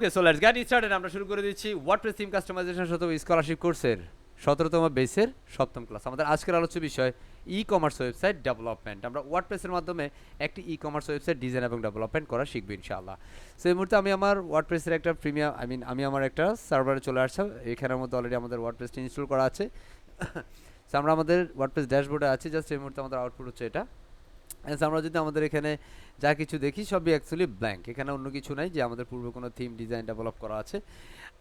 Okay, so let's get started. আমরা শুরু করে দিচ্ছি ওয়ার্ডপ্রেস থিম কাস্টমাইজেশন শত স্কলারশিপ কোর্সের 17তম বেসের 7ম ক্লাস। আমাদের আজকের আলোচ্য বিষয় ই কমার্স ওয়েবসাইট ডেভেলপমেন্ট। আমরা ওয়ার্ডপ্রেসের মাধ্যমে একটি ই কমার্স ওয়েবসাইট ডিজাইন এবং ডেভেলপমেন্ট করা শিখবো ইনশাআল্লাহ। সো এই মুহূর্তে আমি আমার ওয়ার্ডপ্রেসের একটা প্রিমিয়াম আমি আমার একটা সার্ভারে চলে আসছি। এখানের মধ্যে অলরেডি আমাদের ওয়ার্ডপ্রেসটি ইনস্টল করা আছে। সো আমরা আমাদের ওয়ার্ডপ্রেস ড্যাশবোর্ডে আছি। জাস্ট এই মুহূর্তে আমাদের আউটপুট হচ্ছে এটা। আমরা যদি আমাদের এখানে যা কিছু দেখি সবই অ্যাকচুয়ালি ব্ল্যাঙ্ক, এখানে অন্য কিছু নাই যে আমাদের পূর্বে কোনো থিম ডিজাইন ডেভেলপ করা আছে।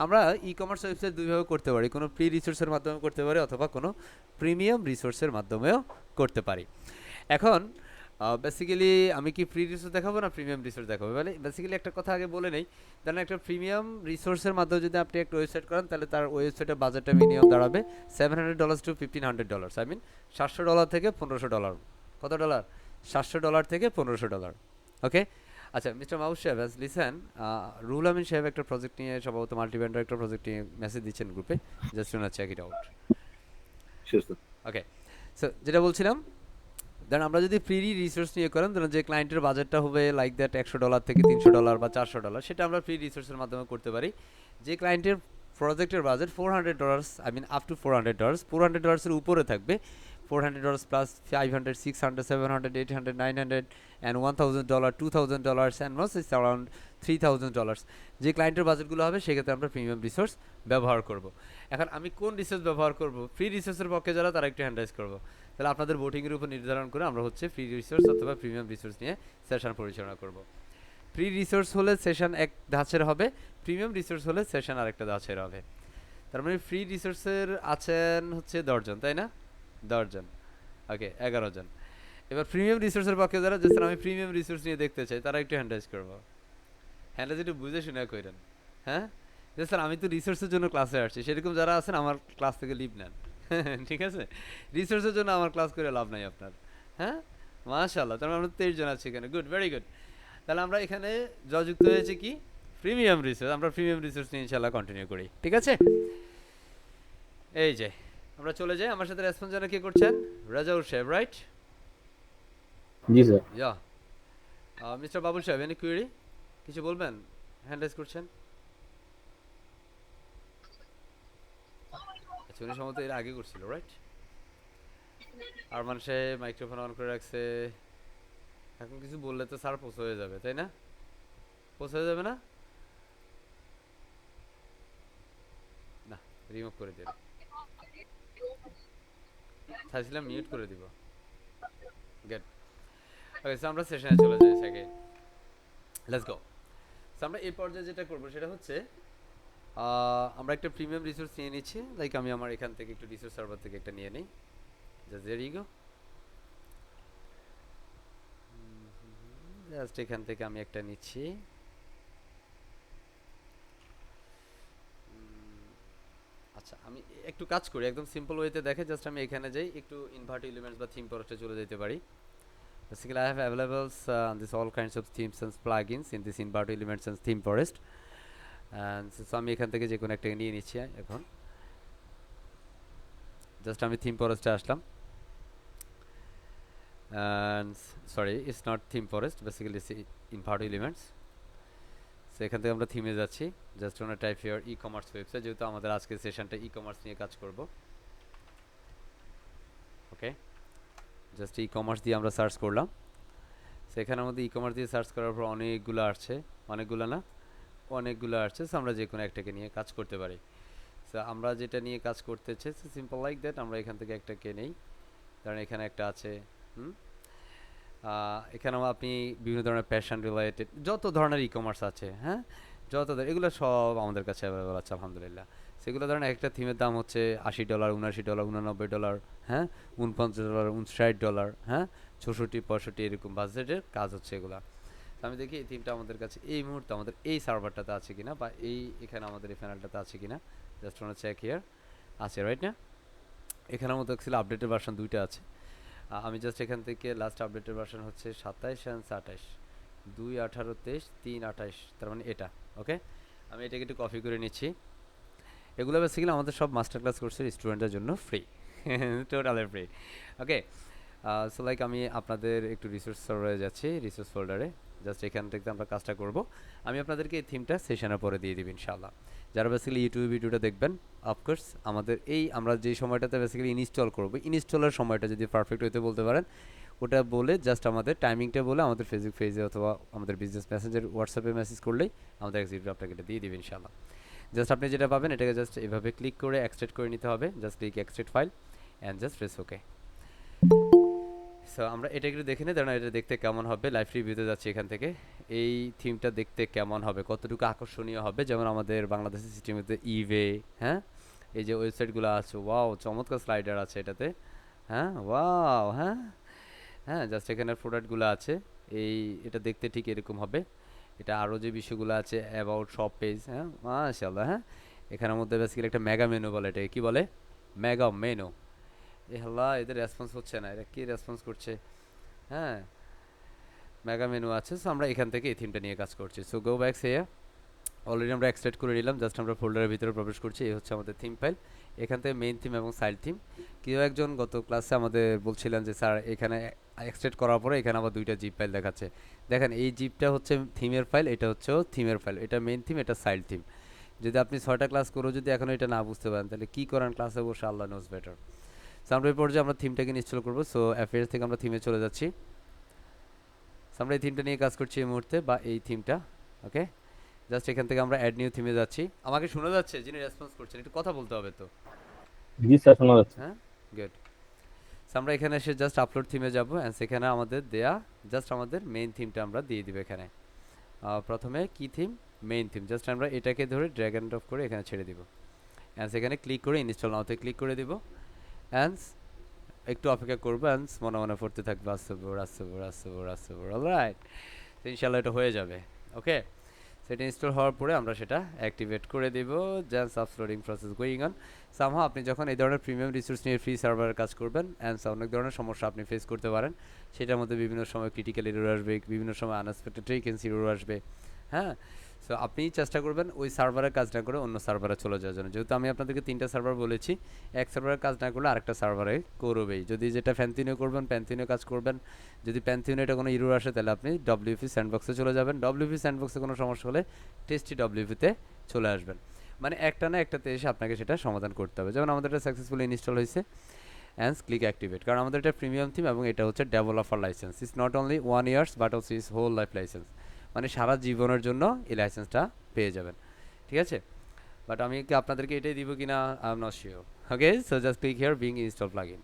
আমরা ই কমার্স ওয়েবসাইট দুইভাবে করতে পারি, কোনো ফ্রি রিসোর্সের মাধ্যমে করতে পারি অথবা কোনো প্রিমিয়াম রিসোর্সের মাধ্যমেও করতে পারি। এখন বেসিক্যালি আমি কি ফ্রি রিসোর্স দেখাবো না প্রিমিয়াম রিসোর্স দেখাবো? মানে বেসিক্যালি একটা কথা আগে বলে নেই, তাহলে একটা প্রিমিয়াম রিসোর্সের মাধ্যমে যদি আপনি একটা ওয়েবসাইট করেন তাহলে তার ওয়েবসাইটের বাজেটটা মিনিমাম দাঁড়াবে $700 টু $1,500। আই মিন $700 থেকে $1,500। কত ডলার? $700 থেকে $1,500। ওকে, আচ্ছা মিস্টার মাহবুব সাহেব, লিসেন, রুহুল আমিন সাহেব একটা প্রজেক্ট নিয়ে সম্ভবত মাল্টিভেন্ডার একটা প্রজেক্ট নিয়ে মেসেজ দিচ্ছেন গ্রুপে, জাস্ট ওনা check it out. Sure, sir. Okay, so যেটা বলছিলাম, দেন আমরা যদি ফ্রি রিসোর্স নিয়ে করেন, ধরুন যে ক্লায়েন্টের বাজেটটা হবে লাইক দ্যাট $100 থেকে $300 বা $400, সেটা আমরা ফ্রি রিসোর্সের মাধ্যমে করতে পারি। যে ক্লায়েন্টের প্রজেক্টের budget $400, I mean up to $400, $400 উপরে থাকবে, $400 plus 500, 600, 700, 800, 900 and $1,000, $2,000 and most is around $3,000। যে ক্লায়েন্টের বাজেটগুলো হবে সেক্ষেত্রে আমরা প্রিমিয়াম রিসোর্স ব্যবহার করব। এখন আমি কোন রিসোর্স ব্যবহার করব? ফ্রি রিসোর্সের পক্ষে যারা, তারা একটু হ্যান্ড রাইজ করবো। তাহলে আপনাদের ভোটিংয়ের উপর নির্ধারণ করে আমরা হচ্ছে ফ্রি রিসোর্স অথবা প্রিমিয়াম রিসোর্স নিয়ে সেশন পরিচালনা করব। ফ্রি রিসোর্স হলে সেশন এক ধাঁচের হবে, প্রিমিয়াম রিসোর্স হলে সেশন আরেকটা ধাঁচের হবে। তার মানে ফ্রি রিসোর্সের আছেন হচ্ছে 10 জন, তাই না? 10 জন, ওকে, 11 জন। এবার প্রিমিয়াম রিসোর্সের পক্ষে যারা, যে স্যার আমি প্রিমিয়াম রিসোর্স নিয়ে দেখতে চাই, তারা একটু হ্যান্ড রাইজ করবো। হ্যান্ড রাইজ একটু বুঝে শুনে করেন, হ্যাঁ? যে স্যার আমি তো রিসোর্সের জন্য ক্লাসে আসছি, সেরকম যারা আছেন আমার ক্লাস থেকে লিভ নেন। ঠিক আছে, রিসোর্সের জন্য আমার ক্লাস করে লাভ নাই আপনার। হ্যাঁ, মাশাআল্লাহ, তার মানে আমরা 23 জন আছি এখানে। Good, very good. তাহলে আমরা এখানে যুক্ত হয়েছে কি প্রিমিয়াম রিসোর্স। আমরা প্রিমিয়াম রিসোর্স নিয়ে ইনশাআল্লাহ কন্টিনিউ করি, ঠিক আছে? এই যে আমরা চলে যাই। আমার সাথে রেসপন্স জানা কে করছেন? রাজাউল সাহেব, রাইট? জি স্যার। ইয়া, মিস্টার বাবুল সাহেব, এনি কুয়েরি? কিছু বলবেন? হ্যান্ড রাইজ করছেন। আচ্ছা, উনি সম্ভবত এর আগে করছিল, রাইট? আর মানুষে মাইক্রোফোন অন করে রাখছে। এখন কিছু বললে তো স্যার পোষ হয়ে যাবে, তাই না? পোষ হয়ে যাবে না? না, রিমুভ করে দেবে। চাইছিলাম মিউট করে দিব। গেট। ওকে, সো আমরা সেশনে চলে যাই আগে। Let's go. সো আমরা এই পর্যায়ে যেটা করব সেটা হচ্ছে আমরা একটা প্রিমিয়াম রিসোর্স নিয়ে নিচ্ছি। লাইক আমি আমার এখান থেকে একটু রিসোর্স সার্ভার থেকে একটা নিয়ে নিই। Just there you go. Just এখান থেকে আমি একটা নিচ্ছি। আচ্ছা, আমি একটু কাজ করি একদম সিম্পল ওয়েতে দেখে। জাস্ট আমি এখানে যাই, একটু ইনভার্ট এলিমেন্টস বা থিম ফরেস্টে চলে যেতে পারি। Basically, I have available this all kinds of themes and plugins in this invert elements and theme forest. And so আমি এখান থেকে যে কোনো একটা নিয়ে নিচ্ছি এখন। জাস্ট আমি থিম ফরেস্টে আসলাম। And sorry, it's not theme forest, basically it's invert elements. So এখান থেকে আমরা থিমে যাচ্ছি। জাস্ট ওনা type here e commerce website, যেহেতু আমাদের আজকের সেশনটা ই কমার্স নিয়ে কাজ করব। ওকে, জাস্ট ই কমার্স দিয়ে আমরা সার্চ করলাম। সেখানের মধ্যে ই কমার্স দিয়ে সার্চ করার পর অনেকগুলো আসছে, অনেকগুলো না অনেকগুলো আসছে। সো আমরা যে কোনো একটাকে নিয়ে কাজ করতে পারি। সো আমরা যেটা নিয়ে কাজ করতে চাই, সিম্পল লাইক দ্যাট, আমরা এখান থেকে একটাকে নেই। কারণ এখানে একটা আছে, এখানেও আপনি বিভিন্ন ধরনের প্যাশন রিলেটেড যত ধরনের ই কমার্স আছে, হ্যাঁ, যত এগুলো সব আমাদের কাছে অ্যাভেলেবল আছে আলহামদুলিল্লাহ। সেগুলো ধরেন একটা থিমের দাম হচ্ছে $80, $79, $89, হ্যাঁ, $49, $59, হ্যাঁ, 64, 65 এরকম বাজেটের কাজ হচ্ছে এগুলা। আমি দেখি এই থিমটা আমাদের কাছে এই মুহূর্তে আমাদের এই সার্ভারটাতে আছে কিনা, বা এখানে আমাদের এই প্যানেলটাতে আছে কিনা। জাস্ট ওয়ান্ট চেক হিয়ার, আছে রাইট না? এখানের মধ্যে ছিল আপডেটের ভার্সন 2টা আছে। আমি জাস্ট এখান থেকে লাস্ট আপডেটের ভার্সন হচ্ছে 27 and 28, 2, 18, 23, 3, 28, তার মানে এটা। ওকে, আমি এটাকে একটু কপি করে নিচ্ছি। এগুলো বেসিক্যালি আমাদের সব মাস্টার ক্লাস কোর্সের স্টুডেন্টদের জন্য ফ্রি, টোটালি ফ্রি। ওকে, সো লাইক আমি আপনাদের একটু রিসোর্স সার্ভারে যাচ্ছি, রিসোর্স ফোল্ডারে। জাস্ট এখান থেকে আমরা কাজটা করব। আমি আপনাদেরকে এই থিমটা সেশনের পরে দিয়ে দিব ইনশাআল্লাহ। যারা বেসিক্যালি ইউটিউব ভিডিওটা দেখবেন, অফকোর্স আমাদের এই আমরা যে সময়টাতে বেসিক্যালি ইনস্টল করব, ইনস্টলের সময়টা যদি পারফেক্ট হইতে বলতে পারেন, ওটা বলে জাস্ট আমাদের টাইমিংটা বলে আমাদের ফেসবুক পেজে অথবা আমাদের বিজনেস মেসেঞ্জার হোয়াটসঅ্যাপে মেসেজ করলেই আমাদের এক্সিকিউটিভ আপনাকে এটা দিয়ে দিবে ইনশাআল্লাহ। জাস্ট আপনি যেটা পাবেন এটাকে জাস্ট এভাবে ক্লিক করে এক্সট্রাক্ট করে নিতে হবে, just click extract file and just press okay. So আমরা এটা একটু দেখে নিই, দাঁড়ান এটা দেখতে কেমন হবে। লাইভ রিভিউতে যাচ্ছি এখান থেকে। এই থিমটা দেখতে কেমন হবে, কতটুকু আকর্ষণীয় হবে, যেমন আমাদের বাংলাদেশের সিস্টেমেতে ইভে, হ্যাঁ, এই যে ওয়েবসাইটগুলো আছে, ওয়াও চমৎকার স্লাইডার আছে এটাতে, হ্যাঁ ওয়াও, হ্যাঁ হ্যাঁ, জাস্ট এখানে প্রোডাক্টগুলো আছে, এই এটা দেখতে ঠিক এরকম হবে। এটা আরও যে বিষয়গুলো আছে অ্যাবাউট শপ পেজ, হ্যাঁ মাশাআল্লাহ, হ্যাঁ এখানের মধ্যে বেসিক্যালি একটা মেগা মেনু বলে, এটা কি বলে, মেগা মেনু। এ হাল্লা, এদের রেসপন্স হচ্ছে না, এরা কি রেসপন্স করছে, হ্যাঁ মেগা মেনু আছে। সো আমরা এখান থেকে এই থিমটা নিয়ে কাজ করছি। সো গো ব্যাক সে অলরেডি আমরা এক্সট্রাক্ট করে নিলাম, জাস্ট আমরা ফোল্ডারের ভিতরে প্রবেশ করছি। এই হচ্ছে আমাদের থিম ফাইল। এখান থেকে মেইন থিম এবং সাইড থিম। কেউ একজন গত ক্লাসে আমাদের বলছিলেন যে স্যার এখানে এক্সট্রাক্ট করার পরে এখানে আবার দুইটা জিপ ফাইল দেখাচ্ছে। দেখেন এই জিপটা হচ্ছে থিমের ফাইল, এটা হচ্ছে থিমের ফাইল, এটা মেইন থিম, এটা সাইড থিম। যদি আপনি 6টা ক্লাস করেও যদি এখনও এটা না বুঝতে পারেন তাহলে কী করেন ক্লাসে বসে, আল্লাহ নোজ বেটার। সো আমরা এই পর্যায়ে আমরা থিমটাকে ইনস্টল করবো। সো অ্যাফেয়ার্স থেকে আমরা থিমে চলে যাচ্ছি। সো আমরা এই থিমটা নিয়ে কাজ করছি এই মুহূর্তে, বা এই থিমটা, ওকে। জাস্ট এখান থেকে আমরা অ্যাড নিউ থিমে যাচ্ছি। আমাকে শোনা যাচ্ছে? যিনি রেসপন্স করছেন একটু কথা বলতে হবে তো, জি স্যার, শোনা যাচ্ছে। হ্যাঁ গুড। সো আমরা এখানে এসে জাস্ট আপলোড থিমে যাবো অ্যান্ড সেখানে আমাদের দেয়া জাস্ট আমাদের মেইন থিমটা আমরা দিয়ে দিব এখানে। প্রথমে কি থিম, মেইন থিম, জাস্ট আমরা এটাকে ধরে ড্র্যাগ অ্যান্ড ড্রপ করে এখানে ছেড়ে দিব অ্যান্ড সেখানে ক্লিক করে ইনস্টল নাওতে ক্লিক করে দিব অ্যান্ড একটু অপেক্ষা করবো অ্যান্ড মনে মনে পড়তে থাকবে আসবর আসবর আসবর আসবর, অলরাইট। তো ইনশাল্লাহ এটা হয়ে যাবে, ওকে। সেটা ইনস্টল হওয়ার পরে আমরা সেটা অ্যাক্টিভেট করে দিব, just uploading process going on. Somehow আপনি যখন এই ধরনের প্রিমিয়াম রিসোর্স নিয়ে ফ্রি সার্ভারের কাজ করবেন অ্যান্ড অনেক ধরনের সমস্যা আপনি ফেস করতে পারেন। সেটার মধ্যে বিভিন্ন সময় ক্রিটিক্যাল এরর আসবে, বিভিন্ন সময় আনএক্সপেক্টেড ভ্যাকেন্সি এরর আসবে, হ্যাঁ। সো আপনি চেষ্টা করবেন ওই সার্ভারের কাজ না করে অন্য সার্ভারে চলে যাওয়ার জন্য। যেহেতু আমি আপনাদেরকে 3টা সার্ভার বলেছি, এক সার্ভারের কাজ না করলে আরেকটা সার্ভারে করবেই। যদি যেটা প্যান্থিনো করবেন প্যান্থিনো কাজ করবেন, যদি প্যান্থিনো এটা কোনো ইরর আসে তাহলে আপনি ডব্লিউপি স্যান্ডবক্সে চলে যাবেন। ডব্লিউপি স্যান্ডবক্সে কোনো সমস্যা হলে টেস্টি ডব্লিউপিতে চলে আসবেন। মানে একটা না একটাতে এসে আপনাকে সেটা সমাধান করতে হবে। যেমন আমাদের এটা সাকসেসফুলি ইনস্টল হয়েছে অ্যান্ড ক্লিক অ্যাক্টিভেট, কারণ আমাদের এটা প্রিমিয়াম থিম এবং এটা হচ্ছে developer license. It's not only 1 years but also is whole life license, মানে সারা জীবনের জন্য এই লাইসেন্সটা পেয়ে যাবেন, ঠিক আছে। বাট আমি কি আপনাদেরকে এটাই দিব কিনা I am not sure, okay. So just click here being install plugin.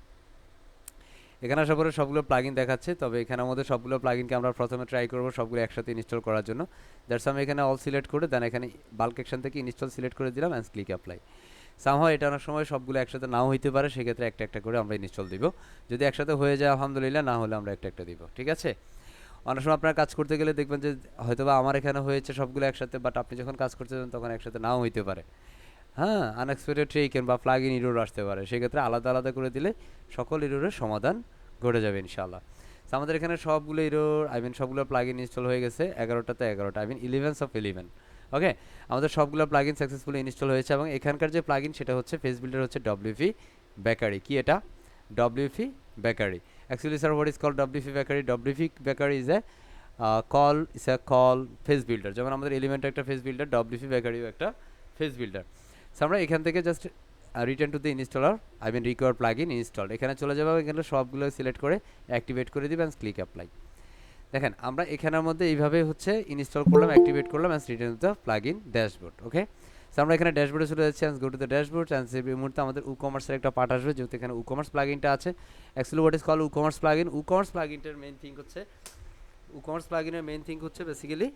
এখানে আসার পরে সবগুলো প্লাগইন দেখাচ্ছে, তবে এখানে আমাদের সবগুলো প্লাগইনকে আমরা প্রথমে ট্রাই করব সবগুলো একসাথে ইনস্টল করার জন্য। দ্যাটস আমি এখানে অল সিলেক্ট করে দেন এখানে বাল্ক অ্যাকশন থেকে ইনস্টল সিলেক্ট করে দিলাম অ্যান্ড ক্লিক অ্যাপ্লাই। সামহাও এটা অনেক সময় সবগুলো একসাথে নাও হইতে পারে, সেক্ষেত্রে একটা একটা করে আমরা ইনস্টল দিব। যদি একসাথে হয়ে যায় আলহামদুলিল্লাহ, না হলে আমরা একটা একটা দিব, ঠিক আছে। অনেক সময় আপনার কাজ করতে গেলে দেখবেন যে হয়তোবা আমার এখানে হয়েছে সবগুলো একসাথে, বাট আপনি যখন কাজ করতে যান তখন একসাথে নাও হইতে পারে, হ্যাঁ। আনএক্সপেক্টেড ট্রেকেন বা প্লাগ ইন ইরোর আসতে পারে, সেক্ষেত্রে আলাদা আলাদা করে দিলে সকল ইরোরের সমাধান ঘটে যাবে ইনশাআল্লাহ। তো আমাদের এখানে সবগুলো ইরোর সবগুলো প্লাগ ইন ইনস্টল হয়ে গেছে, 11টাতে 11টা, 11 অফ 11, ওকে। আমাদের সবগুলো প্লাগ ইন সাকসেসফুলি ইনস্টল হয়েছে এবং এখানকার যে প্লাগ ইন সেটা হচ্ছে ফেস বিল্ডার হচ্ছে ডব্লিউপি বেকারি। কি এটা? WP bakery. Actually sir what is call WP bakery? WP bakery is a call face builder. যেমন আমাদের এলিমেন্ট একটা ফেস বিল্ডার, ডব্লিউপি বেকারিও একটা ফেস বিল্ডার। সো আমরা এখান থেকে just return to the installer require plug in install, এখানে চলে যাবে। এখানে সবগুলো সিলেক্ট করে অ্যাক্টিভেট করে দিবেন, ক্লিক অ্যাপ্লাই। দেখেন আমরা এখানের মধ্যে এইভাবে হচ্ছে ইনস্টল করলাম, অ্যাক্টিভেট করলাম and return to the plug in dashboard, okay. So আমরা এখানে ড্যাশবোর্ডে চলে যাচ্ছি, গো টু দ্য ড্যাশবোর্ড অ্যান্ড এই মুহূর্তে আমাদের কমার্সের একটা পার্ট আসবে, যেহেতু এখানে কমার্স প্লাগ ইনটা আছে। Actually what is call commerce plug in? Commerce plug ইনটার মেইন থিং হচ্ছে বেসিক্যালি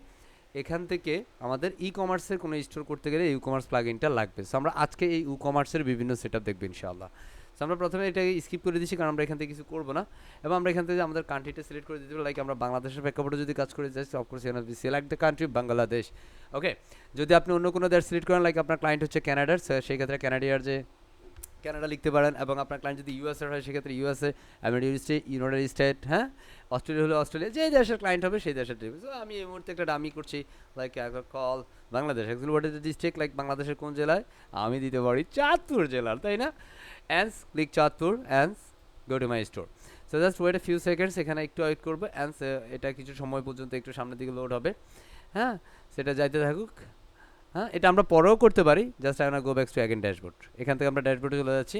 এখান থেকে আমাদের কমার্সের কোনো স্টোর করতে গেলে কমার্স প্লাগইনটা লাগবে। সো আমরা আজকে এই কমার্সের বিভিন্ন সেটআপ দেখব ইনশাআল্লাহ। সো আমরা প্রথমে এটাকে স্কিপ করে দিচ্ছি, কারণ আমরা এখান থেকে কিছু করব না, এবং আমরা এখান থেকে আমাদের কান্ট্রিটা সিলেক্ট করে দিতে হবে। লাইক আমরা বাংলাদেশের প্রেক্ষাপটে যদি কাজ করে যাই, অফকোর্স এখানে সিলেক্ট দ্য কান্ট্রি বাংলাদেশ, ওকে। যদি আপনি অন্য কোনো দেশ সিলেক্ট করেন, লাইক আপনার ক্লায়েন্ট হচ্ছে ক্যানাডার, সেই ক্ষেত্রে ক্যানাডিয়ার যে কানাডা লিখতে পারেন, এবং আপনার ক্লায়েন্ট যদি ইউএসএর হয় সেক্ষেত্রে ইউএসএ, ইউনাইটেড স্টেট, হ্যাঁ, অস্ট্রেলিয়া হলে অস্ট্রেলিয়া, যে দেশের ক্লায়েন্ট হবে সেই দেশের দেবে। সো আমি এই মুহূর্তে একটা ডামি করছি, like call Bangladesh. Actually what is the district? Like বাংলাদেশের কোন জেলায়? আমি দিতে পারি চাঁদপুর জেলার, তাই না? অ্যান্স ক্লিক চাঁদপুর অ্যান্স go to my store. So just wait a few seconds, এখানে একটু ওয়েট করবো অ্যান্ড এটা কিছু সময় পর্যন্ত একটু সামনের দিকে লোড হবে। হ্যাঁ, সেটা যাইতে থাকুক। হ্যাঁ, এটা আমরা পরেও করতে পারি। Just I go back two again dashboard, এখান থেকে আমরা ড্যাশবোর্ডে চলে যাচ্ছি।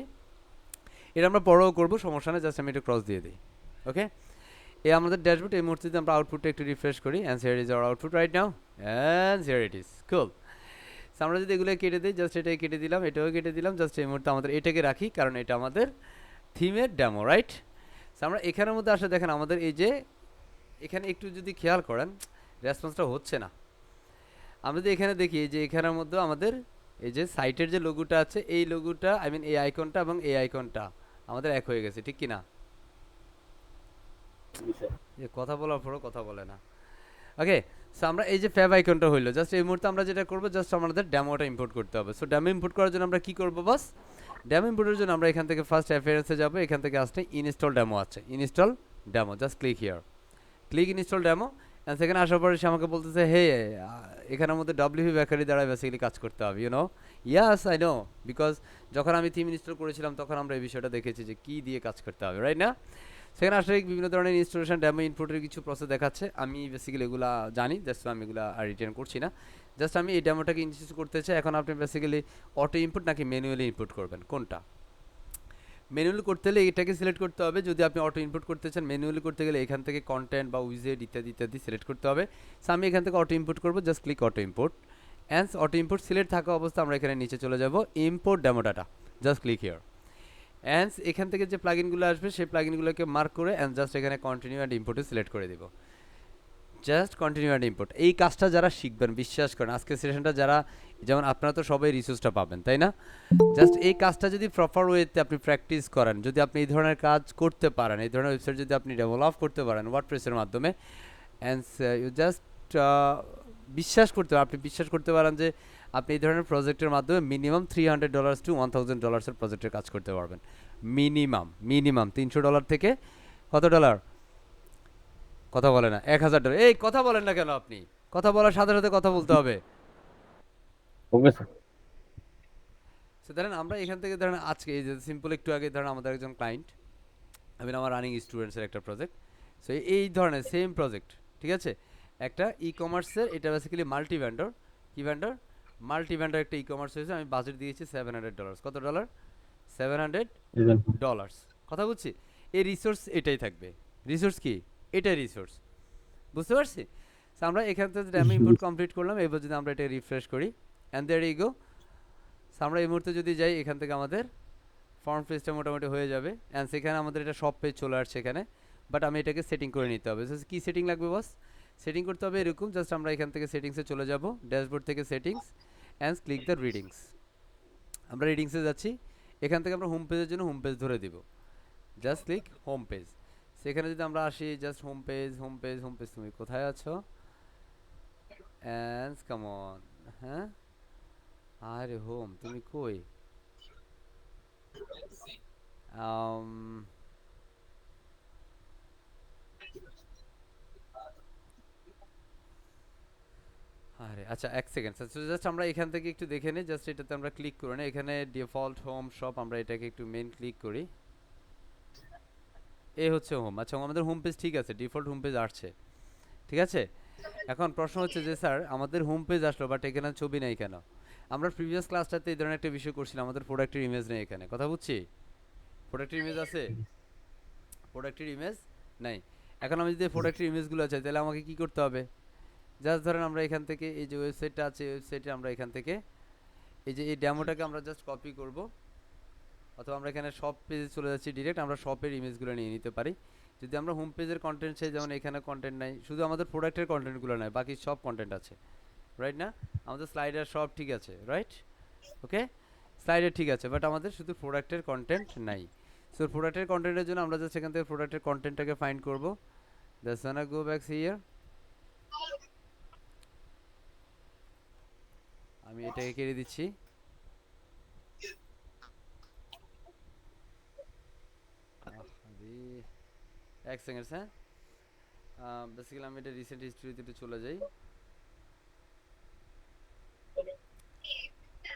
এটা আমরা পরেও করবো, সমস্যা নেই, জাস্ট আমি একটু ক্রস দিয়ে দিই। ওকে, এই আমাদের ড্যাশবোর্ড। এই মুহূর্তে আমরা আউটপুটটা একটু রিফ্রেশ করি and here is our output right now and here it is cool. আমরা যদি এগুলো কেটে দিই, জাস্ট এটাই কেটে দিলাম, এটাও কেটে দিলাম, জাস্ট এই মুহূর্তে আমাদের এটাকে রাখি কারণ এটা আমাদের থিমের ডেমো, রাইট? আমরা এখানের মধ্যে আসলে দেখেন আমাদের এই যে এখানে একটু যদি খেয়াল করেন রেসপন্সটা হচ্ছে না। আমরা যদি এখানে দেখি যে এখানের মধ্যে আমাদের এই যে সাইটের যে লোগোটা আছে, এই লোগোটা আই মিন এই আইকনটা এবং এই আইকনটা আমাদের এক হয়ে গেছে, ঠিক কি না? যে কথা বলার পরও কথা বলে না। ওকে, সো আমরা এই যে ফ্যাব আইকনটা হইলো, জাস্ট এই মুহূর্তে আমরা যেটা করবো, জাস্ট আমাদের ডেমোটা ইম্পোর্ট করতে হবে। সো ডেমো ইম্পোর্ট করার জন্য আমরা কি করবো বস? ডেমো ইম্পোর্টের জন্য আমরা এখান থেকে ফার্স্ট অ্যাফেয়ারেন্সে যাবো, এখান থেকে আসতে ইনস্টল ডেমো আছে, install demo, just click here, click install demo. And সেখানে আসার পরে সে আমাকে বলতেছে হে এখানের মধ্যে ডব্লিউপি ব্যাকারি দ্বারা বেসিক্যালি কাজ করতে হবে, you know. Yes I know, because যখন আমি থিম ইনস্টল করেছিলাম তখন আমরা এই বিষয়টা দেখেছি যে কী দিয়ে কাজ করতে হবে, রাইট না? সেখানে আসলে বিভিন্ন ধরনের ইনস্টলেশন ডেমো ইনপুটের কিছু প্রসেস দেখাচ্ছে, আমি বেসিক্যালি এগুলো জানি, জাস্ট আমি এগুলো আর রিটার্ন করছি না। জাস্ট আমি এই ডেমোটাকে ইনস্টল করতে চাই। এখন আপনি বেসিক্যালি অটো ইনপুট নাকি ম্যানুয়ালি ইনপুট করবেন, কোনটা? ম্যানুয়ালি করতে হলে এটাকে সিলেক্ট করতে হবে। যদি আপনি অটো ইনপুট করতে চান, ম্যানুয়ালি করতে গেলে এখান থেকে কন্টেন্ট বা উইজেট ইত্যাদি ইত্যাদি সিলেক্ট করতে হবে। সো আমি এখান থেকে অটো ইনপুট করবো, just click auto import and auto import select থাকা অবস্থা আমরা এখানে নিচে চলে যাব, import demo data, just click here and এখান থেকে যে প্লাগইনগুলো আসবে সেই প্লাগইনগুলোকে মার্ক করে অ্যান্ড জাস্ট এখানে কন্টিনিউ অ্যান্ড ইম্পোর্টে সিলেক্ট করে দেবো, জাস্ট কন্টিনিউ অ্যান্ড ইম্পোর্ট। এই কাজটা যারা শিখবেন, বিশ্বাস করেন আজকের সেশনটা যারা, যেমন আপনারা তো সবাই রিসোর্সটা পাবেন তাই না? জাস্ট এই কাজটা যদি প্রপার ওয়েতে আপনি প্র্যাকটিস করেন, যদি আপনি এই ধরনের কাজ করতে পারেন, এই ধরনের ওয়েবসাইট যদি আপনি ডেভেলপ করতে পারেন ওয়ার্ডপ্রেসের মাধ্যমে, অ্যান্ড ইউ জাস্ট বিশ্বাস করতে পারেন, আপনি বিশ্বাস করতে পারেন যে আপনি এই ধরনের প্রজেক্টের মাধ্যমে মিনিমাম $300 to $1000 প্রজেক্টের কাজ করতে পারবেন। মিনিমাম মিনিমাম $300 থেকে কত ডলার? কথা বলে না, $1000। এই কথা বলেন না কেন আপনি? কথা বলার সাথে সাথে কথা বলতে হবে। Okay sir. সো ধরেন আমরা এখান থেকে ধরেন আজকে এই যে সিম্পল একটু আগে ধরেন আমাদের একজন ক্লায়েন্ট, আমি আমার রানিং স্টুডেন্টসের একটা প্রজেক্ট। সো এই ধরনের সেম প্রজেক্ট, ঠিক আছে, একটা ই কমার্সের, এটা বেসিক্যালি মাল্টি ভেন্ডর। কি ভেন্ডর? মাল্টি ভেন্ডর একটা ই কমার্স হয়েছে। আমি বাজেট দিয়েছি $700। কত ডলার? $700। কথা বুঝছি। এই রিসোর্স এটাই থাকবে। রিসোর্স কি? এটাই রিসোর্স, বুঝতে পারছি। সো আমরা এখান থেকে ডেমো ইম্পোর্ট কমপ্লিট করলাম। এবার যদি আমরা এটা রিফ্রেশ করি and there you go. So আমরা এই মুহূর্তে যদি যাই, এখান থেকে আমাদের ফর্ম পেজটা মোটামুটি হয়ে যাবে অ্যান্ড সেখানে আমাদের এটা সব পেজ চলে আসছে এখানে। বাট আমি এটাকে সেটিং করে নিতে হবে। কি সেটিং লাগবে বস? সেটিং করতে হবে এরকম, জাস্ট আমরা এখান থেকে সেটিংসে চলে যাব, ড্যাশবোর্ড থেকে settings and click the readings. আমরা রিডিংসে যাচ্ছি, এখান থেকে আমরা হোম পেজের জন্য হোম পেজ ধরে দিব, জাস্ট ক্লিক হোম পেজ। সেখানে যদি আমরা আসি, just home page home page home page, তুমি কোথায় আছো? অ্যান্ড কাম অন, হ্যাঁ আরে হোম তুমি কই? আরে আচ্ছা, এক সেকেন্ড স্যার, জাস্ট আমরা এখান থেকে একটু দেখে নিই। জাস্ট এটাতে আমরা ক্লিক করে নিই, এখানে ডিফল্ট হোম শপ, আমরা এটাকে একটু মেন ক্লিক করি। এ হচ্ছে হোম। আচ্ছা, আমাদের হোম পেজ ঠিক আছে, ডিফল্ট হোম পেজ আসছে, ঠিক আছে। এখন প্রশ্ন হচ্ছে যে স্যার আমাদের হোম পেজ আসলো বাট এখানে ছবি নেই কেন? আমরা প্রিভিয়াস ক্লাসটাতে এই ধরনের একটা বিষয় করছিলাম, আমাদের প্রোডাক্টের ইমেজ নেই এখানে, কথা বুঝছি। প্রোডাক্টের ইমেজ আছে? প্রোডাক্টের ইমেজ নাই। এখন আমি যদি প্রোডাক্টের ইমেজগুলো চাই তাহলে আমাকে কি করতে হবে? জাস্ট ধরেন আমরা এখান থেকে এই যে ওয়েবসাইটটা আছে, ওয়েবসাইটে আমরা এখান থেকে এই যে এই ডেমোটাকে আমরা জাস্ট কপি করব, অথবা আমরা এখানে সব পেজে চলে যাচ্ছি ডিরেক্ট, আমরা শপের ইমেজগুলো নিয়ে নিতে পারি। যদি আমরা হোম পেজের কন্টেন্ট চাই, যেমন এখানে কন্টেন্ট নাই, শুধু আমাদের প্রোডাক্টের কন্টেন্টগুলো নাই, বাকি সব কন্টেন্ট আছে, রাইট না? আমাদের স্লাইডার সব ঠিক আছে, রাইট? ওকে, স্লাইডার ঠিক আছে, বাট আমাদের শুধু প্রোডাক্টের কন্টেন্ট নাই। সো প্রোডাক্টের কন্টেন্টের জন্য আমরা জাস্ট এখান থেকে প্রোডাক্টের কন্টেন্টটাকে ফাইন্ড করব। Just gonna go back here, আমি এটাকে কেটে দিচ্ছি। এক সেকেন্ড স্যার, বেসিক্যালি আমি এটা রিসেন্ট হিস্ট্রিতে চলে যাই।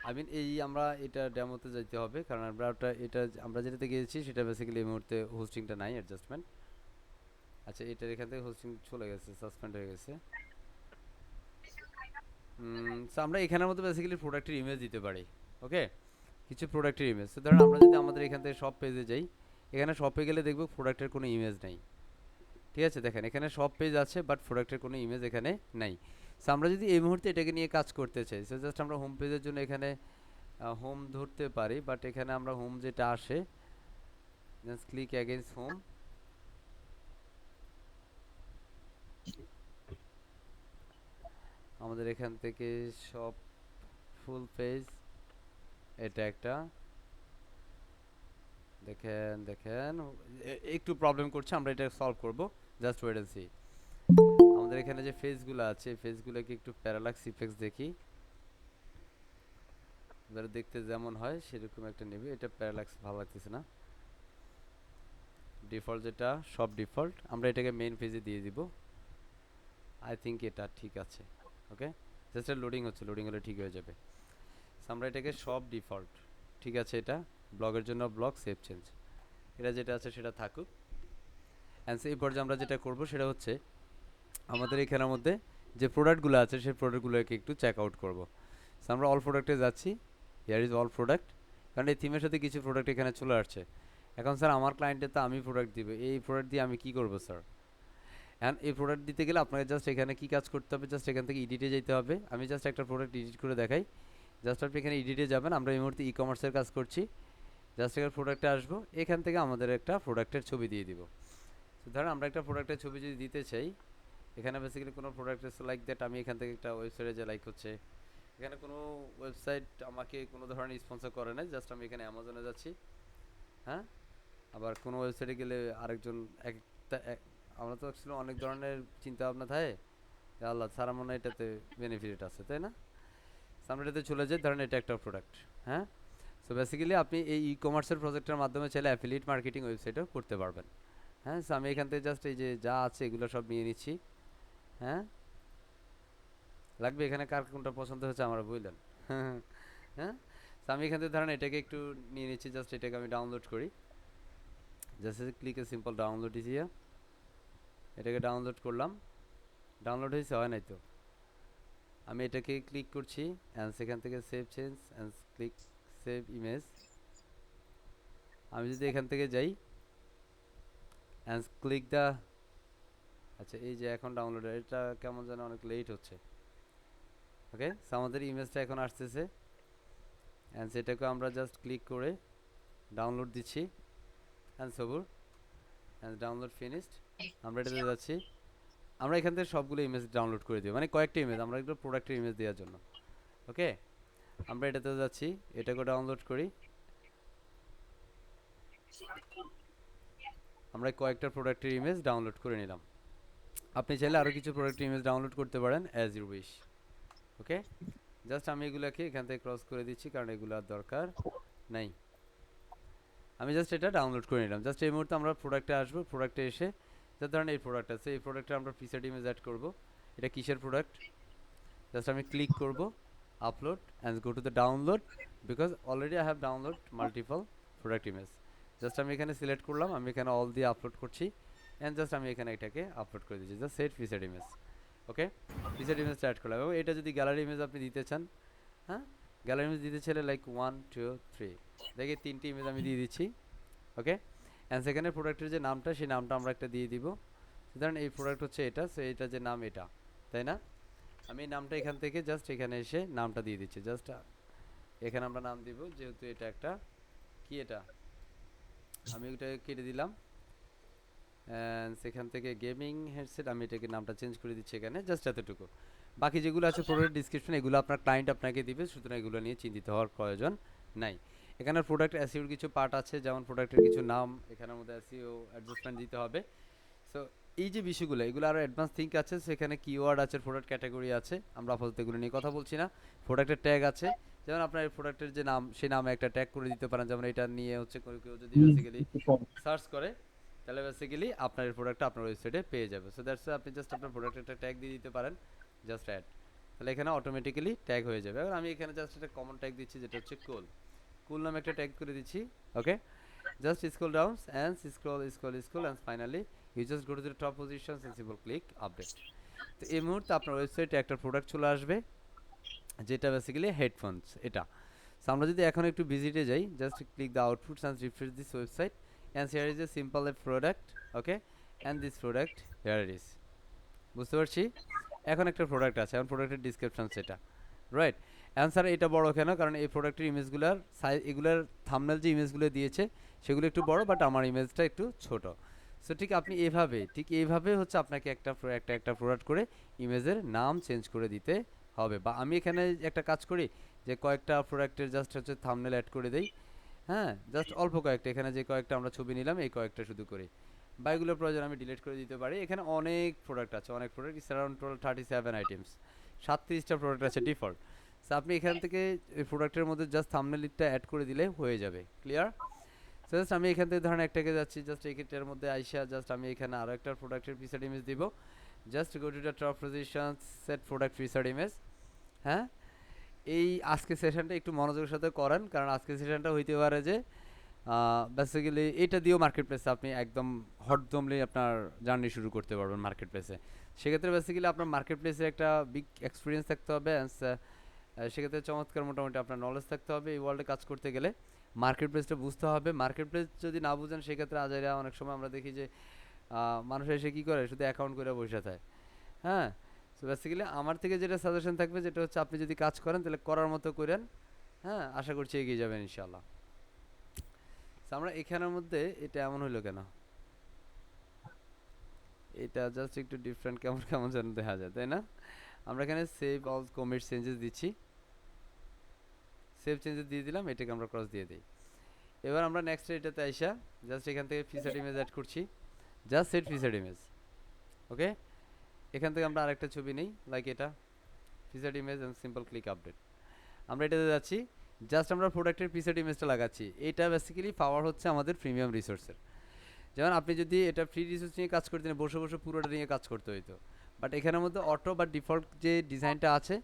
আই মিন এই আমরা এটা ডেমোতে যাইতে হবে, কারণ আমরা যেটাতে গিয়েছি সেটা বেসিক্যালি এই মুহূর্তে হোস্টিংটা নাই, অ্যাডজাস্টমেন্ট। আচ্ছা, এটার এখান থেকে হোস্টিং চলে গেছে, সাসপেন্ড হয়ে গেছে। সো আমরা এখানের মধ্যে বেসিক্যালি প্রোডাক্টের ইমেজ দিতে পারি। ওকে, কিছু প্রোডাক্টের ইমেজ। তো ধরুন আমরা যদি আমাদের এখান থেকে শপ পেজে যাই, এখানে শপে গেলে দেখবো প্রোডাক্টের কোনো ইমেজ নাই। ঠিক আছে, দেখেন এখানে সব পেজ আছে বাট প্রোডাক্টের কোনো ইমেজ এখানে নাই। সো আমরা যদি এই মুহূর্তে এটাকে নিয়ে কাজ করতে চাই, সো জাস্ট আমরা হোম পেজের জন্য এখানে হোম ধরতে পারি, বাট এখানে আমরা হোম যেটা আসে, জাস্ট ক্লিক অ্যাগেইনস্ট হোম। আমাদের এখান থেকে সব ফুল পেজ, এটা একটা দেখেন দেখেন একটু প্রবলেম করছে, আমরা এটা সলভ করব, জাস্ট ওয়েট এন্ড সি। আমাদের এখানে যে ফেজগুলো আছে, ফেজগুলোকে একটু প্যারালাক্স ইফেক্টস দেখি, যারা দেখতে যেমন হয় সেরকম একটা নেবে। এটা প্যারালাক্স ভালো লাগতেছে না, ডিফল্ট যেটা সব ডিফল্ট, আমরা এটাকে মেইন পেজে দিয়ে দিব। আই থিঙ্ক এটা ঠিক আছে। ওকে, জাস্ট লোডিং হচ্ছে, লোডিং হলে ঠিক হয়ে যাবে। So, আমরা এটাকে সব ডিফল্ট, ঠিক আছে, এটা ব্লগের জন্য ব্লগ সেভ চেঞ্জ, এটা যেটা আছে সেটা থাকুক। অ্যান্ড এই পর্যায়ে আমরা যেটা করব সেটা হচ্ছে আমাদের এখানের মধ্যে যে প্রোডাক্টগুলো আছে সেই প্রোডাক্টগুলোকে একটু চেক আউট করবো। সো আমরা অল প্রোডাক্টে যাচ্ছি, হিয়ার ইজ অল প্রোডাক্ট, কারণ এই থিমের সাথে কিছু প্রোডাক্ট এখানে চলে আসছে। এখন স্যার আমার ক্লায়েন্টে তো আমি প্রোডাক্ট দিব, এই প্রোডাক্ট দিয়ে আমি কি করবো স্যার? অ্যান্ড এই প্রোডাক্ট দিতে গেলে আপনাকে জাস্ট এখানে কি কাজ করতে হবে, জাস্ট এখান থেকে এডিটে যেতে হবে। আমি জাস্ট একটা প্রোডাক্ট এডিট করে দেখাই, জাস্ট আপনি এখানে এডিটে যাবেন। আমরা এই মুহূর্তে ই কমার্সের কাজ করছি, জাস্ট এখানে প্রোডাক্টে আসবো, এখান থেকে আমাদের একটা প্রোডাক্টের ছবি দিয়ে দিব। তো ধরেন আমরা একটা প্রোডাক্টের ছবি যদি দিতে চাই, এখানে বেসিক্যালি কোনো প্রোডাক্ট লাইক দ্যাট, আমি এখান থেকে একটা ওয়েবসাইটে যে লাইক হচ্ছে, এখানে কোনো ওয়েবসাইট আমাকে কোনো ধরনের স্পন্সর করে না, জাস্ট আমি এখানে অ্যামাজনে যাচ্ছি। হ্যাঁ, আবার কোনো ওয়েবসাইটে গেলে আরেকজন আমরা তো অ্যাকচুয়ালি অনেক ধরনের চিন্তা ভাবনা থাকে, আল্লাহ সারা মনে হয় এটাতে বেনিফিট আছে, তাই না? আমরা এটাতে চলে যাই, ধরেন এটা একটা প্রোডাক্ট। হ্যাঁ, সো বেসিক্যালি আপনি এই ই কমার্সের প্রজেক্টের মাধ্যমে চাইলে অ্যাফিলিয়েট মার্কেটিং ওয়েবসাইটও করতে পারবেন। হ্যাঁ, সো আমি এখান থেকে জাস্ট এই যে যা আছে এগুলো সব নিয়ে নিচ্ছি। হ্যাঁ, লাগবে এখানে কার কোনটা পছন্দ হচ্ছে আমার বললেন। হ্যাঁ, তো আমি এখান থেকে ধরেন এটাকে একটু নিয়ে নিচ্ছি, জাস্ট এটাকে আমি ডাউনলোড করি, just click a simple download is here. এটাকে ডাউনলোড করলাম, ডাউনলোড হয়েছে হয় নাই তো, আমি এটাকে ক্লিক করছি অ্যান্ড সেখান থেকে save change and click save image. আমি যদি এখান থেকে যাই অ্যান্ড ক্লিক দ্য, আচ্ছা এই যে এখন ডাউনলোড, এটা কেমন যেন অনেক লেট হচ্ছে। ওকে, সো আমাদের ইমেজটা এখন আসতেছে অ্যান্ড সেটাকে আমরা জাস্ট ক্লিক করে ডাউনলোড দিচ্ছি and Sabur and download finished. আমরা এটাতে যাচ্ছি, আমরা এখান থেকে সবগুলো ইমেজ ডাউনলোড করে দিই, মানে কয়েকটা ইমেজ, আমরা একটু প্রোডাক্টের ইমেজ দেওয়ার জন্য। ওকে, আমরা এটাতে যাচ্ছি, এটাকে ডাউনলোড করি, আমরা কয়েকটা প্রোডাক্টের ইমেজ ডাউনলোড করে নিলাম। আপনি চাইলে আরও কিছু প্রোডাক্টের ইমেজ ডাউনলোড করতে পারেন as you wish. Okay, just আমি এগুলাকে এখান থেকে ক্রস করে দিচ্ছি কারণ এগুলো আর দরকার নাই। আমি জাস্ট এটা ডাউনলোড করে নিলাম। জাস্ট এই মুহূর্তে আমরা প্রোডাক্টে আসবো, প্রোডাক্টে এসে যে ধরেন এই প্রোডাক্ট আছে, এই প্রোডাক্টে আমরা প্রিসেট ইমেজ অ্যাড করব। এটা কিসের প্রোডাক্ট, জাস্ট আমি ক্লিক করব upload and go to the download, because already I have download multiple product image. Just আমি এখানে সিলেক্ট করলাম, আমি এখানে অল দিয়ে আপলোড করছি অ্যান্ড জাস্ট আমি এখানে এটাকে আপলোড করে দিচ্ছি, জাস্ট সেট প্রিসেট ইমেজ। ওকে, প্রিসেট ইমেজটা অ্যাড করলাম এবং এটা যদি গ্যালারি ইমেজ আপনি দিতে চান, হ্যাঁ গ্যালারি ইমেজ দিতে চাইলে লাইক 1 2 3 দেখে 3টি ইমেজ আমি দিয়ে দিচ্ছি। ওকে, অ্যান্ড সেখানে প্রোডাক্টের যে নামটা সেই নামটা আমরা একটা দিয়ে দিব। ধরেন এই প্রোডাক্ট হচ্ছে এটা, সো এটা যে নাম এটা, তাই না? আমি এই নামটা এখান থেকে জাস্ট এখানে এসে নামটা দিয়ে দিচ্ছি, জাস্ট এখানে আমরা নাম দিব, যেহেতু এটা একটা কি, এটা আমি ওটা কেটে দিলাম অ্যান্ড সেখান থেকে গেমিং হেডসেট, আমি এটাকে নামটা চেঞ্জ করে দিচ্ছি এখানে, জাস্ট এতটুকু। বাকি যেগুলো আছে প্রোডাক্ট ডিসক্রিপশন এগুলো আপনার ক্লায়েন্ট আপনাকে দিবে, সুতরাং এগুলো নিয়ে চিন্তিত হওয়ার প্রয়োজন নাই। এখানে প্রোডাক্ট এসইওর কিছু পার্ট আছে, যেমন প্রোডাক্টের কিছু নাম, এখানের মধ্যে এসইও অ্যাডজাস্টমেন্ট দিতে হবে। সো এই যে বিষয়গুলো এগুলো আরও অ্যাডভান্স থিঙ্ক আছে, সেখানে কিওয়ার্ড আছে, প্রোডাক্ট ক্যাটাগরি আছে, আমরা আপাতত এগুলো নিয়ে কথা বলছি না। প্রোডাক্টের ট্যাগ আছে, যেমন আপনার এই প্রোডাক্টের যে নাম সেই নামে একটা ট্যাগ করে দিতে পারেন, যেমন এটা নিয়ে হচ্ছে কেউ যদি বেসিক্যালি সার্চ করে তাহলে বেসিক্যালি আপনার এই প্রোডাক্টটা আপনার ওয়েবসাইটে পেয়ে যাবে। সো দ্যাটস আপনি জাস্ট আপনার প্রোডাক্টের একটা ট্যাগ দিয়ে দিতে পারেন, জাস্ট অ্যাড। তাহলে এখানে অটোমেটিক্যালি ট্যাগ হয়ে যাবে। এবার আমি এখানে জাস্ট একটা কমন ট্যাগ দিচ্ছি যেটা হচ্ছে কুল নামে একটা ট্যাগ করে দিচ্ছি। ওকে, just scroll down and scroll and finally you just go to the top positions and simple click update. তো এই মুহূর্তে আপনার ওয়েবসাইটে একটা প্রোডাক্ট চলে আসবে যেটা বেসিক্যালি হেডফোনস এটা। সো আমরা যদি এখন একটু ভিজিটে যাই, just click the outputs and refresh this website and here is a simple A product. Okay, and this product here it is. বুঝতে পারছি এখন একটা প্রোডাক্ট আছে, এখন প্রোডাক্টের ডিসক্রিপশন সেটা রাইট। অ্যান্সার এটা বড় কেন, কারণ এই প্রোডাক্টের ইমেজগুলোর সাইজ, এগুলার থাম্বনেল যে ইমেজগুলো দিয়েছে সেগুলো একটু বড়, বাট আমার ইমেজটা একটু ছোট। সো ঠিক আপনি এইভাবে হচ্ছে আপনাকে একটা প্রোডাক্ট করে ইমেজের নাম চেঞ্জ করে দিতে হবে। বা আমি এখানে একটা কাজ করি যে কয়েকটা প্রোডাক্টের জাস্ট হচ্ছে থাম্বনেল অ্যাড করে দেই। হ্যাঁ, জাস্ট অল্প কয়েকটা, এখানে যে কয়েকটা আমরা ছবি নিলাম এই কয়েকটা শুধু করি, বা এগুলোর প্রয়োজন আমি ডিলিট করে দিতে পারি। এখানে অনেক প্রোডাক্ট আছে, অনেক product, it's around total 37 items, 37টা প্রোডাক্ট আছে ডিফল্ট। সো আপনি এখান থেকে এই প্রোডাক্টের মধ্যে জাস্ট থাম্বনেলটা অ্যাড করে দিলে হয়ে যাবে। ক্লিয়ার? সো জাস্ট আমি এখান থেকে ধরেন একটাকে যাচ্ছি, জাস্ট এইটার মধ্যে আইসা জাস্ট আমি এখানে আরও একটা প্রোডাক্টের ফিচার ইমেজ দিব। Just go to the top position, set product feature image. হ্যাঁ, এই আজকে সেশনটা একটু মনোযোগের সাথে করেন, কারণ আজকে সেশনটা হইতে পারে যে বেসিক্যালি এটা দিয়েও মার্কেট প্লেসে আপনি একদম হটদমলি আপনার জার্নি শুরু করতে পারবেন মার্কেট প্লেসে। সেক্ষেত্রে বেসিক্যালি আপনার মার্কেট প্লেসে একটা বিগ এক্সপিরিয়েন্স থাকতে হবে, সেক্ষেত্রে চমৎকার মোটামুটি আপনার নলেজ থাকতে হবে এই ওয়ার্ল্ডে কাজ করতে গেলে। মার্কেট প্লেসটা বুঝতে হবে, মার্কেট প্লেস যদি না বুঝেন সেক্ষেত্রে আজাইরা অনেক সময় আমরা দেখি যে মানুষ এসে কী করে, শুধু অ্যাকাউন্ট করে বসে থাকে। হ্যাঁ, সো বেসিক্যালি আমার থেকে যেটা সাজেশন থাকবে যেটা হচ্ছে আপনি যদি কাজ করেন তাহলে করার মতো করেন। হ্যাঁ, আশা করছি এগিয়ে যাবেন ইনশাআল্লাহ। আমরা এখানের মধ্যে এটা এমন হইলো কেন, এটা জাস্ট একটু ডিফারেন্ট কেমন কেমন যেন দেখা যায়, তাই না? আমরা এখানে সেভ অল কমিট চেঞ্জেস দিচ্ছি, সেভ চেঞ্জেস দিয়ে দিলাম, এটাকে আমরা ক্রস দিয়ে দিই। এবার আমরা নেক্সট এটাতে আইসা জাস্ট এখান থেকে ফিচার ইমেজ অ্যাড করছি, জাস্ট সেট ফিচার ইমেজ। ওকে, এখান থেকে আমরা আরেকটা ছবি নেই, লাইক এটা feature image and simple click update. আমরা এটাতে যাচ্ছি, জাস্ট আমরা প্রোডাক্টের ফিচার ইমেজটা লাগাচ্ছি। এটা বেসিক্যালি পাওয়ার হচ্ছে আমাদের প্রিমিয়াম রিসোর্সের। যেমন আপনি যদি এটা ফ্রি রিসোর্স নিয়ে কাজ করতেন, বসে বসে পুরোটা নিয়ে কাজ করতে হইতো, বাট এখানের মধ্যে অটো বা ডিফল্ট যে ডিজাইনটা আছে,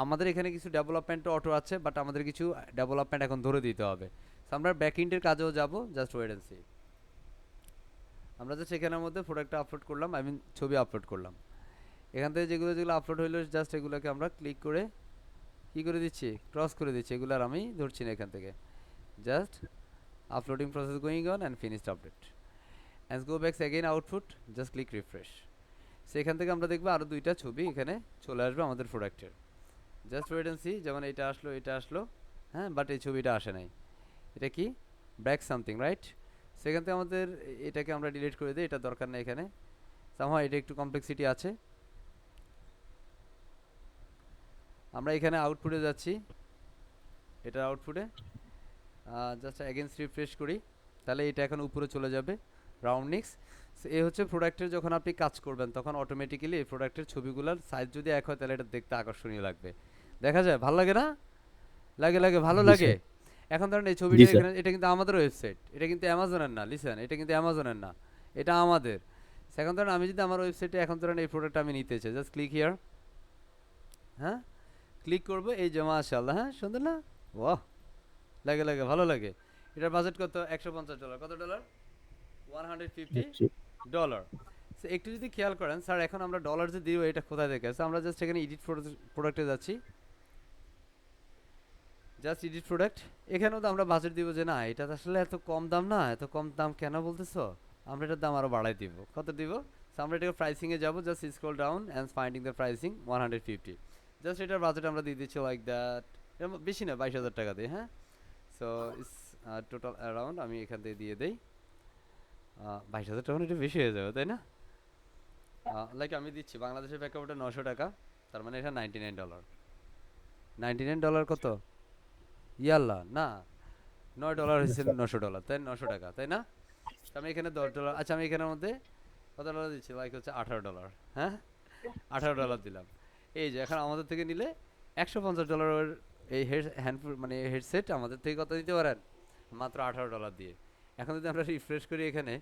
আমাদের এখানে কিছু ডেভেলপমেন্টও অটো আছে, বাট আমাদের কিছু ডেভেলপমেন্ট এখন ধরে দিতে হবে। সো আমরা ব্যাকএন্ডের কাজেও যাব, জাস্ট ওয়েট অ্যান্ড সি। আমরা জাস্ট এখানের মধ্যে প্রোডাক্টটা আপলোড করলাম, আই মিন ছবি আপলোড করলাম। এখান থেকে যেগুলো যেগুলো আপলোড হইলো জাস্ট এগুলোকে আমরা ক্লিক করে কী করে দিচ্ছি, ক্রস করে দিচ্ছি, এগুলো আর আমি ধরছি না এখান থেকে। Just uploading process going on and finished update and go back again output, just click refresh. সেখান থেকে আমরা দেখবো আরও দুইটা ছবি এখানে চলে আসবে আমাদের প্রোডাক্টের। জাস্ট ওয়েট অ্যান্ড সি, যেমন এটা আসলো, হ্যাঁ, বাট এই ছবিটা আসে নাই। এটা কি ব্যাক সামথিং, রাইট? সেখান থেকে আমাদের এটাকে আমরা ডিলিট করে দিই, এটা দরকার নেই এখানে। সামহাও এটা একটু কমপ্লেক্সিটি আছে। আমরা এখানে আউটপুটে যাচ্ছি, এটার আউটপুটে জাস্ট অ্যাগেন্স রিফ্রেশ করি, তাহলে এটা এখন উপরে চলে যাবে রাউন্ডনিক্স। এ হচ্ছে প্রোডাক্টের যখন আপনি কাজ করবেন তখন অটোমেটিক্যালি এই প্রোডাক্টের ছবিগুলোর সাইজ যদি এক হয় তাহলে এটা দেখতে আকর্ষণীয় লাগবে, দেখা যায়, ভালো লাগে না? লাগে ভালো জি লাগে। স্যার। এখন ধরেন এই জি ছবিটা স্যার। এখানে, এটা কিন্তু আমাদের ওয়েবসাইট, এটা কিন্তু অ্যামাজনের না, লিসেন, এটা কিন্তু অ্যামাজনের না, এটা আমাদের। এখন ধরেন আমি যদি আমার ওয়েবসাইটে এখন ধরেন এই প্রোডাক্টটা আমি নিতে চাই, জাস্ট ক্লিক হিয়ার। হ্যাঁ, ক্লিক করবো, এই যে মাশাআল্লাহ, হ্যাঁ সুন্দর না? ওয়াহ, লাগে ভালো লাগে। এটার বাজেট কত? $150। কত ডলার? জি। $150। সো একটু যদি খেয়াল করেন স্যার, এখন আমরা ডলার যে দিব এটা কোথায় থেকে আছে, আমরা জাস্ট এখানে এডিট প্রোডাক্টে যাচ্ছি, জাস্ট এডিট প্রোডাক্ট। এখানেও তো আমরা বাজেট দিব যে না এটা তো আসলে এত কম দাম না, এত কম দাম কেন বলতেছো, আমরা এটার দাম আরও বাড়াই দিব। কত দিব? সো আমরা এটাকে প্রাইসিংয়ে যাবো, just scroll down and finding the pricing 150। Just এটার বাজেট আমরা দিয়ে দিচ্ছি লাইক দ্যাট, বেশি না, 22,000 টাকা দিয়ে। হ্যাঁ, সো ইস টোটাল অ্যারাউন্ড আমি এখান থেকে দিয়ে দেই 22,000 টাকা, এটা বেশি হয়ে যাবে তাই না? লাইক আমি দিচ্ছি বাংলাদেশের প্রেক্ষাপটে 900 টাকা, তার মানে এটা $99। $99 কত? ইয়াল্লা না, $9 হয়েছে, $900, তাই $900, তাই না? তো আমি এখানে $10, আচ্ছা আমি এখানের মধ্যে কত ডলার দিচ্ছি, লাইক হচ্ছে $18। হ্যাঁ, $18 দিলাম। এই যে এখন আমাদের থেকে নিলে $150 এই মানে হেডসেট আমাদের থেকে কত দিতে পারেন? মাত্র $18 দিয়ে। এখন যদি আমরা রিফ্রেশ করি এখানে,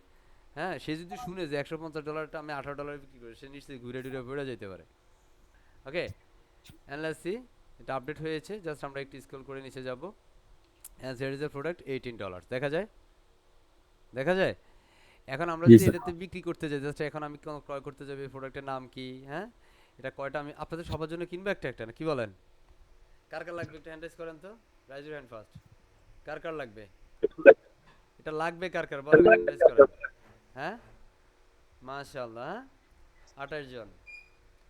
হ্যাঁ, সে যদি শুনে যে $150টা আমি $18 বিক্রি করি, সে নিশ্চয়ই ঘুরে টুরে পড়ে যেতে পারে। ওকে, and let's see এটা আপডেট হয়েছে, জাস্ট আমরা একটু স্ক্রল করে নিচে যাব, and here is the product $18 দেখা যায়, দেখা যায়। এখন আমরা জি যদি স্যার। এটাতে বিক্রি করতে যাই, জাস্ট এখন আমি ক্রয় করতে যাবো, এই প্রোডাক্টের নাম কি, হ্যাঁ এটা কয়টা আমি আপনাদের সবার জন্য কিনবো একটা একটা, না কি বলেন? কার কার লাগবে একটু হ্যান্ড রাইজ করেন তো, রাইজ ইউর হ্যান্ড ফার্স্ট, কার কার লাগবে? এটা লাগবে কার কার বলেন, হ্যান্ড রাইজ করেন। হ্যাঁ মাশাআল্লাহ, 28 জন।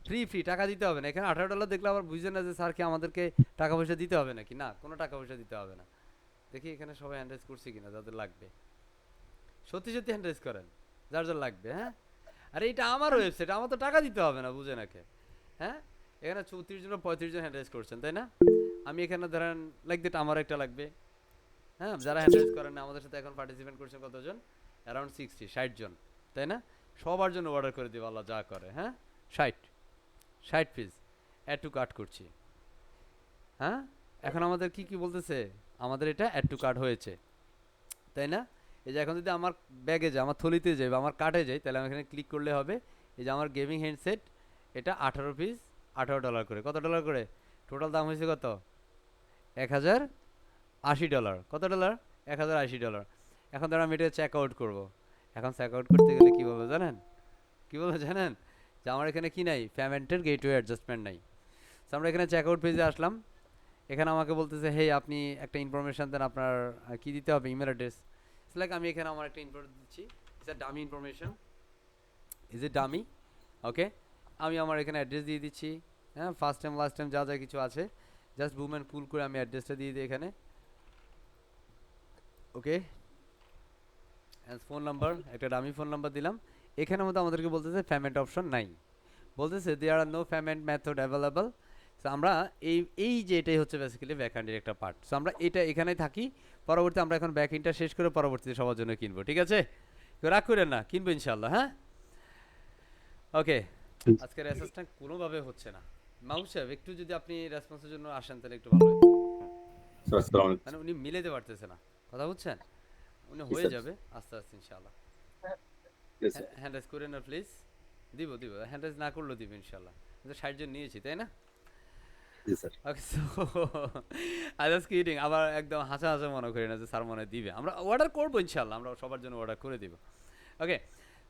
ফ্রি ফ্রি, টাকা দিতে হবে না এখানে। $18 দেখলে আবার বুঝছেন না যে স্যার কি আমাদেরকে টাকা পয়সা দিতে হবে নাকি, না কোনো টাকা পয়সা দিতে হবে না। দেখি এখানে সবাই হ্যান্ড রাইজ করছে কিনা যাদের লাগবে, সত্যি সত্যি হ্যান্ড রাইজ করেন যার যার লাগবে। হ্যাঁ আরে এটা আমার ওয়েবসাইট, আমার তো টাকা দিতে হবে না, বুঝে নাকি? হ্যাঁ এখানে 34 জন 35 জন হ্যান্ড রাইজ করছেন তাই না? আমি এখানে ধরেন লাইক দ্যাট আমার একটা লাগবে। হ্যাঁ যারা হ্যান্ড রাইজ করেন না আমাদের সাথে এখন পার্টিসিপেট করছেন কতজন, অ্যারাউন্ড 60 জন তাই না? সবার জন্য অর্ডার করে দিব আল্লাহ যা করে। হ্যাঁ 60 পিস অ্যাড টু কার্ট করছি। হ্যাঁ এখন আমাদের কি কি বলতেছে, আমাদের এটা অ্যাড টু কার্ট হয়েছে তাই না? এই যে এখন যদি আমার ব্যাগে যায়, আমার থলিতে যাই বা আমার কার্টে যাই, তাহলে আমি এখানে ক্লিক করলে হবে এই যে আমার গেমিং হ্যান্ডসেট, এটা 18 পিস, $18 করে। কত ডলার করে টোটাল দাম হয়েছে? কত? $1080। কত ডলার? $1080। এখন ধর আমি এটা চেক আউট করবো। এখন চেক আউট করতে গেলে কি বলবো জানেন, কি বলবো জানেন, যে আমার এখানে কি নাই, পেমেন্টের গেটওয়ে অ্যাডজাস্টমেন্ট নাই। তো আমরা এখানে চেক আউট পেজে আসলাম, এখানে আমাকে বলতেছে হে আপনি একটা ইনফরমেশন দেন, আপনার কি দিতে হবে, ইমেল অ্যাড্রেস। লাইক আমি এখানে আমার একটা ইনফরমেশন দিচ্ছি, it's a dummy information, is it dummy? Okay আমি আমার এখানে অ্যাড্রেস দিয়ে দিচ্ছি। হ্যাঁ ফার্স্ট টাইম লাস্ট টাইম যা যা কিছু আছে জাস্ট বুম অ্যান্ড পুল করে আমি অ্যাড্রেসটা দিয়ে দিই এখানে। ওকে ফোন নাম্বার, একটা ডামি ফোন নাম্বার দিলাম। এখানের মধ্যে আমাদেরকে বলতেছে পেমেন্ট অপশন নাই, বলতেছে there are no payment method available. So আমরা এই যে এটাই হচ্ছে বেসিক্যালি ব্যাকএন্ডের একটা পার্ট। সো আমরা এটা এখানেই থাকি, পরবর্তী আমরা এখন ব্যাকএন্ডটা শেষ করে পরবর্তীতে সবার জন্য কিনবো, ঠিক আছে? কেউ রাগ করেন না, কিনবো ইনশাল্লাহ। হ্যাঁ ওকে আজকের অ্যাসেসটা কোনোভাবে হচ্ছে না। মাহবুব সাহেব একটু যদি আপনি রেসপন্সের জন্য আসেন তাহলে একটু ভালো হয়। স্যার আসসালামু আলাইকুম। মানে উনি মিলাতে পারতেছে না কথা, বুঝছেন? উনি জি হয়ে স্যার। যাবে আস্তে আস্তে ইনশাল্লাহ। জি স্যার। হ্যান্ড রাইজ করে না প্লিজ, দিব দিব, হ্যান্ড রাইজ না করলেও দিব ইনশাল্লাহ। 60 জন নিয়েছি তাই না? জি sir. Okay so I just kidding, আবার একদম হাসা হাসা মনে করি না যে স্যার মনে দিবে, আমরা অর্ডার করবো ইনশাল্লাহ, আমরা সবার জন্য অর্ডার করে দিব। ওকে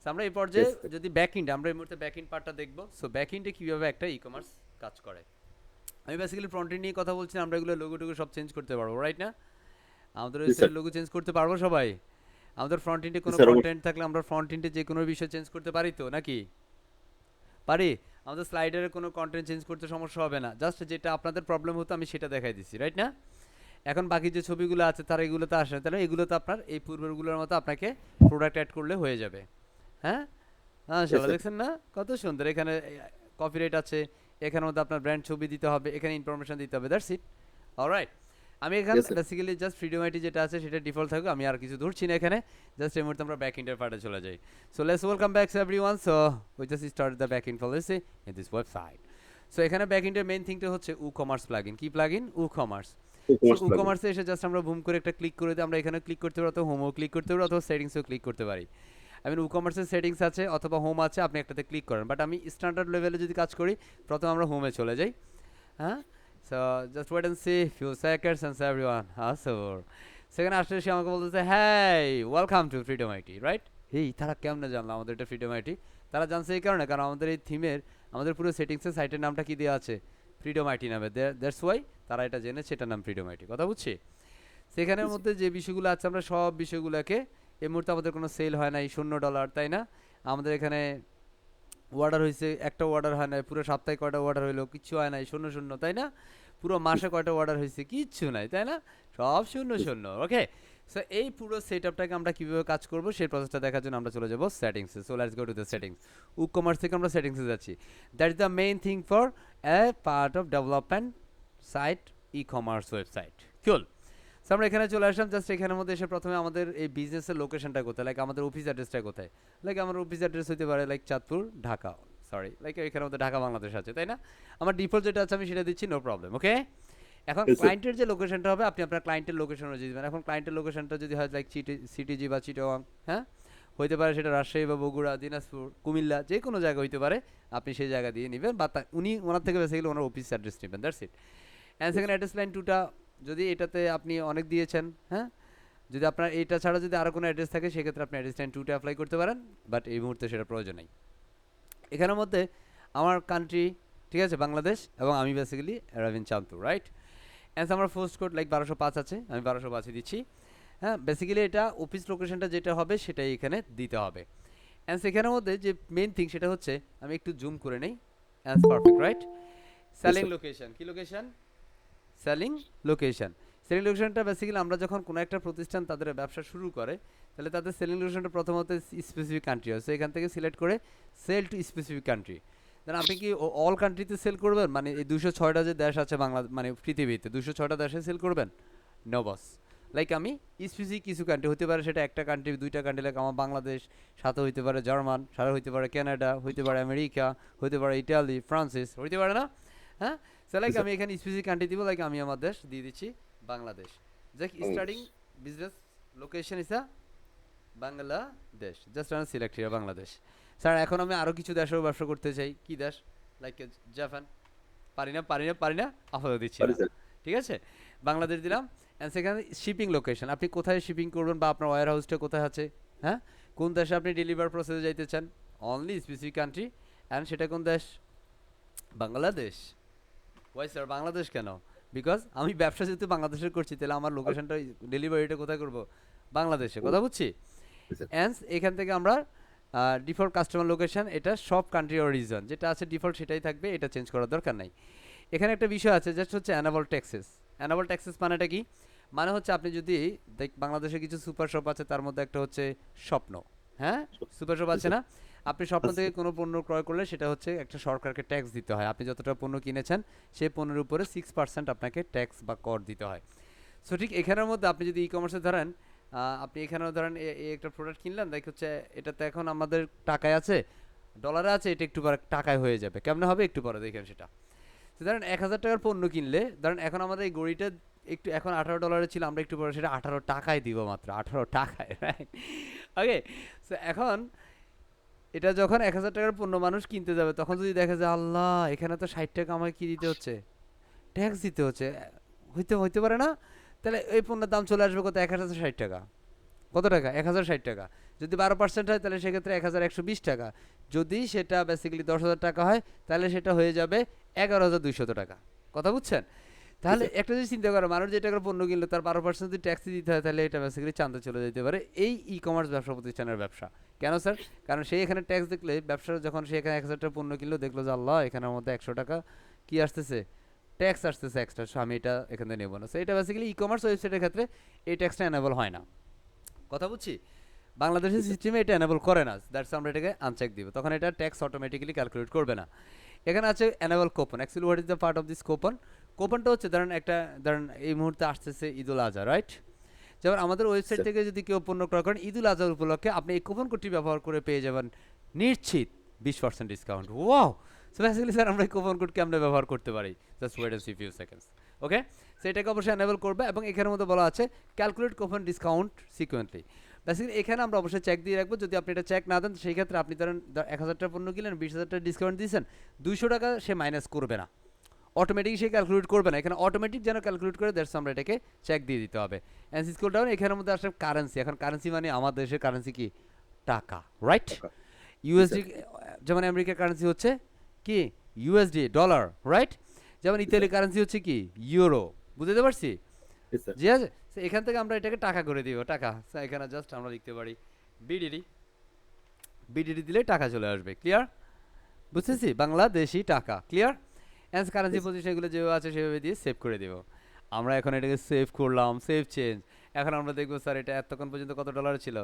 সো আমরা এই পর্যায়ে Yes, sir. যদি ব্যাকইন্ড, আমরা এই মুহূর্তে ব্যাকইন্ড পার্টটা দেখবো। সো ব্যাকইন্ডে কীভাবে একটা ই কমার্স কাজ করে। আমি বেসিক্যালি ফ্রন্ট এন্ড নিয়ে কথা বলছি, আমরা এগুলো লোগো টোগো সব চেঞ্জ করতে পারবো রাইট না? আমাদের জি স্যার। ওয়েবসাইটের লোগো চেঞ্জ করতে পারবো সবাই? আমাদের ফ্রন্ট এন্ডে জি কোনো স্যার কন্টেন্ট অবশ্যই। থাকলে আমরা ফ্রন্ট এন্ডে যে কোনো বিষয় চেঞ্জ করতে পারি তো নাকি? পারি। আমাদের স্লাইডারে কোনো কন্টেন্ট চেঞ্জ করতে সমস্যা হবে না, জাস্ট যেটা আপনাদের প্রবলেম হতো আমি সেটা দেখাই দিচ্ছি রাইট না? এখন বাকি যে ছবিগুলো আছে তারা এগুলোতে আসে না, তাহলে এগুলোতে আপনার এই পূর্বেরগুলোর মতো আপনাকে প্রোডাক্ট অ্যাড করলে হয়ে যাবে। হ্যাঁ Yes, মাশাআল্লাহ, sir. দেখছেন না কত সুন্দর, এখানে কপিরাইট আছে, এখানের মধ্যে আপনার ব্র্যান্ড ছবি দিতে হবে, এখানে ইনফরমেশন দিতে হবে, দ্যাটস ইট। অলরাইট আমি এখানে Yes, sir. Basically just freedom IT যেটা আছে সেটা ডিফল্ট থাকবে, আমি আর কিছু ধরছি না এখানে। জাস্ট এই মুহূর্তে আমরা ব্যাক এন্ডের পার্টে চলে যাই। So let's welcome back everyone. So we just start the back end policy in this website. So এখানে ব্যাক এন্ডের মেইন থিংটা হচ্ছে উ কমার্স প্লাগইন। কি প্লাগইন? উ কমার্স। সো E-commerce উ plugin. কমার্সে এসে জাস্ট আমরা বুম করে একটা ক্লিক করে দিই, আমরা এখানে ক্লিক করতে পারি অথবা হোমও ক্লিক করতে পারি অথবা সেটিংসেও ক্লিক করতে পারি। আই মিন উ কমার্সের সেটিংস আছে অথবা হোম আছে, আপনি একটাতে ক্লিক করেন, বাট আমি স্ট্যান্ডার্ড লেভেলে যদি কাজ করি প্রথমে আমরা হোমে চলে যাই। হ্যাঁ so just wait and see few seconds and everyone আসোর। সেখানে আসলে সে আমাকে বলতেছে হ্যাঁ welcome to freedom IT right. এই তারা কেমনে জানলো আমাদের এটা ফ্রিডম আইটি? তারা জানছে এই কারণে, কারণ আমাদের এই থিমের, আমাদের পুরো সেটিংসের সাইটের নামটা কি দেওয়া আছে, ফ্রিডম আইটি নামে, দ্যাটস ওয়াই তারা এটা জেনেছে এটার নাম ফ্রিডম আইটি। কথা বুঝছি? সেখানের Yes, sir. মধ্যে যে বিষয়গুলো আছে আমরা সব বিষয়গুলোকে, এই মুহূর্তে আমাদের কোনো সেল হয় নাই, $0 তাই না? আমাদের এখানে অর্ডার হয়েছে একটা অর্ডার হয় নাই, পুরো সপ্তাহে কয়টা অর্ডার হইলো কিচ্ছু হয় নাই, শূন্য শূন্য তাই না? পুরো মাসে কয়টা অর্ডার হয়েছে কিচ্ছু নাই তাই না? সব শূন্য Yes, শূন্য। ওকে সো এই পুরো সেট আপটাকে আমরা কীভাবে কাজ করবো সেই প্রসেসটা দেখার জন্য আমরা চলে যাবো সেটিংসে। So let's go to the settings. WooCommerce থেকে আমরা সেটিংসে যাচ্ছি, that is the main thing for a part of development site ecommerce website. Cool so আমরা এখানে চলে আসলাম, জাস্ট এখানের মধ্যে এসে প্রথমে আমাদের এই বিজনেসের লোকেশনটা কোথায়, লাইক আমাদের অফিস অ্যাড্রেসটা কোথায়, লাইক আমার অফিস অ্যাড্রেস হতে পারে like Chandpur Dhaka, sorry like এখানের মধ্যে ঢাকা বাংলাদেশ আছে তাই না? আমার ডিফল্ট যেটা আছে আমি সেটা দিচ্ছি, নো প্রবলেম। ওকে এখন Yes, sir. ক্লায়েন্টের যে লোকেশনটা হবে আপনি আপনার ক্লায়েন্টের লোকেশন অনুযায়ী দিবেন। এখন ক্লায়েন্টের লোকেশনটা যদি হয় লাইক সিটিজি বা চিটাগং, হ্যাঁ হইতে পারে সেটা রাজশাহী বা বগুড়া, দিনাজপুর, কুমিল্লা, যে কোনো জায়গা হইতে পারে, আপনি সেই জায়গা দিয়ে নেবেন বা উনি ওনার থেকে বেসিক্যালি ওনার অফিস অ্যাড্রেস নেবেন, that's it. And second address line 2টা যদি এটাতে আপনি অনেক দিয়েছেন, হ্যাঁ, যদি আপনার এটা ছাড়া যদি আরও কোনো অ্যাড্রেস থাকে সেক্ষেত্রে আপনি অ্যাড্রেস লাইন 2টা অ্যাপ্লাই করতে পারেন, বাট এই মুহূর্তে সেটা প্রয়োজন নেই। এখানের মধ্যে আমার কান্ট্রি, ঠিক আছে, বাংলাদেশ, এবং আমি basically Robin Santu, right. And আমার পোস্ট কোড লাইক 1205 আছে, আমি 1205 দিচ্ছি। হ্যাঁ, বেসিক্যালি এটা অফিস লোকেশনটা যেটা হবে সেটাই এখানে দিতে হবে। অ্যান্ড সেখানের মধ্যে যে মেইন থিং সেটা হচ্ছে, আমি একটু জুম করে নেই। And perfect, right. Selling location, কি লোকেশন? Selling location. সেলিং লোকেশনটা বেসিক্যালি আমরা যখন কোনো একটা প্রতিষ্ঠান তাদের ব্যবসা শুরু করে, তাহলে তাদের সেলিং লোকেশনটা প্রথমত স্পেসিফিক কান্ট্রি হয়, সো এখান থেকে সিলেক্ট করে সেল টু স্পেসিফিক কান্ট্রি। দেন আপনি কি অল কান্ট্রিতে সেল করবেন, মানে এই 206টা যে দেশ আছে বাংলা মানে পৃথিবীতে 206টা দেশে সেল করবেন? নো বস। লাইক আমি স্পেসিফিক কিছু কান্ট্রি হতে পারে, সেটা একটা কান্ট্রি, 2টা কান্ট্রি, লাইক আমার বাংলাদেশ, সাথে হইতে পারে জার্মান, সাথে হইতে পারে কানাডা, হইতে পারে আমেরিকা, হইতে পারে ইটালি, ফ্রান্সিস, হইতে পারে না? হ্যাঁ, সো লাইক আমি এখানে স্পেসিফিক কান্ট্রি দিব, লাইক আমি আমার দেশ দিয়ে দিচ্ছি বাংলাদেশ। যে স্টার্টিং বিজনেস লোকেশন ইস বাংলাদেশ, জাস্ট আমি সিলেক্ট হিয়ার বাংলাদেশ। স্যার এখন আমি আরও কিছু দেশেও ব্যবসা করতে চাই, কি দেশ? Like Japan. পারি না আপাতত দিচ্ছি না, ঠিক আছে। বাংলাদেশ দিলাম। অ্যান্ড সেখানে শিপিং লোকেশন, আপনি কোথায় শিপিং করবেন বা আপনার ওয়্যার হাউসটা কোথায় আছে, হ্যাঁ, কোন দেশে আপনি ডেলিভার প্রসেসে যাইতে চান, অনলি স্পেসিফিক কান্ট্রি। অ্যান্ড সেটা কোন দেশ? বাংলাদেশ। ওয়াই স্যার বাংলাদেশ কেন? বিকজ আমি ব্যবসা যেহেতু বাংলাদেশের করছি, তাহলে আমার লোকেশনটা ডেলিভারিটা কোথায় করব? বাংলাদেশে, কথা বুঝছি। অ্যান্ড এখান থেকে আমরা ডিফল্ট কাস্টমার লোকেশন, এটা সব কান্ট্রি ও রিজন যেটা আছে ডিফল্ট সেটাই থাকবে, এটা চেঞ্জ করার দরকার নাই। এখানে একটা বিষয় আছে জাস্ট হচ্ছে অ্যানাবল ট্যাক্সেস। অ্যানাবল ট্যাক্সেস মানেটা কি? মানে হচ্ছে আপনি যদি বাংলাদেশে কিছু সুপার শপ আছে, তার মধ্যে একটা হচ্ছে স্বপ্ন, হ্যাঁ, সুপার শপ আছে না? আপনি স্বপ্ন থেকে কোনো পণ্য ক্রয় করলে সেটা হচ্ছে একটা সরকারকে ট্যাক্স দিতে হয়। আপনি যতটা পণ্য কিনেছেন সেই পণ্যের উপরে 6% আপনাকে ট্যাক্স বা কর দিতে হয়। সো ঠিক এখানের মধ্যে আপনি যদি ই কমার্সে ধরেন, আপনি এখানেও ধরেন এই একটা প্রোডাক্ট কিনলেন, দেখ হচ্ছে এটাতে এখন আমাদের টাকায় আছে, ডলারে আছে, এটা একটু পরে টাকায় হয়ে যাবে, কেমনে হবে একটু পরে দেখেন সেটা। তো ধরেন 1000 টাকার পণ্য কিনলে, ধরেন এখন আমাদের এই ঘড়িটা একটু এখন $18 ছিল, আমরা একটু পরে সেটা 18 টাকায় দিব, মাত্র 18 টাকায়, রাইট। ওকে, সো এখন এটা যখন 1000 টাকার পণ্য মানুষ কিনতে যাবে, তখন যদি দেখে যে আল্লাহ এখানে তো 60 টাকা আমাকে কি দিতে হচ্ছে, ট্যাক্স দিতে হচ্ছে, হইতে পারে না, তাহলে এই পণ্যের দাম চলে আসবে কত? 1060 টাকা। কত টাকা? 1060 টাকা। যদি 12% হয় তাহলে সেক্ষেত্রে 1120 টাকা। যদি সেটা বেসিক্যালি 10,000 টাকা হয় তাহলে সেটা হয়ে যাবে 11,200 টাকা। কথা বুঝছেন? তাহলে একটা জিনিস চিন্তা করো, মানুষ যে টাকার পণ্য কিনলো তার 12% যদি ট্যাক্স দিতে হয়, তাহলে এটা বেসিক্যালি চাঁদে চলে যেতে পারে এই ই কমার্স ব্যবসা প্রতিষ্ঠানের ব্যবসা। কেন স্যার? কারণ সে এখানে ট্যাক্স দেখলে, ব্যবসা যখন সে এখানে 1000 টাকা পণ্য কিনলো, দেখলো যে আল্লাহ এখানের মধ্যে 100 টাকা কি আসতেছে, ট্যাক্স আসতেছে এক্সট্রা, সো আমি এটা এখান থেকে নেবো না। সো এটা বেসিক্যালি ই কমার্স ওয়েবসাইটের ক্ষেত্রে এই ট্যাক্সটা এনেবল হয় না, কথা বুঝছি। বাংলাদেশের সিস্টেমে এটা এনেবল করে না, দ্যাটস আমরা এটাকে আনচেক দিব, তখন এটা ট্যাক্স অটোমেটিক্যালি ক্যালকুলেট করবে না। এখানে আছে enable coupon. Actually what is the part of this coupon? কুপনটা হচ্ছে ধরেন একটা, ধরেন এই মুহূর্তে আসতেছে ঈদুল আজহা, রাইট। যেমন আমাদের ওয়েবসাইট থেকে যদি কেউ পণ্য ক্রয় করেন ঈদুল আজহার উপলক্ষে, আপনি এই কুপন কোডটি ব্যবহার করে পেয়ে যাবেন নিশ্চিত 20% discount. Wow! So basically sir আমরা এই কুপন কোডকে আমরা ব্যবহার করতে পারি। Just wait and see few seconds. Okay, so এটাকে অবশ্যই এনেবল করবে, এবং এখানের মধ্যে বলা আছে calculate coupon discount sequentially. Basically এখানে আমরা অবশ্যই চেক দিয়ে রাখবো, যদি আপনি এটা চেক না দেন সেই ক্ষেত্রে আপনি ধরেন 1000 টাকা পণ্য কিনলেন, 20,000 টাকা ডিসকাউন্ট দিয়েছেন, 200 টাকা সে মাইনাস করবে না, অটোমেটিক সে ক্যালকুলেট করবে না, এখানে অটোমেটিক যেন ক্যালকুলেট করে, দ্যাটস আমরা এটাকে চেক দিয়ে দিতে হবে। অ্যান্ড স্ক্রল ডাউন, এখানের মধ্যে আসলে কারেন্সি, এখন কারেন্সি মানে আমাদের দেশের কারেন্সি কি? টাকা, রাইট। ইউএসডি, যেমন আমেরিকার কারেন্সি হচ্ছে কি? USD, dollar, right. যেমন ইতালি কারেন্সি হচ্ছে কি? ইউরো, বুঝতে পারছি? জি আছে। এখান থেকে আমরা এটাকে টাকা করে দিব, টাকা। এখানে জাস্ট আমরা লিখতে পারি বিডিডি, বিডিডি দিলে টাকা চলে আসবে, ক্লিয়ার? বুঝতেছি, বাংলাদেশি টাকা, ক্লিয়ার। অ্যান্ড কারেন্সি পজিশন এগুলো যেভাবে আছে সেভাবে দিয়ে সেভ করে দেবো। আমরা এখন এটাকে সেভ করলাম, সেভ চেঞ্জ। এখন আমরা দেখবো স্যার এটা এতক্ষণ পর্যন্ত কত ডলার ছিল?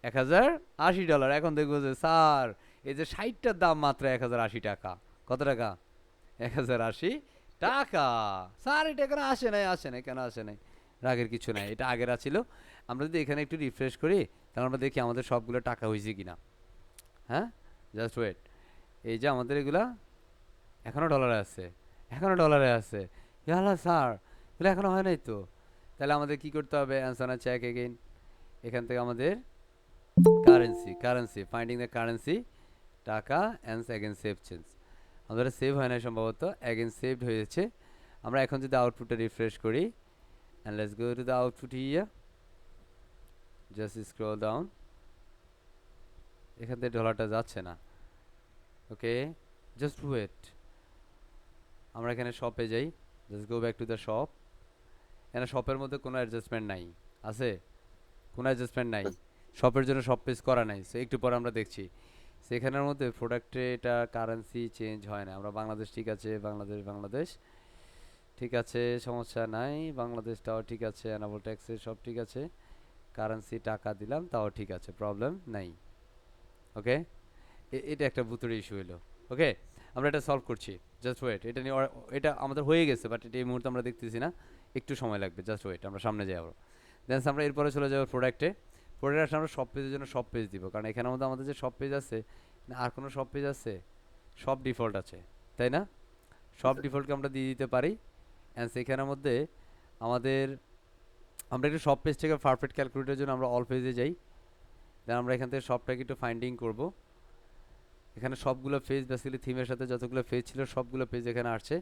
$1080। এখন দেখবো যে স্যার এই যে 60টার দাম মাত্র 1080 টাকা। কত টাকা? 1080 টাকা। স্যার এটা এখানে আসে নাই, কেন আসে নাই? রাগের কিছু নাই, এটা আগের ছিল। আমরা যদি এখানে একটু রিফ্রেশ করি, তাহলে আমরা দেখি আমাদের সবগুলো টাকা হয়েছে কিনা। হ্যাঁ, জাস্ট ওয়েট। এই যে আমাদের এগুলা এখনও ডলারে আছে, এখনও ডলারে আছে। ইয়াল্লা স্যার, এগুলো এখনও হয় নাই তো। তাহলে আমাদের কি করতে হবে? Answer check again. এখান থেকে আমাদের currency finding the currency taka and again save change. আমাদের সেভ হয় না সম্ভবত, অ্যাগেন সেভড হয়েছে। আমরা এখন যদি আউটপুটটা রিফ্রেশ করি, and let's go to the output here, just scroll down. এখান থেকে ডলারটা যাচ্ছে না। ওকে, জাস্ট ওয়েট। আমরা এখানে শপে যাই, just go back to the shop. এখানে শপের মধ্যে কোনো অ্যাডজাস্টমেন্ট নাই, আছে কোনো অ্যাডজাস্টমেন্ট নাই, শপের জন্য শপ পেজ করা নাই। সো একটু পরে আমরা দেখছি সেখানের মধ্যে প্রোডাক্টে এটা কারেন্সি চেঞ্জ হয় না। আমরা বাংলাদেশ ঠিক আছে, বাংলাদেশ ঠিক আছে, সমস্যা নাই, বাংলাদেশটাও ঠিক আছে, অ্যানাবল ট্যাক্সে সব ঠিক আছে, কারেন্সি টাকা দিলাম তাও ঠিক আছে, প্রবলেম নাই। ওকে, এটা একটা ভুতুড়ে ইস্যু হলো। ওকে, আমরা এটা সলভ করছি, জাস্ট ওয়েট। এটা নিয়ে এটা আমাদের হয়ে গেছে, বাট এটা এই মুহূর্তে আমরা দেখতেছি না, একটু সময় লাগবে, জাস্ট ওয়েট। আমরা সামনে যাই আবার। দেন আমরা এরপরে চলে যাবো প্রোডাক্টে। প্রোডাক্ট আমরা সব পেজের জন্য সব পেজ দিব, কারণ এখানের মধ্যে আমাদের যে সব পেজ আছে, আর কোনো সব পেজ আছে, সব ডিফল্ট আছে, তাই না? সব ডিফল্টকে আমরা দিয়ে দিতে পারি। অ্যান্ড সেখানের মধ্যে আমাদের, আমরা একটু সব পেজ থেকে পারফেক্ট ক্যালকুলেটের জন্য আমরা অল পেজে যাই। দেন আমরা এখান থেকে সবটাকে একটু ফাইন্ডিং করব। এখানে সবগুলো পেজ বেসিক্যালি থিমের সাথে যতগুলো পেজ ছিল সবগুলো পেজ এখানে আসছে।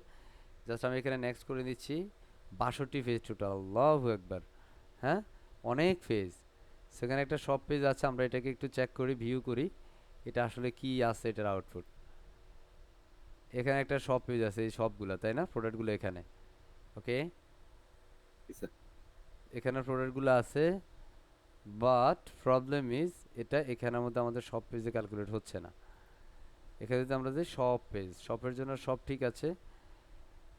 জাস্ট আমি এখানে নেক্সট করে দিচ্ছি। 62 পেজ টোটাল, আল্লাহু আকবার। হ্যাঁ, অনেক পেজ। সেখানে একটা সব পেজ আছে, আমরা এটাকে একটু চেক করি, ভিউ করি এটা আসলে কি আছে, এটার আউটপুট। এখানে একটা সব পেজ আছে, এই সবগুলো, তাই না, প্রোডাক্টগুলো এখানে। ওকে, এখানে প্রোডাক্টগুলো আছে, বাট প্রবলেম ইজ এটা এখানের মধ্যে আমাদের সব পেজে ক্যালকুলেট হচ্ছে না। এখানে যদি আমরা যে সব পেজ, শপের জন্য সব ঠিক আছে,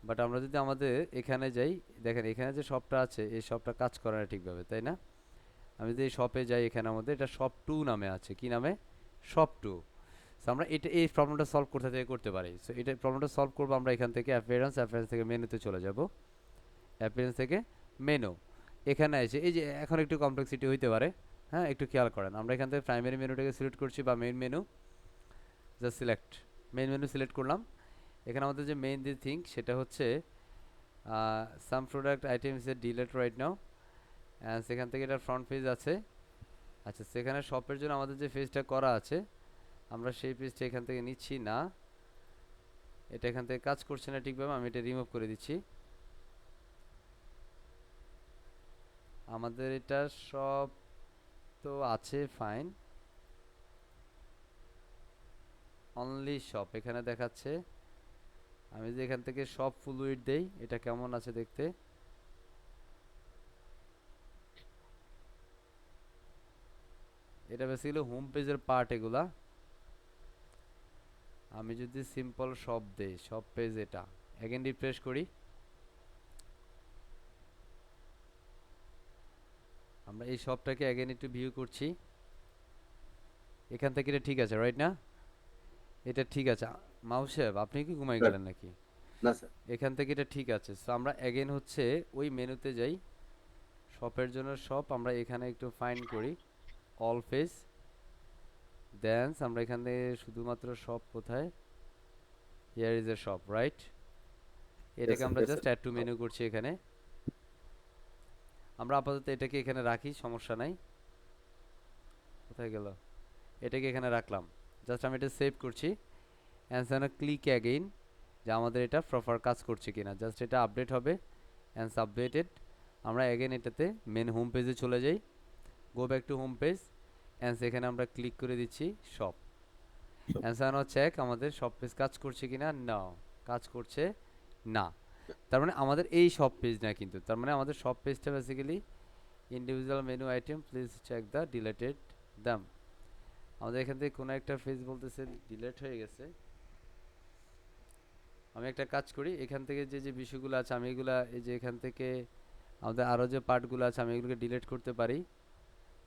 বাট আমরা যদি আমাদের এখানে যাই, দেখেন এখানে যে শপটা আছে এই শপটা কাজ করে না ঠিকভাবে, তাই না? আমি যদি এই শপে যাই, এখানের মধ্যে এটা শপ টু নামে আছে। কি নামে? Shop two. সো আমরা এটা, এই প্রবলেমটা সলভ করতে থেকে করতে পারি। সো এটা প্রবলেমটা সলভ করবো আমরা এখান থেকে অ্যাপিয়ারেন্স থেকে মেনুতে চলে যাব। অ্যাপিয়ারেন্স থেকে মেনু, এখানে এসে এই যে এখন একটু কমপ্লেক্সিটি হইতে পারে, হ্যাঁ একটু খেয়াল করেন। আমরা এখান থেকে প্রাইমারি মেনুটাকে সিলেক্ট করছি, বা main menu, just select, main menu select করলাম। এখানে আমাদের যে মেইন দি থিং সেটা হচ্ছে সাম প্রোডাক্ট আইটেমস এর ডিলেট রাইট নাও। অ্যান্ড সেখান থেকে এটার ফ্রন্ট পেজ আছে। আচ্ছা, সেখানে শপের জন্য আমাদের যে পেজটা করা আছে, আমরা সেই পেজটা এখান থেকে নিচ্ছি না, এটা এখান থেকে কাজ করছে না ঠিকভাবে, আমি এটা রিমুভ করে দিচ্ছি। আমাদের এটা সব তো আছে, ফাইন, অনলি শপ এখানে দেখাচ্ছে। আমি যদি এখান থেকে সব ফুল উইডথ দেই, এটা কেমন আছে দেখতে? এটা বেসিক্যালি হোম পেজের পার্ট এগুলা। আমি যদি সিম্পল শপ দেই, শপ পেজ, এটা এগেন রিফ্রেশ করি, আমরা এই শপটাকে এগেন একটু ভিউ করছি। এখান থেকে এটা ঠিক আছে, রাইট না? এটা ঠিক আছে। মাউস সাহেব, আপনি কি ঘুমাই গেলেন নাকি? না স্যার। এখান থেকে এটা ঠিক আছে। সো আমরা এগেন হচ্ছে ওই মেনুতে যাই, শপের জন্য শপ, আমরা এখানে একটু ফাইন্ড করি অল পেজ। দেন আমরা এখানে শুধুমাত্র শপ কোথায়, here is a shop, right? এটাকে আমরা জাস্ট অ্যাড টু মেনু করছি এখানে। আমরা আপাতত এটাকে এখানে রাখি, সমস্যা নাই। কোথায় গেল? এটাকে এখানে রাখলাম। জাস্ট আমি এটা সেভ করছি। অ্যান্সার ক্লিক অ্যাগেইন, যে আমাদের এটা প্রপার কাজ করছে কিনা। জাস্ট এটা আপডেট হবে, অ্যান্ড আপডেটেড। আমরা অ্যাগেন এটাতে মেন হোম পেজে চলে যাই, গো back two home page, and সেখানে আমরা ক্লিক করে দিচ্ছি শপ। অ্যান্সার চেক আমাদের শপ পেজ কাজ করছে কিনা, না কাজ করছে না। তার মানে আমাদের এই সব পেজ না, কিন্তু তার মানে আমাদের সব পেজটা basically individual menu item, please check the deleted দাম। আমাদের এখান থেকে কোনো একটা পেজ বলতেছে ডিলেট হয়ে গেছে। আমি একটা কাজ করি, এখান থেকে যে যে বিষয়গুলো আছে আমি এগুলা, এই যে এখান থেকে আমাদের আরও যে পার্টগুলো আছে আমি এগুলোকে ডিলিট করতে পারি,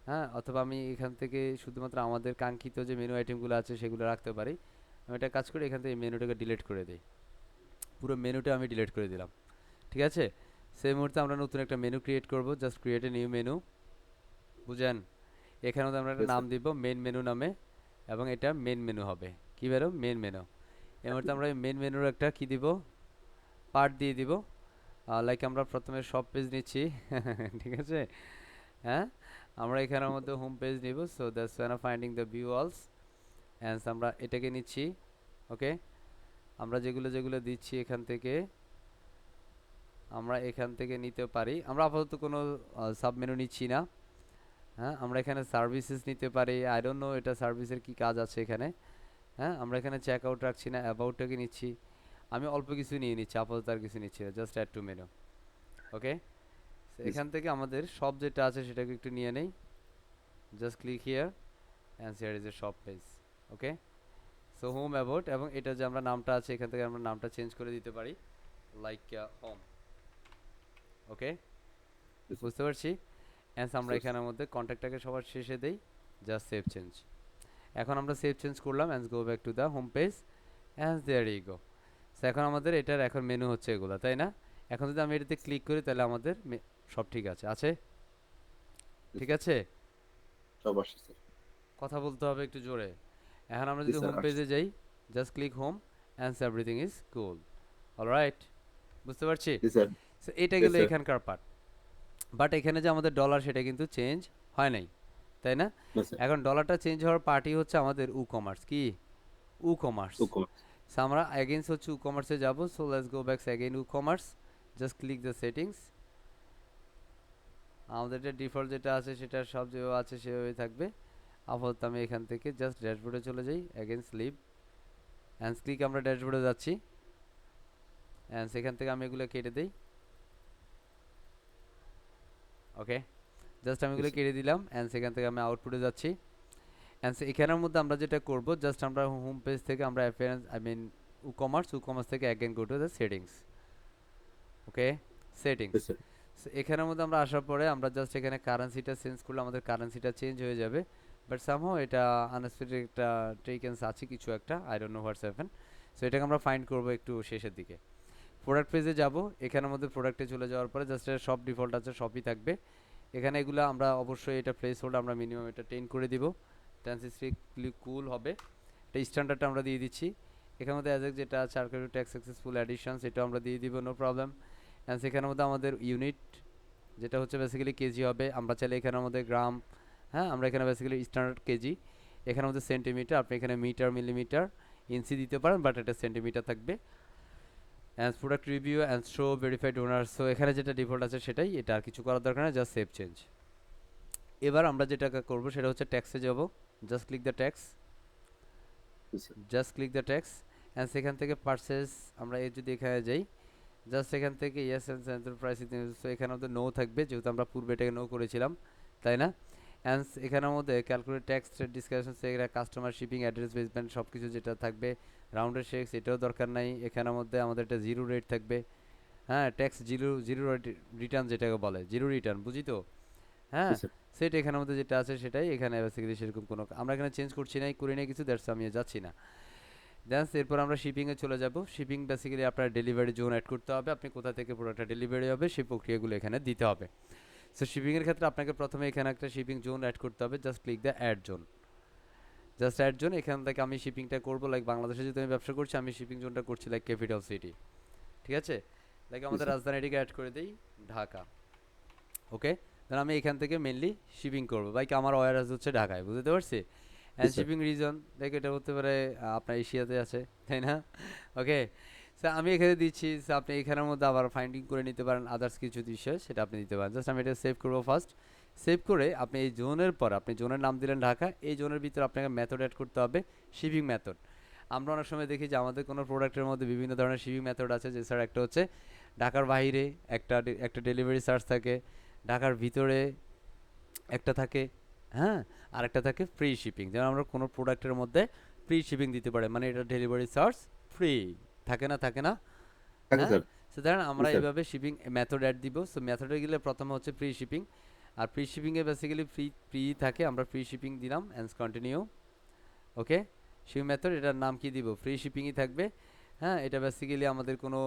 হ্যাঁ, অথবা আমি এখান থেকে শুধুমাত্র আমাদের কাঙ্ক্ষিত যে মেনু আইটেমগুলো আছে সেগুলো রাখতে পারি। আমি একটা কাজ করি, এখান থেকে মেনুটাকে ডিলিট করে দিই, পুরো মেনুটা আমি ডিলিট করে দিলাম, ঠিক আছে? সেই মুহূর্তে আমরা নতুন একটা মেনু ক্রিয়েট করব, just create a new menu, বুঝেন? এখানে আমরা একটা নাম দিব মেন মেনু নামে, এবং এটা মেন মেনু হবে। কি বেরো? Main menu. এই মুহূর্তে আমরা মেন মেনুর একটা কি দিব, পার্ট দিয়ে দিব। লাইক আমরা প্রথমে সব পেজ নিচ্ছি ঠিক আছে, হ্যাঁ, আমরা এখানের মধ্যে হোম পেজ নিব, so that's one finding the view অলস অ্যান্ড আমরা এটাকে নিচ্ছি। ওকে, আমরা যেগুলো যেগুলো দিচ্ছি এখান থেকে আমরা এখান থেকে নিতে পারি। আমরা আপাতত কোনো সাব মেনু নিচ্ছি না। হ্যাঁ, আমরা এখানে সার্ভিসেস নিতে পারি। আই ডোন্ট নো এটা সার্ভিসের কি কাজ আছে এখানে। হ্যাঁ, আমরা এখানে চেক আউট রাখছি না, অ্যাবাউটটাকে নিচ্ছি। আমি অল্প কিছু নিয়ে নিচ্ছি, আপাতত আর কিছু নিচ্ছি না, জাস্ট অ্যাড টু মেনু। ওকে, জি এখান থেকে আমাদের সব যেটা আছে সেটাকে একটু নিয়ে নেই। Just click here and here is a shop page. Okay, so home about, এবং এটা যে আমরা নামটা আছে এখান থেকে আমরা নামটা চেঞ্জ করে দিতে পারি, লাইক হোম। ওকে, স্যার। বুঝতে পারছি। অ্যান্ড আমরা স্যার, এখানের মধ্যে কন্ট্যাক্টটাকে সবার শেষে দেই, জাস্ট সেভ চেঞ্জ। এখন আমরা সেভ চেঞ্জ করলাম and go back to the home page and there you go. So এখন আমাদের এটার এখন মেনু হচ্ছে এগুলো, তাই না? এখন যদি আমি এটাতে ক্লিক করি তাহলে আমাদের সব ঠিক আছে আছে, ঠিক আছে? সব আসছে স্যার। কথা বলতে হবে একটু জোরে। এখন আমরা জি যদি স্যার, হোম আসছে। পেজে যাই, just click home and everything is cool. Alright, বুঝতে পারছি। জি স্যার। সো এটা ইয়েস গেল স্যার। এখানকার পার্ট। বাট এখানে যে আমাদের ডলার সেটা কিন্তু চেঞ্জ হয় নাই, তাই না? না স্যার। এখন ডলারটা চেঞ্জ হওয়ার পার্টি হচ্ছে আমাদের উ কমার্স। কি উ কমার্স? হুকুম। সো আমরা অ্যাগেইনস হচ্ছে উ কমার্সে যাব। So let's go back again WooCommerce, just click the settings. আমাদের যে ডিফল্ট যেটা আছে সেটা সব যেভাবে আছে সেভাবেই থাকবে। আপাতত আমি এখান থেকে জাস্ট ড্যাশবোর্ডে চলে যাই, অ্যাগেইন স্লিপ অ্যান্ড ক্লিক, আমরা ড্যাশবোর্ডে যাচ্ছি অ্যান্ড সেখান থেকে আমি এগুলো কেটে দিই। ওকে, জাস্ট আমি এগুলো কেটে দিলাম অ্যান্ড সেখান থেকে আমি আউটপুটে যাচ্ছি। অ্যান্ড এখানের মধ্যে আমরা যেটা করব, জাস্ট আমরা হোম পেজ থেকে আমরা appearance I mean WooCommerce থেকে again go to the settings. Okay, settings. Yes sir. এখানের মধ্যে আমরা আসার পরে আমরা জাস্ট এখানে কারেন্সিটা চেঞ্জ করলে আমাদের কারেন্সিটা চেঞ্জ হয়ে যাবে। বাট সামহাও এটা আনএক্সপেক্টেড একটা টেকেন্স আছে কিছু একটা, I don't know what's happen. So এটাকে আমরা ফাইন্ড করবো একটু শেষের দিকে। প্রোডাক্ট পেজে যাব, এখানের মধ্যে প্রোডাক্টে চলে যাওয়ার পরে জাস্ট সব ডিফল্ট আছে সবই থাকবে এখানে। এগুলো আমরা অবশ্যই এটা প্লেস হোল্ড আমরা মিনিমাম এটা 10 করে দিব, ট্রান্সিস্ট্রিক্টলি কুল হবে। এটা স্ট্যান্ডার্ডটা আমরা দিয়ে দিচ্ছি। এখানের মধ্যে অ্যাজ যেটা আছে আর্কাইভ ট্যাক্স সাকসেসফুল অ্যাডিশন সেটাও আমরা দিয়ে দিব, নো প্রবলেম। অ্যান্ড সেখানের মধ্যে আমাদের ইউনিট যেটা হচ্ছে বেসিক্যালি কেজি হবে। আমরা চাইলে এখানের মধ্যে গ্রাম, হ্যাঁ আমরা এখানে বেসিক্যালি স্ট্যান্ডার্ড কেজি, এখানের মধ্যে সেন্টিমিটার, আপনি এখানে মিটার মিলিমিটার ইঞ্চি দিতে পারেন, বাট এটা সেন্টিমিটার থাকবে। And product review and show verified owner, so এখানে যেটা ডিফল্ট আছে সেটাই, এটা আর কিছু করার দরকার নেই, জাস্ট সেভ চেঞ্জ। এবার আমরা যেটা করব সেটা হচ্ছে ট্যাক্সে যাব, just click the tax, G sir. Just click the tax and সেখান থেকে পারচেস আমরা এই যদি এখানে যাই, জাস্ট এখান থেকে yes and central price, so এখানে মধ্যে নো থাকবে যেহেতু আমরা পূর্বে এটাকে নো করেছিলাম, তাই না? অ্যান্ড এখানের মধ্যে ক্যালকুলেট ট্যাক্স ডিসকাশন, সেটা কাস্টমার শিপিং অ্যাড্রেস বেসমেন্ট সব কিছু যেটা থাকবে, রাউন্ডের শেক্স এটাও দরকার নাই। এখানের মধ্যে আমাদের একটা জিরো রেট থাকবে, হ্যাঁ ট্যাক্স জিরো জিরো রিটার্ন যেটাকে বলে, জিরো রিটার্ন, বুঝি তো? হ্যাঁ, জি স্যার। সেটা এখানের মধ্যে যেটা আছে সেটাই এখানে বেসিক্যালি সেরকম কোনো আমরা এখানে চেঞ্জ করছি না, করি না কিছু, দ্যাটস আমি যাচ্ছি না। দেন এরপর আমরা শিপিংয়ে চলে যাব। শিপিং বেসিক্যালি আপনার ডেলিভারি জোন অ্যাড করতে হবে, আপনি কোথা থেকে প্রোডাক্টটা ডেলিভারি হবে সেই প্রক্রিয়াগুলো এখানে দিতে হবে। সো শিপিংয়ের ক্ষেত্রে আপনাকে প্রথমে এখানে একটা শিপিং জোন অ্যাড করতে হবে, just click the add zone, just add zone. এখান থেকে আমি শিপিংটা করবো লাইক বাংলাদেশে যদি আমি ব্যবসা করছি আমি শিপিং জোনটা করছি লাইক ক্যাপিটাল সিটি, ঠিক আছে? লাইক আমাদের স্যার। রাজধানীটিকে অ্যাড করে দিই ঢাকা। ওকে, দেন আমি এখান থেকে মেনলি শিপিং করবো, বাইক আমার ওয়ারহাউস হচ্ছে ঢাকায়, বুঝতে পারছি। জি and sir. Shipping reason like এটা হতে পারে আপনার এশিয়াতে আছে, তাই না? ওকে, স্যার আমি এখানে দিচ্ছি, স্যার আপনি এখানের মধ্যে আবার ফাইন্ডিং করে নিতে পারেন আদার্স কিছু বিষয়, সেটা আপনি দিতে পারেন। জাস্ট আমি এটা সেভ করবো ফার্স্ট। সেভ করে আপনি এই জোনের পর আপনি জোনের নাম দিলেন ঢাকা, এই জোনের ভিতরে আপনাকে মেথড অ্যাড করতে হবে, শিপিং মেথড। আমরা অনেক সময় দেখি যে আমাদের কোনো প্রোডাক্টের মধ্যে বিভিন্ন ধরনের শিপিং মেথড আছে, যে স্যার একটা হচ্ছে ঢাকার বাইরে একটা একটা ডেলিভারি চার্জ থাকে, ঢাকার ভিতরে একটা থাকে, হ্যাঁ, আর একটা থাকে ফ্রি শিপিং। যেমন আমরা কোনো প্রোডাক্টের মধ্যে ফ্রি শিপিং দিতে পারি, মানে এটা ডেলিভারি চার্জ ফ্রি থাকে না, থাকে না? থাকে হ্যাঁ, স্যার। সো ধরেন জি আমরা স্যার। এইভাবে শিপিং মেথড অ্যাড দিব। সো মেথডে গেলে প্রথমে হচ্ছে ফ্রি শিপিং, আর ফ্রি শিপিংয়ে বেসিক্যালি ফ্রি ফ্রি থাকে, আমরা ফ্রি শিপিং দিলাম and continue. Okay, shipping method এটার নাম কি দিব, ফ্রি শিপিংই থাকবে। হ্যাঁ, এটা বেসিক্যালি আমাদের কোনো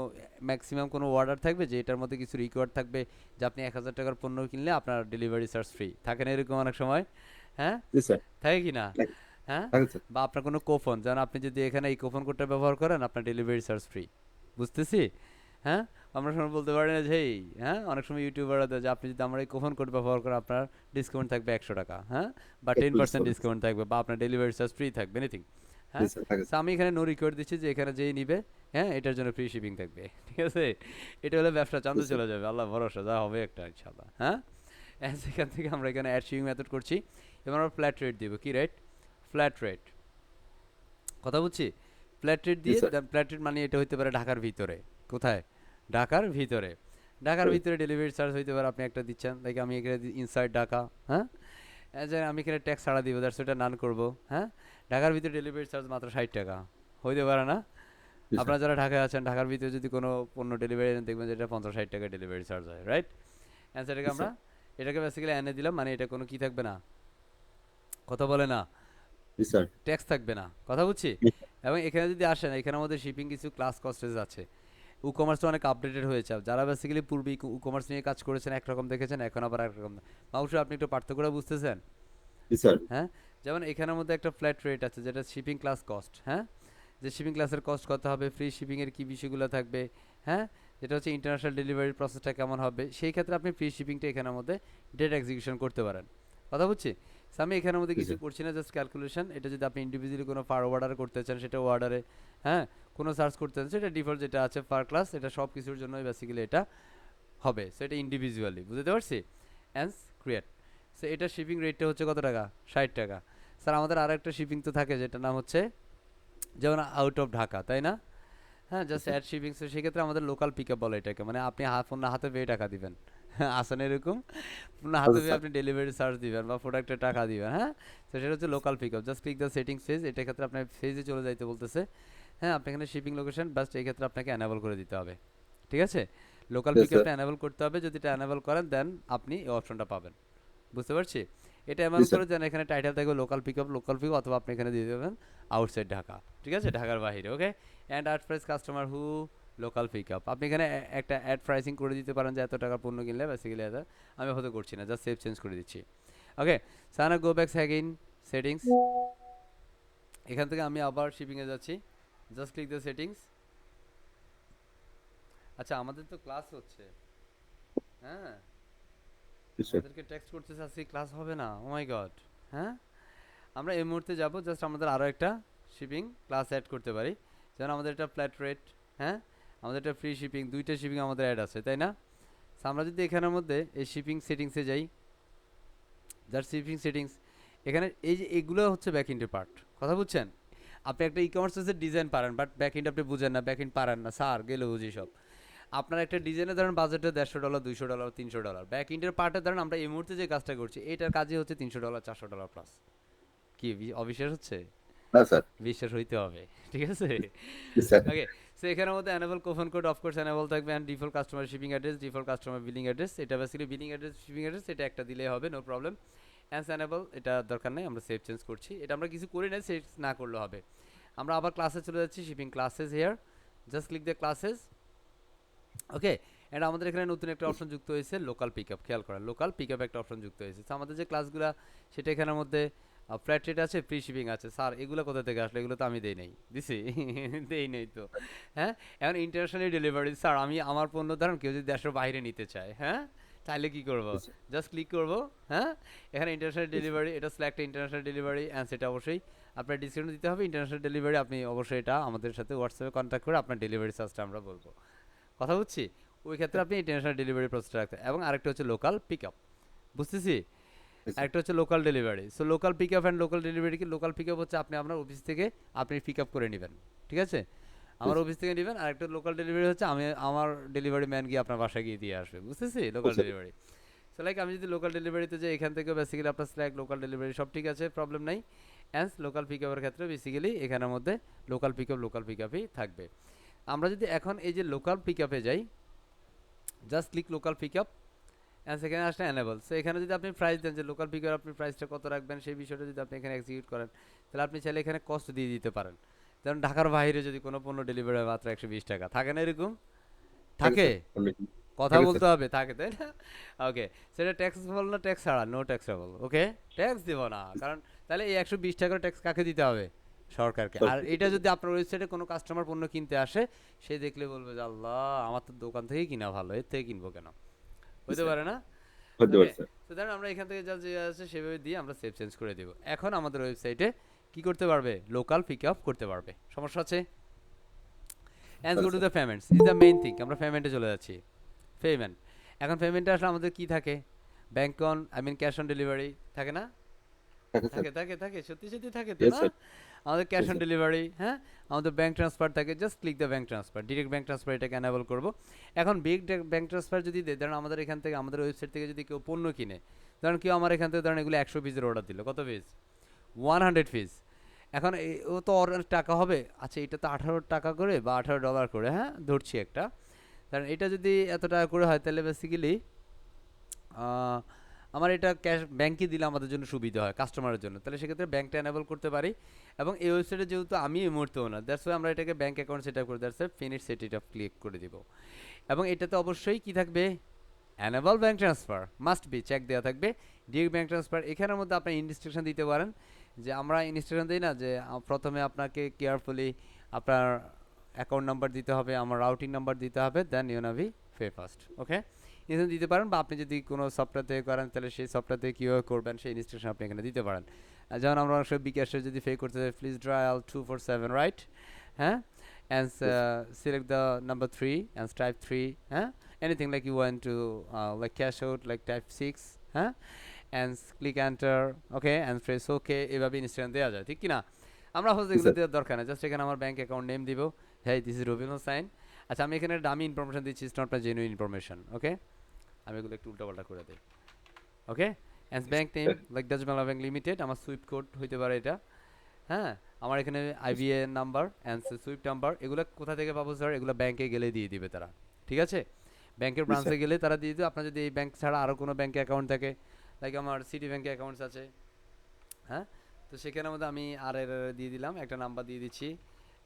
ম্যাক্সিমাম কোনো অর্ডার থাকবে যে এটার মধ্যে কিছু রিকোয়ার্ড থাকবে, যে আপনি 1000 টাকার পণ্য কিনলে আপনার ডেলিভারি চার্জ ফ্রি থাকে না, এরকম অনেক সময়, হ্যাঁ জি স্যার। থাকে কি না? থাকে। হ্যাঁ, থাকে স্যার। বা আপনার কোনো কোপন, যেমন আপনি যদি এখানে এই কোপন কোডটা ব্যবহার করেন আপনার ডেলিভারি চার্জ ফ্রি, বুঝতেছি। হ্যাঁ, আমরা সময় বলতে পারি না যে এই, হ্যাঁ, অনেক সময় ইউটিউবাররা দেয় যে আপনি যদি আমার এই কুপন কোড ব্যবহার করেন আপনার ডিসকাউন্ট থাকবে 100 টাকা, হ্যাঁ, বা একটু 10% ডিসকাউন্ট। ডিসকাউন্ট থাকবে, বা আপনার ডেলিভারি চার্জ ফ্রি থাকবে, এনিথিং। জি হ্যাঁ, স্যার, থাকে সো আমি এখানে নো রিকোয়ার্ড দিচ্ছি যে এখানে যেই নিবে, হ্যাঁ, এটার জন্য ফ্রি শিপিং থাকবে। ঠিক আছে, এটা হলে ব্যবসা জি চান্দে স্যার। চলে যাবে, আল্লাহ ভরসা, যা হবে একটা ইনশাল্লাহ। হ্যাঁ, সেখান থেকে আমরা এখানে অ্যাড শিপিং মেথড করছি। এবার আমরা ফ্ল্যাট রেট দিব। কি রেট? Flat rate. কথা বুঝছি? ফ্ল্যাট রেট জি দিয়ে, স্যার। ফ্ল্যাট রেট মানে এটা হইতে পারে ঢাকার ভিতরে। কোথায়? ঢাকার ভিতরে। ঢাকার সরি। ভিতরে ডেলিভারি চার্জ হইতে পারে আপনি একটা দিচ্ছেন, লাইক আমি এখানে ইনসাইড ঢাকা, হ্যাঁ, যে আমি এখানে ট্যাক্স ছাড়া দিব, দ্যাটস ওটা নান করবো, হ্যাঁ, ঢাকার ভিতরে ডেলিভারি চার্জ মাত্র 60 টাকা। হইতে পারে না? জি স্যার। আপনারা যারা ঢাকায় আছেন, ঢাকার ভিতরে যদি কোনো পণ্য ডেলিভারি দেখবেন যে এটা 50-60 টাকা ডেলিভারি চার্জ হয়, রাইট? অ্যান্সারটাকে জি আমরা স্যার। এটাকে বেসিক্যালি এনে দিলাম, মানে এটা কোনো কি থাকবে না, কথা বলে না, জি স্যার। ট্যাক্স থাকবে না, কথা বুঝছি। জি স্যার। এবং এখানে যদি আসেন, এখানে আমাদের শিপিং কিছু ক্লাস কস্টেজ আছে। ই-কমার্সটা অনেক আপডেটেড হয়েছে, যারা বেসিক্যালি পূর্বে ই-কমার্স নিয়ে কাজ করেছেন একরকম দেখেছেন, এখন আবার একরকম। অবশ্যই আপনি একটু পার্থক্যটা বুঝতেছেন। জি স্যার। হ্যাঁ, যেমন এখানের মধ্যে একটা ফ্ল্যাট রেট আছে যেটা শিপিং ক্লাস কস্ট, হ্যাঁ, যে শিপিং ক্লাসের কস্ট কত হবে, ফ্রি শিপিংয়ের কী বিষয়গুলো থাকবে, হ্যাঁ, যেটা হচ্ছে ইন্টারন্যাশনাল ডেলিভারি প্রসেসটা কেমন হবে, সেই ক্ষেত্রে আপনি ফ্রি শিপিংটা এখানের মধ্যে ডেট এক্সিকিউশন করতে পারেন, কথা বুঝছি। So আমি এখানের মধ্যে জি কিছু স্যার। করছি না, জাস্ট ক্যালকুলেশন। এটা যদি আপনি ইন্ডিভিজুয়ালি কোনো পার অর্ডার করতে চান সেটা অর্ডারে, হ্যাঁ, কোনো সার্চ করতে চান সেটা ডিফল্ট যেটা আছে পার ক্লাস, এটা সব কিছুর জন্যই বেসিক্যালি এটা হবে। সো এটা ইন্ডিভিজুয়ালি বুঝতে পারছি। অ্যান্স ক্রিয়েট। সো এটা শিপিং রেটটা হচ্ছে কত টাকা? 60 টাকা। স্যার আমাদের আর একটা শিপিং তো থাকে যেটার নাম হচ্ছে যেমন আউট অফ ঢাকা, তাই না? হ্যাঁ, জি just sir. Add shipping. So সেক্ষেত্রে আমাদের লোকাল পিক আপ বলে এটাকে, মানে আপনি ফোন না হাতে পেয়ে টাকা দিবেন। হ্যাঁ, আসেন এরকম, ফোন না হাতে আচ্ছা পেয়ে স্যার। আপনি ডেলিভারি চার্জ দিবেন বা প্রোডাক্টের টাকা দিবেন, হ্যাঁ। তো সেটা হচ্ছে local pick up. Just click the settings page, এটা ক্ষেত্রে আপনার ফেজে চলে যাইতে বলতেছে। হ্যাঁ, আপনি এখানে শিপিং লোকেশন বাস্ট এই ক্ষেত্রে আপনাকে অ্যানাবল করে দিতে হবে, ঠিক আছে। Local yes pick sir. আপটা অ্যানাবল করতে হবে, যদি এটা অ্যানাবল করেন দেন আপনি এই অপশনটা পাবেন, বুঝতে পারছি। এটা জি এমন স্যার। করে দেন, এখানে টাইটেল থাকবে লোকাল পিক, অথবা আপনি এখানে দিয়ে দেবেন আউটসাইড ঢাকা, ঠিক আছে, ঢাকার বাইরে, okay. And add price customer who local pick up, আপনি এখানে একটা অ্যাড প্রাইসিং করে দিতে পারেন যে এত টাকার পণ্য কিনলে বেসিক্যালি এত। আমি হয়তো করছি না, জাস্ট সেভ চেঞ্জ করে দিচ্ছি, ওকে। সানা গো ব্যাক সেকেন্ড সেটিংস। এখান থেকে আমি আবার শিপিংয়ে যাচ্ছি, জাস্ট ক্লিক দ্য সেটিংস। আচ্ছা, আমাদের তো ক্লাস হচ্ছে, হ্যাঁ, জি স্যার। আমাদেরকে টেক্সট করতেছে আজকে ক্লাস হবে না, ও মাই গড। হ্যাঁ, আমরা এই মুহূর্তে যাব, জাস্ট আমাদের আরও একটা শিপিং ক্লাস অ্যাড করতে পারি। যেমন আমাদের এটা ফ্ল্যাট রেট, হ্যাঁ, আমাদের এটা ফ্রি শিপিং, দুইটা শিপিং আমাদের অ্যাড আছে, তাই না? So আমরা যদি এখানের মধ্যে এই শিপিং সেটিংসে যাই, যার শিপিং সেটিংস, এখানে এই যে এগুলো হচ্ছে ব্যাক ইন্ডের পার্ট, কথা বুঝছেন। আপনি একটা ই কমার্সের ডিজাইন পারেন, বাট ব্যাক ইন্ড আপনি বুঝেন না, ব্যাক ইন্ড পারেন না, স্যার গেলে বুঝি সব। আপনার একটা ডিজাইনে ধরেন বাজেটে $150, $200, $300, ব্যাক ইন্ডের পার্টে ধরেন আমরা এই মুহূর্তে যে কাজটা করছি এটার কাজই হচ্ছে $300, $400 প্লাস। কি অবিশ্বাস হচ্ছে? না স্যার। বিশ্বাস হইতে হবে, ঠিক আছে। জি স্যার। ওকে, সো এখানের মধ্যে enable coupon code of course enable থাকবে, and default customer shipping address, default customer billing address, এটা basically billing address shipping address, এটা একটা দিলেই হবে, নো প্রবলেম। অ্যান্স অ্যানেবল এটা দরকার নেই, আমরা সেভ চেঞ্জ করছি, এটা আমরা কিছু করি না, সেভ না করলে হবে। আমরা আবার ক্লাসে চলে যাচ্ছি, shipping classes here, just click the classes, okay. And আমাদের এখানে নতুন একটা অপশন যুক্ত হয়েছে লোকাল পিক আপ, খেয়াল করেন লোকাল পিক আপ একটা অপশন যুক্ত হয়েছে। তো আমাদের যে ক্লাসগুলো সেটা এখানের মধ্যে ফ্ল্যাট রেট আছে, ফ্রি শিপিং আছে। স্যার এগুলো কোথা থেকে আসলে? এগুলো তো আমি দেই নাই, দিছি? দেই নাই তো। হ্যাঁ, এখন ইন্টারন্যাশনালি ডেলিভারি, স্যার আমি আমার পণ্য ধরেন কেউ যদি দেশের বাইরে নিতে চায়, হ্যাঁ, তাহলে কি করব? জি স্যার। জাস্ট ক্লিক করব, হ্যাঁ, এখানে ইন্টারন্যাশনাল জি স্যার। ডেলিভারি, এটা সিলেক্ট ইন্টারন্যাশনাল ডেলিভারি, অ্যান্ড সেটা অবশ্যই আপনার ডিসকাউন্ট দিতে হবে। ইন্টারন্যাশনাল ডেলিভারি আপনি অবশ্যই এটা আমাদের সাথে হোয়াটসঅ্যাপে কন্ট্যাক্ট করে আপনার ডেলিভারি চার্জটা আমরা বলবো, কথা বুঝছি। ওই ক্ষেত্রে আপনি ইন্টারন্যাশনাল ডেলিভারি প্রসেসটা রাখতে, এবং আরেকটা হচ্ছে লোকাল পিক আপ, বুঝতেছি। জি স্যার। আরেকটা হচ্ছে local delivery. So local pick up and local delivery কি? লোকাল পিক আপ হচ্ছে আপনি আপনার অফিস থেকে আপনি পিক আপ করে নেবেন, ঠিক আছে, জি আমার স্যার। অফিস থেকে নেবেন। আরেকটা লোকাল ডেলিভারি হচ্ছে আমি আমার ডেলিভারি ম্যান গিয়ে আপনার বাসায় গিয়ে দিয়ে আসবে, বুঝতেছি, লোকাল বুঝতে ডেলিভারি। সো লাইক আমি যদি লোকাল ডেলিভারিতে যাই, এখান থেকে বেসিক্যালি আপনার স্ল্যাক লোকাল ডেলিভারি সব ঠিক আছে, প্রবলেম নাই। অ্যান্ড লোকাল পিক আপের ক্ষেত্রে বেসিক্যালি এখানের মধ্যে লোকাল পিক আপই থাকবে। আমরা যদি এখন এই যে লোকাল পিক আপে যাই, just click local pick up, and সেখানে আসলে অ্যানেবল। সো এখানে যদি আপনি প্রাইস দেন যে লোকাল পিক আপ আপনি প্রাইসটা কত রাখবেন সেই বিষয়টা যদি আপনি এখানে এক্সিকিউট করেন, তাহলে আপনি চাইলে এখানে কস্ট দিয়ে দিতে পারেন। যেমন ঢাকার বাইরে যদি কোনো পণ্য ডেলিভারি হয় মাত্র 120 টাকা, থাকে না এরকম? থাকে থাকে, স্যার। অলরেডি কথা থাকে স্যার। বলতে হবে, থাকে, তাই না? ওকে, সেটা ট্যাক্সেবল না ট্যাক্স ছাড়া? নো ট্যাক্সেবল, ওকে, ট্যাক্স দেবো না, কারণ তাহলে এই 120 টাকার ট্যাক্স কাকে দিতে হবে? সরকারকে। আর সরকারকে এটা দেবে। যদি আপনার ওয়েবসাইটে কোনো কাস্টমার পণ্য কিনতে আসে, সে দেখলে বলবে যে, "আল্লাহ! আমার তো দোকান থেকেই কিনা ভালো। এর থেকে কিনবো কেন?" জি হইতে স্যার, পারে না? হতে ওকে? পারে স্যার। তো ধরেন আমরা এখান থেকে যা আছে সেভাবে দিয়ে আমরা সেভ চেঞ্জ করে দিব। এখন আমাদের ওয়েবসাইটে কি করতে পারবে? লোকাল পিক আপ করতে পারবে। সমস্যা আছে? অ্যান্ড না go to sir. The payments is the main thing. আমরা পেমেন্টে চলে যাচ্ছি। পেমেন্ট। এখন পেমেন্টে আসলে আমাদের কি থাকে? Bank on I mean cash on delivery থাকে না? থাকে স্যার। থাকে। সত্যি, সত্যি থাকে তো ইয়েস না? স্যার। আমাদের জি ক্যাশ অন স্যার। ডেলিভারি, হ্যাঁ? আমাদের ব্যাংক ট্রান্সফার থাকে। Just click the bank transfer. Direct bank transfer এটাকে এনেবল করব। এখন ব্যাংক ট্রান্সফার যদি দেই, ধরেন আমাদের এখান থেকে আমাদের ওয়েবসাইট থেকে যদি কেউ পণ্য কিনে, ধরেন কেউ আমার এখান থেকে ধরেন এগুলো ১০০ পিসের অর্ডার দিল। কত পিস? 100 পিস। এখন ও তো অনেক টাকা হবে। আচ্ছা এটা তো ৳১৮ করে বা $১৮ করে, হ্যাঁ? ধরছি একটা। কারণ এটা যদি এত টাকা করে হয় তাহলে বেসিক্যালি আমার এটা ক্যাশ ব্যাংকে দিলে আমাদের জন্য সুবিধা হয় কাস্টমারের জন্য। তাহলে সেক্ষেত্রে ব্যাংকটা এনেবল করতে পারি। এবং এই ওয়েবসাইটে যেহেতু আমি এই মুহূর্তে ওনার, দ্যাটস ওয়াই আমরা এটাকে ব্যাংক অ্যাকাউন্ট সেট আপ করে that's why finish set it up click করে দিব। এবং এটাতে অবশ্যই কি থাকবে? Enable bank transfer must be check দেওয়া থাকবে। ডিরেক্ট ব্যাংক ট্রান্সফার এখানের মধ্যে আপনি ইনস্ট্রাকশন দিতে পারেন, যে আমরা ইনস্ট্রাকশন দিই না যে প্রথমে আপনাকে কেয়ারফুলি আপনার অ্যাকাউন্ট নাম্বার দিতে হবে, আমার রাউটিং নাম্বার দিতে হবে, দেন ইউ নাভি পে ফার্স্ট। ওকে, এখানে দিতে পারেন, বা আপনি যদি কোনো সফটওয়্যার থেকে করেন তাহলে সেই সফটওয়্যার থেকে কীভাবে করবেন সেই ইনস্ট্রাকশন আপনি এখানে দিতে পারেন। যেমন আমরা অনেক সময় বিকাশে যদি পে করতে চাই, প্লিজ ডায়াল 247, রাইট? হ্যাঁ, and yes select the number 3 and type 3, huh? Anything like you want to like cash out, like type 6, huh? And click enter, okay, and press okay, এভাবে ইনস্ট্যান্ট দেওয়া যায়, ঠিক কি না? আমরা হচ্ছে এগুলো স্যার। দেওয়ার দরকার নেই, জাস্ট এখানে আমার ব্যাংক অ্যাকাউন্ট নেম দিব, হ্যাঁ দিস ইজ রবিন হোসাইন। আচ্ছা আমি এখানে ডামি ইনফরমেশন দিচ্ছি, it's not my genuine information, okay? আমি এগুলো একটু উল্টাপাল্টা করে দিই, okay? And bank name like Dutch Bangla bank limited, আমার সুইফট কোড হইতে পারে এটা, হ্যাঁ? আমার এখানে IBAN number and swift number, এগুলো কোথা থেকে পাবো স্যার? এগুলো ব্যাংকে গেলে দিয়ে দিবে তারা, ঠিক আছে? ব্যাংকের জি ব্রাঞ্চে স্যার। গেলে তারা দিয়ে দিবে। আপনার যদি এই ব্যাংক ছাড়া আরও কোনো ব্যাংকে অ্যাকাউন্ট থাকে, লাইক আমার সিটি ব্যাংকে অ্যাকাউন্টস আছে, হ্যাঁ? তো সেখানের মধ্যে আমি আর এর দিয়ে দিলাম, একটা নাম্বার দিয়ে দিচ্ছি,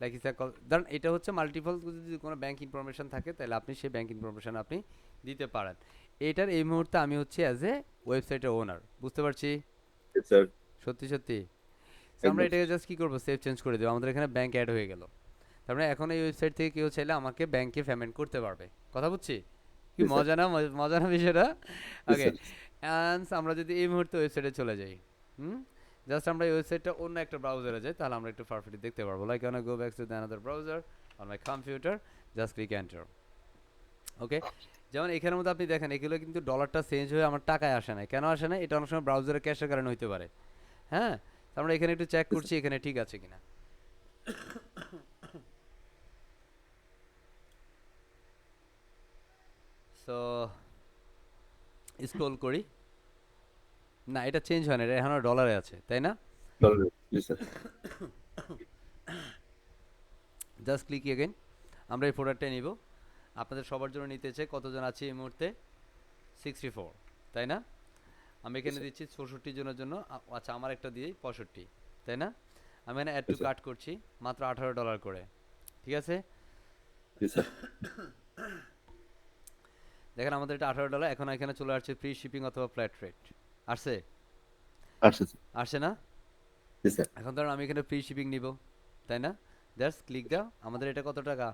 লাইক ইস ধরেন এটা হচ্ছে মাল্টিপল, যদি কোনো ব্যাংক ইনফরমেশন থাকে তাহলে আপনি সেই ব্যাংক ইনফরমেশন আপনি দিতে পারেন। এটার এই মুহূর্তে আমি হচ্ছি অ্যাজ এ ওয়েবসাইটের ওনার, বুঝতে পারছি? Yes sir. সত্যি সত্যি। সো আমরা একদম এটাকে স্যার। জাস্ট কী করবো? সেভ চেঞ্জ করে দেবো, আমাদের এখানে ব্যাংক অ্যাড হয়ে গেল। তার মানে এখন এই ওয়েবসাইট থেকে কেউ চাইলে আমাকে ব্যাংকে পেমেন্ট করতে পারবে। কথা বুঝছি? কি জি স্যার। মজা না? মজা না বিষয়টা? জি ওকে, স্যার। অ্যান্ড আমরা যদি এই মুহূর্তে ওয়েবসাইটে চলে যাই, হুম, জাস্ট আমরা এই ওয়েবসাইটটা অন্য একটা ব্রাউজারে যাই, তাহলে আমরা একটু পারফেক্টলি দেখতে পারবো। Like on go back to the another browser on my computer, just click enter. Okay, যেমন এখানের মধ্যে আপনি দেখেন এগুলো কিন্তু ডলারটা চেঞ্জ হয়ে আমার টাকায় আসে না। কেন আসে না? এটা অনেক সময় ব্রাউজারের ক্যাশের কারণে হইতে পারে, হ্যাঁ? তো আমরা এখানে একটু চেক করছি এখানে ঠিক আছে কিনা। সো স্ক্রল করি, না এটা চেঞ্জ হয় না, এটা এখনো ডলারে আছে, তাই না? জি স্যার। Just click again. আমরা এই প্রোডাক্টটা নিব, আপনাদের সবার জন্য নিতে চাই। কতজন আছে এই মুহূর্তে? 64, তাই না? আমি জি এখানে স্যার। দিচ্ছি 64 জনের জন্য। আচ্ছা আমার একটা দিই 65, তাই না? আমি এখানে অ্যাড জি টু স্যার। কার্ট করছি, মাত্র $18 করে, ঠিক আছে? জি স্যার। দেখেন আমাদের এটা $18, এখন এখানে চলে আসছে ফ্রি শিপিং অথবা ফ্ল্যাট রেট। আসছে? আসছে স্যার। আসছে না? জি স্যার। এখন ধরুন আমি এখানে ফ্রি শিপিং নিব, তাই না? জাস্ট ক্লিক দাও। আমাদের এটা কত টাকা?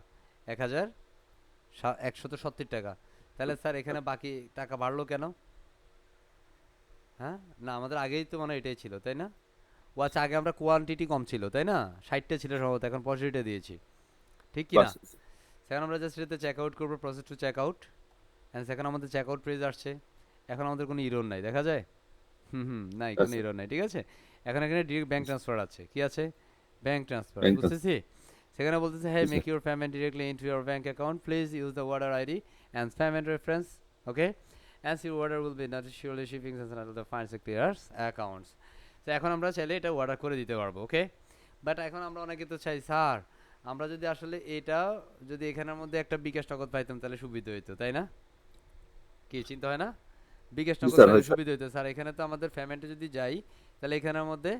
1,170 টাকা। তাহলে স্যার এখানে বাকি টাকা বাড়লো কেন? হ্যাঁ, না আমাদের আগেই তো মনে হয় এটাই ছিল, তাই না? ও আচ্ছা, আগে আমরা কোয়ান্টিটি কম ছিল, তাই না? 60টা ছিল সম্ভবত, এখন 65টা দিয়েছি, ঠিক কি না? বাস সেখানে আমরা জাস্ট এটাতে চেক আউট করবো, process to check out, and সেখানে আমাদের চেক আউট পেজ আসছে। এখন আমাদের কোনো ইরর নাই, দেখা যায়? নাই, বাস কোনো স্যার। ইরর নাই, ঠিক আছে? এখন এখানে ডিরেক্ট ব্যাংক ট্রান্সফার আছে, কি আছে? Bank transfer, bank transfer. বুঝতেছি। সেখানে বলতেছে হ্যাঁ জি make sir. Your payment directly into your bank account, please use the order ID and payment reference, okay? And your order will be not surely shipping the funds clears accounts. তো এখন আমরা চাইলে এটা অর্ডার করে দিতে পারবো, ওকে? But এখন আমরা অনেকে তো চাই স্যার, আমরা যদি আসলে এটা যদি এখানের মধ্যে একটা বিকাশ নগদ পাইতাম তাহলে সুবিধা হইতো, তাই না? কি চিন্তা হয় না? বিকাশ জি নগদ স্যার, পাইলে হয় স্যার। সুবিধা হইতো স্যার। এখানে তো আমাদের পেমেন্টে যদি যাই তাহলে এখানের মধ্যে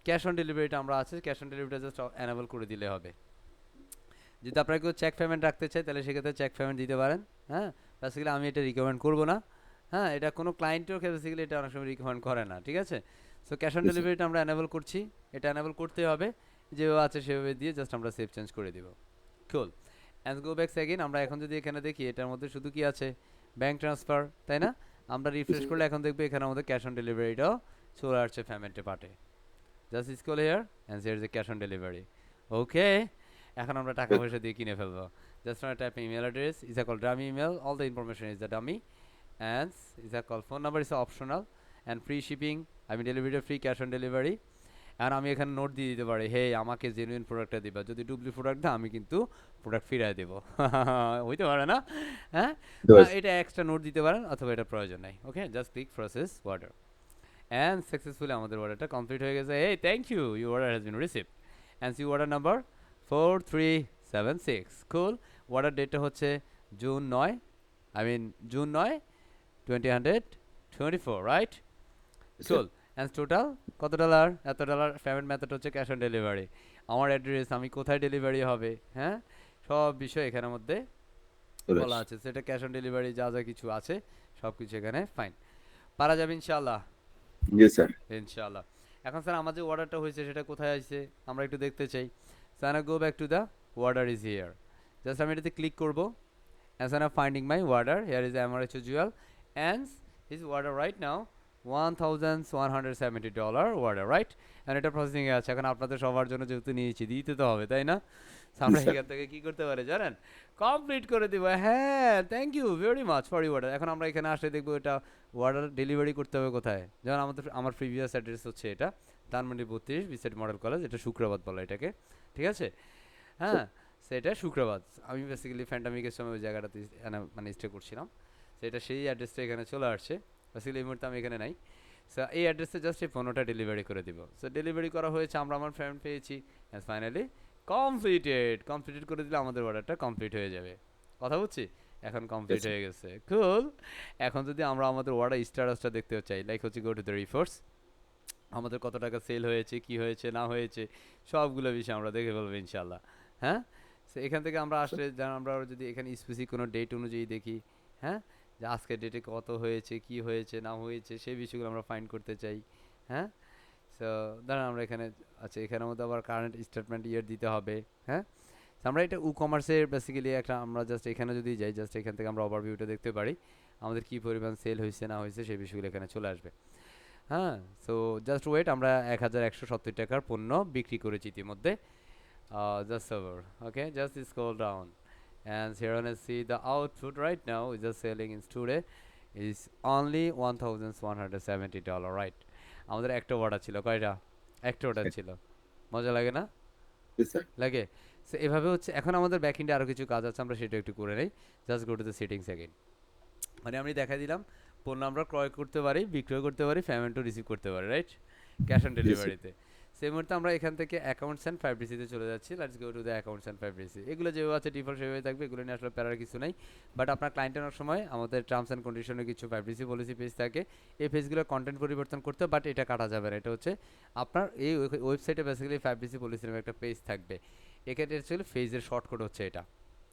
ক্যাশ অন ডেলিভারিটা আমরা আছে, ক্যাশ অন ডেলিভারিটা জাস্ট এনেবল করে দিলে হবে। যদি আপনারা কেউ চেক পেমেন্ট রাখতে চায় তাহলে সেক্ষেত্রে চেক পেমেন্ট দিতে পারেন, হ্যাঁ? বেসিক্যালি আমি এটা রিকমেন্ড করবো না, হ্যাঁ? এটা কোনো ক্লায়েন্টও বেসিক্যালি এটা অনেক সময় রিকমেন্ড করে না, ঠিক আছে? So cash on G sir. ডেলিভারিটা আমরা এনেবল করছি, এটা এনেবল করতে হবে। যেভাবে আছে সেভাবে দিয়ে জাস্ট আমরা সেভ চেঞ্জ করে দিব। কুল। অ্যান্ড গো ব্যাক সেকেন্ড, আমরা এখন যদি এখানে দেখি এটার মধ্যে শুধু কি আছে, ব্যাংক ট্রান্সফার, তাই না? আমরা রিফ্রেশ করলে এখন দেখবো এখানে আমাদের ক্যাশ অন ডেলিভারিটাও চলে আসছে পেমেন্টে পার্টে। Just scroll here and here is the cash on delivery. Okay, এখন আমরা টাকা পয়সা দিয়ে কিনে ফেলবো। জাস্ট আমরা type email address is call dummy email, all the information is the dummy, and is call phone number is optional, and free shipping, আমি delivery free cash on delivery. আর আমি এখানে নোট দিয়ে দিতে পারি, হে আমাকে জেনুইন প্রোডাক্টটা দিবা, যদি ডুপ্লিকেট প্রোডাক্ট দাও আমি কিন্তু প্রোডাক্ট ফিরাই দেবো। হইতে পারে না? হ্যাঁ, Doors. এটা এক্সট্রা নোট দিতে পারেন, অথবা এটা প্রয়োজন নাই। Okay, just click process order, and successfully আমাদের অর্ডারটা কমপ্লিট হয়ে গেছে। এই thank you, you order has been received and you order number 4376। Cool. Order ডেটটা হচ্ছে June 9, I mean June 9 2024, right? Yes, cool. sir. And total কত dollar? এত dollar. Payment method হচ্ছে ক্যাশ অন ডেলিভারি। আমার address, আমি কোথায় delivery হবে, হ্যাঁ, সব বিষয় এখানের মধ্যে বলা Doors. আছে। সেটা ক্যাশ অন ডেলিভারি যা যা কিছু আছে সব কিছু এখানে ফাইন। পারা যাবে ইনশাআল্লাহ। Yes, sir. ইনশাআল্লাহ। এখন স্যার আমার যে অর্ডারটা হয়েছে সেটা কোথায় আসছে আমরা একটু দেখতে চাই। Sir go back to the order is here. Just আমি এটাতে ক্লিক করব, and so I'm finding my order. Here is the MRH Jewel, and his order right now $1,170 order, right? And এটা প্রসেসিং এ আছে। এখন আপনাদের সবার জন্য যেহেতু নিয়েছি দিতে তো হবে, তাই না? So আমরা Yes, sir. এখান থেকে কি করতে পারি জানেন, কমপ্লিট করে দিব। হ্যাঁ, thank you very much for you order. এখন আমরা এখানে আসলে দেখবো এটা অর্ডার ডেলিভারি করতে হবে কোথায়। যেমন আমার প্রিভিয়াস অ্যাড্রেস হচ্ছে এটা, ধানমন্ডি 32 বিসেট মডেল কলেজ, এটা শুক্রবাদ বলে এটাকে, ঠিক আছে? হ্যাঁ, সেটা শুক্রবাদ। আমি বেসিক্যালি ফ্যান্টামিকের সময় ওই জায়গাটাতে মানে স্টে করছিলাম, সেটা সেই অ্যাড্রেসটা এখানে চলে আসছে। বেসিক্যালি এই মুহূর্তে আমি এখানে নাই। সো এই অ্যাড্রেসে জাস্ট এই পণ্যটা ডেলিভারি করে দিব। সো ডেলিভারি করা হয়েছে, আমরা আমার ফ্রেন্ড পেয়েছি, অ্যান্ড ফাইনালি কমপ্লিটেড করে দিলে আমাদের অর্ডারটা কমপ্লিট হয়ে যাবে। কথা বুঝছি? এখন কমপ্লিট Yes, sir. হয়ে গেছে। কুল। এখন যদি আমরা আমাদের অর্ডার স্ট্যাটাসটা দেখতে চাই, লাইক হচ্ছে গো টু দ্য রিপোর্টস, আমাদের কত টাকা সেল হয়েছে, কি হয়েছে না হয়েছে, সবগুলো বিষয় আমরা দেখে ফেলবো ইনশাল্লাহ। হ্যাঁ, সো এখান থেকে আমরা আসলে আমরা যদি এখানে স্পেসিফিক কোনো ডেট অনুযায়ী দেখি, হ্যাঁ, যে আজকের ডেটে কত হয়েছে, কি হয়েছে না হয়েছে, সেই বিষয়গুলো আমরা ফাইন্ড করতে চাই। হ্যাঁ, সো ধরেন আমরা এখানে আচ্ছা, এখানের মধ্যে আবার কারেন্ট স্টেটমেন্ট ইয়ার দিতে হবে। হ্যাঁ, so আমরা এটা কমার্সের বেসিক্যালি একটা, আমরা জাস্ট এখানে যদি যাই, জাস্ট এখান থেকে আমরা ওভারভিউটা দেখতে পারি, আমাদের কি পরিমাণ সেল হয়েছে না হয়েছে সেই বিষয়গুলো এখানে চলে আসবে। হ্যাঁ, সো জাস্ট ওয়েট, আমরা 1170 টাকার পণ্য বিক্রি করেছি ইতিমধ্যে। Just server, okay, just scroll down, and here on see the output right now is just selling in today is only $1,170, right? আমাদের একটা অর্ডার ছিল, কয়টা? একটা অর্ডার ছিল। মজা লাগে না? Yes, sir. লাগে। সো এভাবে হচ্ছে। এখন আমাদের ব্যাকএন্ডে আরও কিছু কাজ আছে, আমরা সেটা একটু করে নেই। Just go to the settings again. মানে আমি দেখাই দিলাম পণ্য আমরা ক্রয় করতে পারি, বিক্রয় করতে পারি, পেমেন্টও রিসিভ করতে পারি, right? Cash on Yes, sir. ডেলিভারিতে। সেই মুহূর্তে আমরা এখান থেকে অ্যাকাউন্টস অ্যান্ড ফাইব্রিসিতে চলে যাচ্ছি। Let's go to the accounts and ফাইব্রিসি। এগুলো যেভাবে আছে ডিফল্ট সেভাবে থাকবে, এগুলো নিয়ে আসলে প্যারার কিছু নাই। বাট আপনার ক্লায়েন্ট আনার সময় আমাদের টার্মস অ্যান্ড কন্ডিশনে কিছু ফাইব্রিসি পলিসি পেজ থাকে, এই পেজগুলো কন্টেন্ট পরিবর্তন করতে, বাট এটা কাটা যাবে না। এটা হচ্ছে আপনার এই ওয়েবসাইটে বেসিক্যালি ফাইব্রিসি পলিসি নামে একটা পেজ থাকবে, এক্ষেত্রে অ্যাকচুয়ালি পেজের শর্টকট হচ্ছে এটা,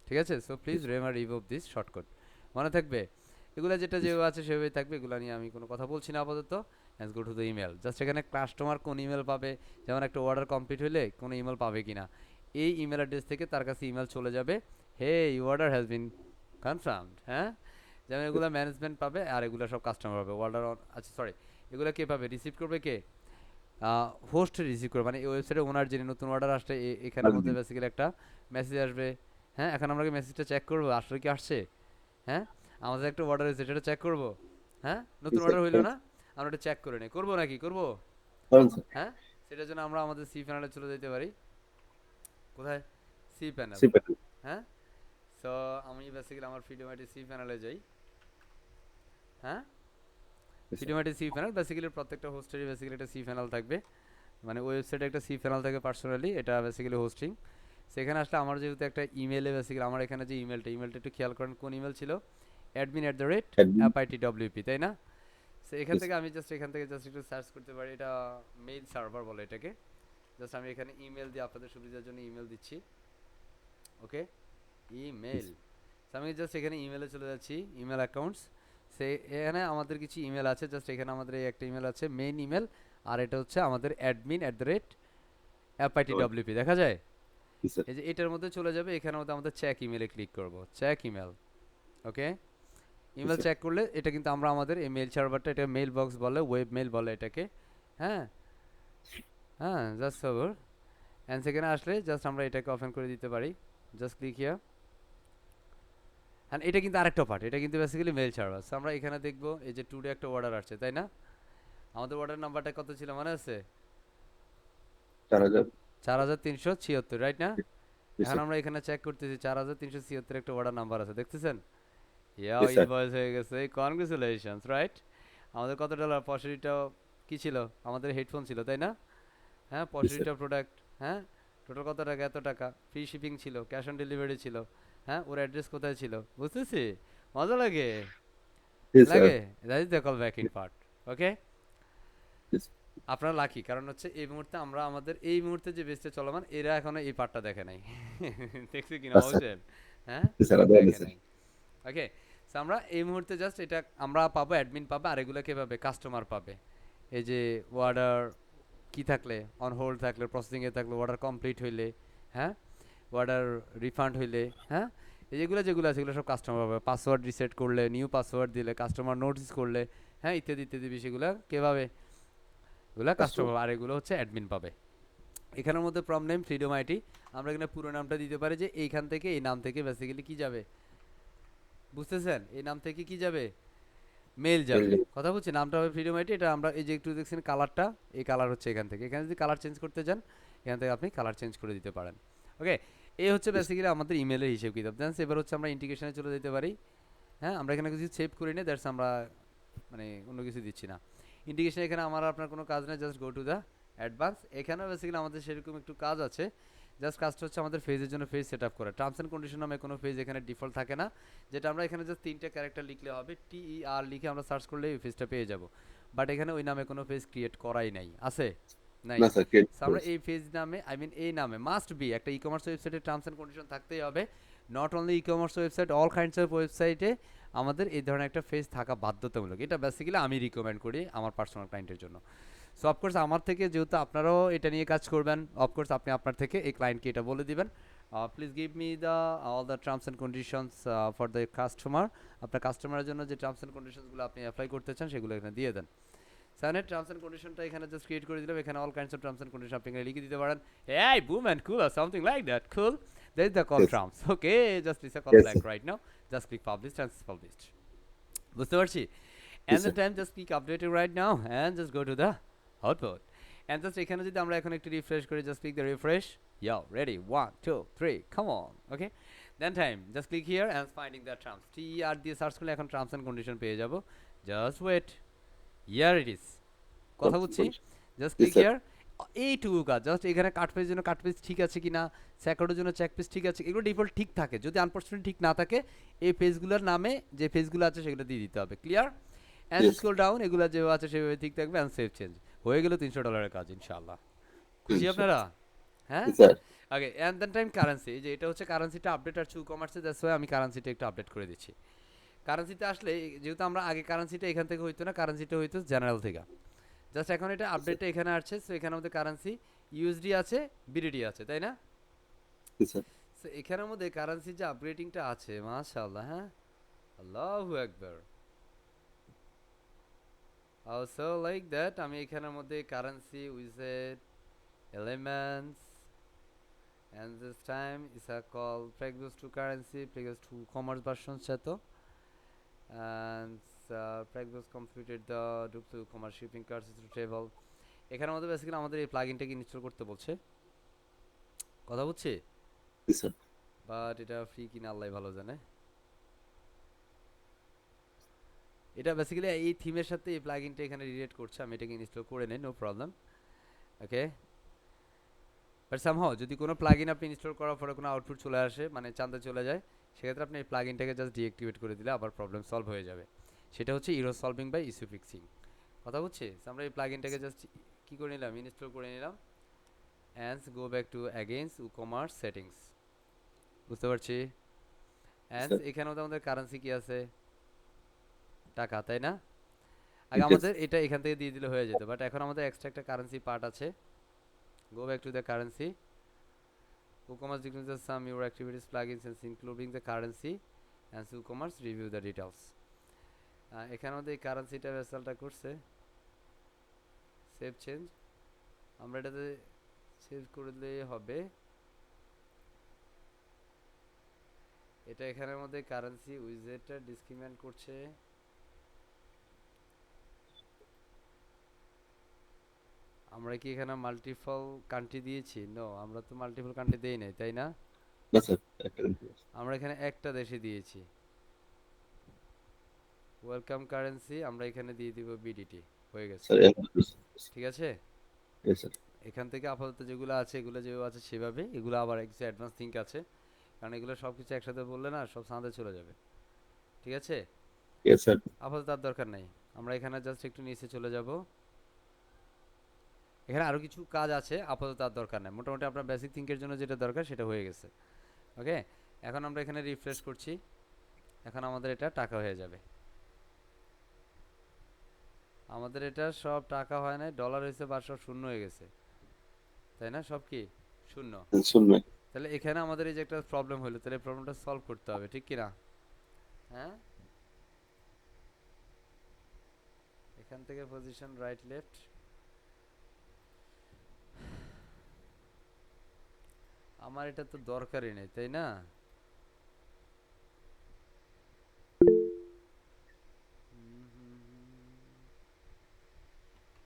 ঠিক আছে? So please remove this shortcut, মনে থাকবে। এগুলো যেটা যেভাবে আছে সেভাবেই থাকবে, এগুলো নিয়ে আমি কোনো কথা বলছি না আপাতত। Let's go to the email. Just এখানে কাস্টমার কোন ইমেল পাবে, যেমন একটা অর্ডার কমপ্লিট হলে কোনো ইমেল পাবে কিনা, এই ইমেল অ্যাড্রেস থেকে তার কাছে ইমেল চলে যাবে, hey you order has been confirmed. হ্যাঁ, যেমন এগুলো ম্যানেজমেন্ট পাবে, আর এগুলো সব কাস্টমার পাবে। অর্ডার আচ্ছা সরি, এগুলো কে পাবে? রিসিভ করবে কে? হোস্ট রিসিভ করবে, মানে এই ওয়েবসাইটে ওনার যিনি নতুন অর্ডার আসলে এখানের মধ্যে বেসিক্যালি একটা মেসেজ আসবে। হ্যাঁ, এখন আমরা কি মেসেজটা চেক করবো আসলে কি আসছে? হ্যাঁ, আমাদের একটা অর্ডার হয়েছে, সেটা চেক করব। হ্যাঁ, নতুন Yes, sir. অর্ডার হইলো না, আমরা এটা চেক করে নিই। করবো নাকি করবো? Hold on, sir. হ্যাঁ, সেটার জন্য আমরা আমাদের সি প্যানেলে চলে যেতে পারি। কোথায়? C panel. Super. হ্যাঁ, সো আমি বেসিক্যালি আমার ফিডোম্যাটি সি প্যানেলে যাই। হ্যাঁ, Yes, sir. ফিডোম্যাটি সি প্যানেল বেসিক্যালি প্রত্যেকটা হোস্টেরই বেসিক্যালি একটা সি প্যানেল থাকবে, মানে ওয়েবসাইটে একটা সি প্যানেল থাকে পার্সোনালি, এটা বেসিক্যালি হোস্টিং। সেখানে আসলে আমার যেহেতু একটা ইমেলে বেসিক্যালি আমার এখানে যে ইমেলটা একটু খেয়াল করেন কোন ইমেল ছিল, Admin. admin@apitwp, তাই না? সো এখান Yes, থেকে আমি জাস্ট একটু সার্চ করতে পারি, এটা মেইল সার্ভার বলে এটাকে। জাস্ট আমি এখানে ইমেল দিয়ে আপনাদের সুবিধার জন্য ইমেল দিচ্ছি। ওকে, ইমেল। সো আমি জাস্ট এখানে ইমেলে চলে যাচ্ছি, ইমেল অ্যাকাউন্টস। সে এখানে আমাদের কিছু ইমেল আছে, জাস্ট এখানে আমাদের এই একটা ইমেল আছে মেইন ইমেল, আর এটা হচ্ছে আমাদের FITWP দেখা যায়? Yes, sir. এই যে এটার মধ্যে চলে যাবে, এখানের মধ্যে আমাদের চেক ইমেলে ক্লিক করব, চেক ইমেল। ওকে, Yes, ইমেল sir. চেক করলে এটা কিন্তু আমরা আমাদের এই মেল সার্ভারটা, এটা মেল বক্স বলে, ওয়েব মেল বলে এটাকে। হ্যাঁ হ্যাঁ, জাস্ট ওভার। অ্যান্ড সেখানে আসলে জাস্ট আমরা এটাকে ওপেন করে দিতে পারি, জাস্ট ক্লিক হিয়ার। হ্যাঁ, এটা কিন্তু আরেকটা পার্ট, এটা কিন্তু বেসিক্যালি মেল সার্ভার। আমরা এখানে দেখবো এই যে টুডে একটা অর্ডার আসছে, তাই না? আমাদের অর্ডার নাম্বারটা কত ছিল মনে আছে? 4,000. 4376, রাইট না? Yes, এখন sir. আমরা এখানে চেক করতেছি 4376 একটা অর্ডার নাম্বার আছে, দেখতেছেন? ইয়া, Yes, sir. ইনভয়েস হয়ে গেছে, কনগ্রেচুলেশনস, রাইট? আমাদের কত ডলার? 65টা কি ছিল? আমাদের হেডফোন ছিল, তাই না? হ্যাঁ, Yes, sir. 65টা প্রোডাক্ট। হ্যাঁ, টোটাল কত টাকা? এত টাকা। ফ্রি শিপিং ছিল, ক্যাশ অন ডেলিভারি ছিল। হ্যাঁ, ওর অ্যাড্রেস কোথায় ছিল বুঝতেছি? মজা লাগে Yes, sir. লাগে that is the call back in part. Okay, Yes. আপনারা লাকি, কারণ হচ্ছে এই মুহূর্তে আমরা আমাদের এই মুহূর্তে যে বেসটা চলমান, এরা এখনো এই পার্টটা দেখে নাই। দেখছি কিনা Yes, sir. বলছেন? হ্যাঁ, Yes, sir. দেখে Sir. নাই। ওকে, সো আমরা এই মুহূর্তে জাস্ট এটা আমরা পাবো, অ্যাডমিন পাবে, আর এগুলো কে পাবে? কাস্টমার পাবে। এই যে অর্ডার কি থাকলে, অন হোল্ড থাকলে, প্রসেসিংয়ে থাকলে, অর্ডার কমপ্লিট হইলে, হ্যাঁ, অর্ডার রিফান্ড হইলে, হ্যাঁ, এই যেগুলো যেগুলো আছে এগুলো সব কাস্টমার পাবে। পাসওয়ার্ড রিসেট করলে, নিউ পাসওয়ার্ড দিলে, কাস্টমার নোটিস করলে, হ্যাঁ, ইত্যাদি ইত্যাদি বিষয়গুলো কে পাবে? এগুলো কাস্টমার, আর এগুলো হচ্ছে অ্যাডমিন পাবে। এখানের মধ্যে প্রম নেম ফ্রিডম আইটি, আমরা এখানে পুরো নামটা দিতে পারি, যে এইখান থেকে এই নাম থেকে বেসিক্যালি কি যাবে, বুঝতেছেন? এই নাম থেকে কি যাবে? মেল যাবে। Mail. কথা বলছি, নামটা হবে ফ্রিডম আইটি। এটা আমরা এই যে একটু দেখছেন কালারটা, এই কালার হচ্ছে এখান থেকে। এখানে যদি কালার চেঞ্জ করতে চান, এখান থেকে আপনি কালার চেঞ্জ করে দিতে পারেন। ওকে, এই হচ্ছে Yes. বেসিক্যালি আমাদের ইমেলের হিসেব কিতাব। দেন এবার হচ্ছে আমরা ইন্টিগ্রেশনে চলে যেতে পারি। হ্যাঁ, আমরা এখানে কিছু সেভ করি না, দ্যাটস আমরা মানে অন্য কিছু দিচ্ছি না। ইন্টিগ্রেশন এখানে আমার আপনার কোনো কাজ নেই, just go to the advance. এখানেও বেসিক্যালি আমাদের সেরকম একটু কাজ আছে। জাস্ট কাজটা হচ্ছে আমাদের ফেজের জন্য ফেজ সেট আপ করা। টার্মস অ্যান্ড কন্ডিশন নামে কোনো ফেজ এখানে ডিফল্ট থাকে না, যেটা আমরা এখানে জাস্ট 3টা ক্যারেক্টার লিখলে হবে, TER লিখে আমরা সার্চ করলে এই ফেজটা পেয়ে যাব। বাট এখানে ওই নামে কোনো ফেজ ক্রিয়েট করাই নাই, আছে? নাই। না স্যার, ক্রিয়েট So আমরা করেছি। এই পেজ নামে, আই মিন এই নামে মাস্ট বি একটা ই কমার্স ওয়েবসাইটে টার্মস অ্যান্ড কন্ডিশন থাকতেই হবে। Not only e commerce website, all kinds of ওয়েবসাইটে আমাদের এই ধরনের একটা পেজ থাকা বাধ্যতামূলক। এটা বেসিক্যালি আমি রিকমেন্ড করি আমার পার্সোনাল ক্লায়েন্টের জন্য। সো অফকোর্স আমার থেকে যেহেতু আপনারাও এটা নিয়ে কাজ করবেন, অফকোর্স আপনি আপনার থেকে এই ক্লায়েন্টকে এটা বলে দিবেন, please give me the all the terms and conditions for the customer. আপনার কাস্টমারের জন্য যে টার্মস অ্যান্ড কন্ডিশনসগুলো আপনি অ্যাপ্লাই করতে চান সেগুলো এখানে দিয়ে দেন। সানের টার্মস অ্যান্ড কন্ডিশনটা এখানে জাস্ট ক্রিয়েট করে দিলাম। এখানে all kinds of terms and condition আপনি এখানে লিখে দিতে পারেন, এই বুম অ্যান্ড কুল আর something like that, cool, that is the call Yes. Terms. Okay, just it's a call Yes, blank sir. Right now, just click publish and published. বুঝতে পারছি? Yes, And the sir. time just click update it right now and just go to the output. And just এখানে যদি আমরা এখন একটু refresh করি, just click the refresh. Yo, ready, 1 2 3, come on. Okay, then time just click here and finding the terms, TER দিয়ে search করলে এখন terms and condition পেয়ে যাব। Just wait, here it is। কথা বুঝছি? Just Yes, click sir. Here. এইটুকু কাজ, just এখানে কাট পেজের জন্য কাট পেজ ঠিক আছে কিনা, স্যাকার্ডের জন্য চেক পেজ ঠিক আছে, এগুলো ডিফল্ট ঠিক থাকে। যদি আনফরচুনেটলি ঠিক না থাকে, এই পেজগুলোর নামে যে পেজগুলো আছে সেগুলো দিয়ে দিতে হবে। Clear? And Yes. Scroll down, এগুলো যেভাবে আছে সেভাবে ঠিক থাকবে। অ্যান্ড সেভ চেঞ্জ হয়ে গেল $300 কাজ ইনশাআল্লাহ। খুশি আপনারা? হ্যাঁ, Yes, sir. Okay. And then time currency, এই যে এটা হচ্ছে কারেন্সিটা আপডেট আর টু কমার্সে, দ্যাটস ওয়াই আমি কারেন্সিটা একটু আপডেট করে দিচ্ছি। কারেন্সিতে আসলে যেহেতু আমরা আগে কারেন্সিটা এখান থেকে হইতো না, কারেন্সিটা হইতো জেনারেল থেকে। জাস্ট এখন এটা আপডেটটা এখানে আসছে। সো এখানে আমাদের কারেন্সি ইউএসডি আছে, বিডিডি আছে, তাই না? Yes, sir. সো এখানের মধ্যে কারেন্সি যে আপগ্রেডিংটা আছে, মাশাআল্লাহ, হ্যাঁ, আল্লাহু আকবার। অলসো লাইক দ্যাট আমি এখানের মধ্যে কারেন্সি উইজেট elements and this time is a call previous to currency, previous to commerce version chato, and previous completed the duplicate commerce shipping cards to table। এখানের মধ্যে বেসিক্যালি আমাদের এই প্লাগইনটাকে ইনস্টল করতে বলছে, কথা বুঝছি? Yes, sir. বাট এটা ফ্রি কিনা আল্লাহ ভালো জানে। এটা বেসিক্যালি এই থিমের সাথে এই প্লাগইনটা এখানে রিলেট করছে, আমি এটাকে ইনস্টল করে নেই, no problem. Okay, but somehow যদি কোনো প্লাগইন আপনি ইনস্টল করার পরে কোনো আউটপুট চলে আসে, মানে চাঁদা চলে যায়, সেক্ষেত্রে আপনি এই প্লাগইনটাকে জাস্ট ডিঅ্যাক্টিভেট করে দিলে আবার প্রবলেম সলভ হয়ে যাবে। সেটা হচ্ছে error solving by issue fixing. কথা বুঝছি? আমরা এই প্লাগইনটাকে জাস্ট কি করে নিলাম, ইনস্টল করে নিলাম। And go back to against ecommerce settings. বুঝতে পারছি? And sir. এখানে আমাদের কারেন্সি কি আছে, টাকা, তাই না? আগে Yes. আমাদের এটা এখান থেকে দিয়ে দিলে হয়ে যেত, বাট এখন আমাদের এক্সট্রা একটা কারেন্সি পার্ট আছে। Go back to the currency. WooCommerce declares some your activities plugins and including the currency and WooCommerce review the details. এখানে আমাদের এই কারেন্সিটা ভেসালটা করছে সেভ চেঞ্জ, আমরা এটাতে সেভ করলে হবে। এটা এখানের মধ্যে কারেন্সি উইজেটটা ডিসক্রিমিনেট করছে। আমরা কি এখানে মাল্টিপল কান্ট্রি দিয়েছি? নো, আমরা তো মাল্টিপল কান্ট্রি দেই নাই, তাই না? না স্যার, একটা country আছে। আমরা এখানে একটা দেশে দিয়েছি। ওয়েলকাম কারেন্সি আমরা এখানে দিয়ে দিব বিডিটি, হয়ে গেছে। স্যার ঠিক আছে, স্যার। এখান থেকে আপাতত যেগুলো আছে এগুলো যেভাবে আছে সেভাবে, এগুলো আবার কিছু অ্যাডভান্স থিঙ্ক আছে, কারণ এগুলো সব কিছু একসাথে বললে না সব সাঁতে চলে যাবে। ঠিক আছে, ইয়েস স্যার। আপাতত তার দরকার নাই। আমরা এখানে জাস্ট একটু নিচে চলে যাব। এখানে আরও কিছু কাজ আছে, আপাতত তার দরকার নাই। মোটামুটি আপনার বেসিক থিঙ্কের জন্য যেটা দরকার সেটা হয়ে গেছে। ওকে, এখন আমরা এখানে রিফ্রেশ করছি, এখন আমাদের এটা টাকা হয়ে যাবে। আমাদের এটা সব টাকা হয় না, ডলার হয়েছে বা সব শূন্য হয়ে গেছে, তাই না? সব কি শূন্য। শুনবেন। তাহলে এখানে আমাদের এই যে একটা প্রবলেম হলো, তাহলে প্রবলেমটা সলভ করতে হবে, ঠিক কি না? হ্যাঁ, এখান থেকে পজিশন রাইট লেফট, আমার এটা তো দরকারই নেই, তাই না?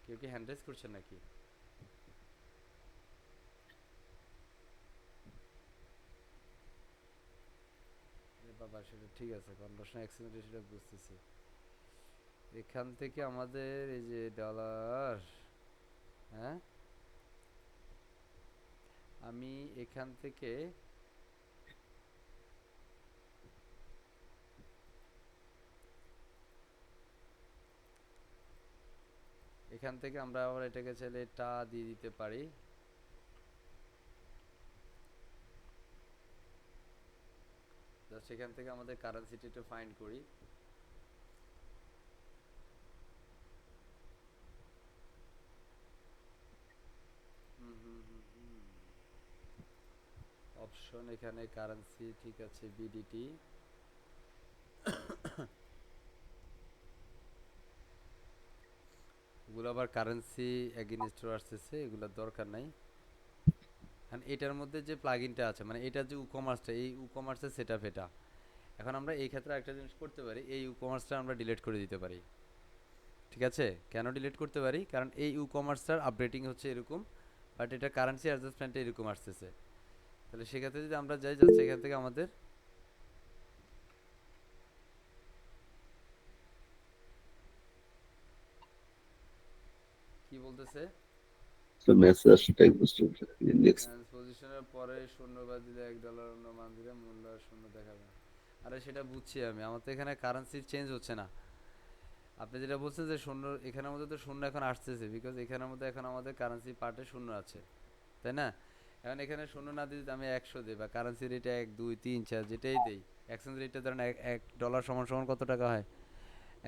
কেউ কি হ্যান্ড রেজ করছেন নাকি? বাবা সেটা ঠিক আছে, কনভার্সন এক্সচেঞ্জ সেটা বুঝতেছি। এখান থেকে আমাদের এই যে ডলার, হ্যাঁ, আমি এখান থেকে আমরা আবার এটাকে চাইলে টা দিয়ে দিতে পারি। জাস্ট এখান থেকে আমাদের কারেন্সিটা একটু ফাইন্ড করি। অপশন এখানে কারেন্সি, ঠিক আছে, বিডিটি। এগুলো আবার কারেন্সি এগেইনস্ট আসতেছে, এগুলোর দরকার নাই। কারণ এটার মধ্যে যে প্লাগইনটা আছে, মানে এটা যে ই-কমার্সটা, এই ই-কমার্সের সেটআপ এটা। এখন আমরা এই ক্ষেত্রে একটা জিনিস করতে পারি, এই ই-কমার্সটা আমরা ডিলিট করে দিতে পারি। ঠিক আছে, কেন ডিলিট করতে পারি? কারণ এই ই-কমার্সটার আপডেটিং হচ্ছে এরকম, বাট এটা কারেন্সি অ্যাডজাস্টমেন্টে এরকম আসতেছে। তাহলে সেক্ষেত্রে যদি আমরা যাই, জাস্ট এখান থেকে আমাদের কি বলতেছে, স্যার মেসেজ টাইপ বুঝতে নেক্সট। পজিশনের পরে শূন্য বাদ দিলে $1 অন্য মান দিলে মূল্য আর শূন্য দেখাবে না। আরে সেটা বুঝছি আমি, আমার তো এখানে কারেন্সির চেঞ্জ হচ্ছে না। আপনি যেটা বলছেন যে শূন্য, এখানের মধ্যে তো শূন্য এখন আসতেছে, বিকজ এখানের মধ্যে এখন আমাদের কারেন্সি পার্টে শূন্য আছে, তাই না? এখন এখানে শূন্য না দিতে আমি 100 দিই, বা কারেন্সি রেটে 1 2 3 4 যেটাই দেই, এক্সচেঞ্জ রেটটা ধরেন $1 সমান সমান কত টাকা হয়?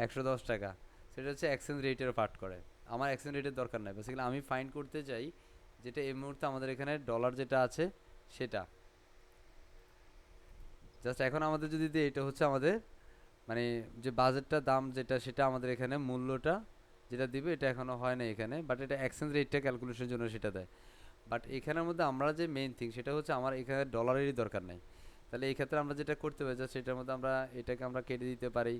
110 টাকা। সেটা হচ্ছে এক্সচেঞ্জ রেটের পার্ট করে। আমার এক্সচেঞ্জ রেটের দরকার নাই, বেসিক্যালি আমি ফাইন্ড করতে চাই যেটা এই মুহূর্তে আমাদের এখানে ডলার যেটা আছে সেটা। জাস্ট এখন আমাদের যদি দিই, এটা হচ্ছে আমাদের মানে যে বাজেটটা দাম যেটা, সেটা আমাদের এখানে মূল্যটা যেটা দিবে এটা এখনো হয় না এখানে, বাট এটা এক্সচেঞ্জ রেটটা ক্যালকুলেশনের জন্য সেটা দেয়। বাট এখানের মধ্যে আমরা যে মেইন থিং সেটা হচ্ছে আমার এখানে ডলারেরই দরকার নাই। তাহলে এই ক্ষেত্রে আমরা যেটা করতে পারি, জাস্ট সেটার মধ্যে আমরা এটাকে আমরা কেটে দিতে পারি।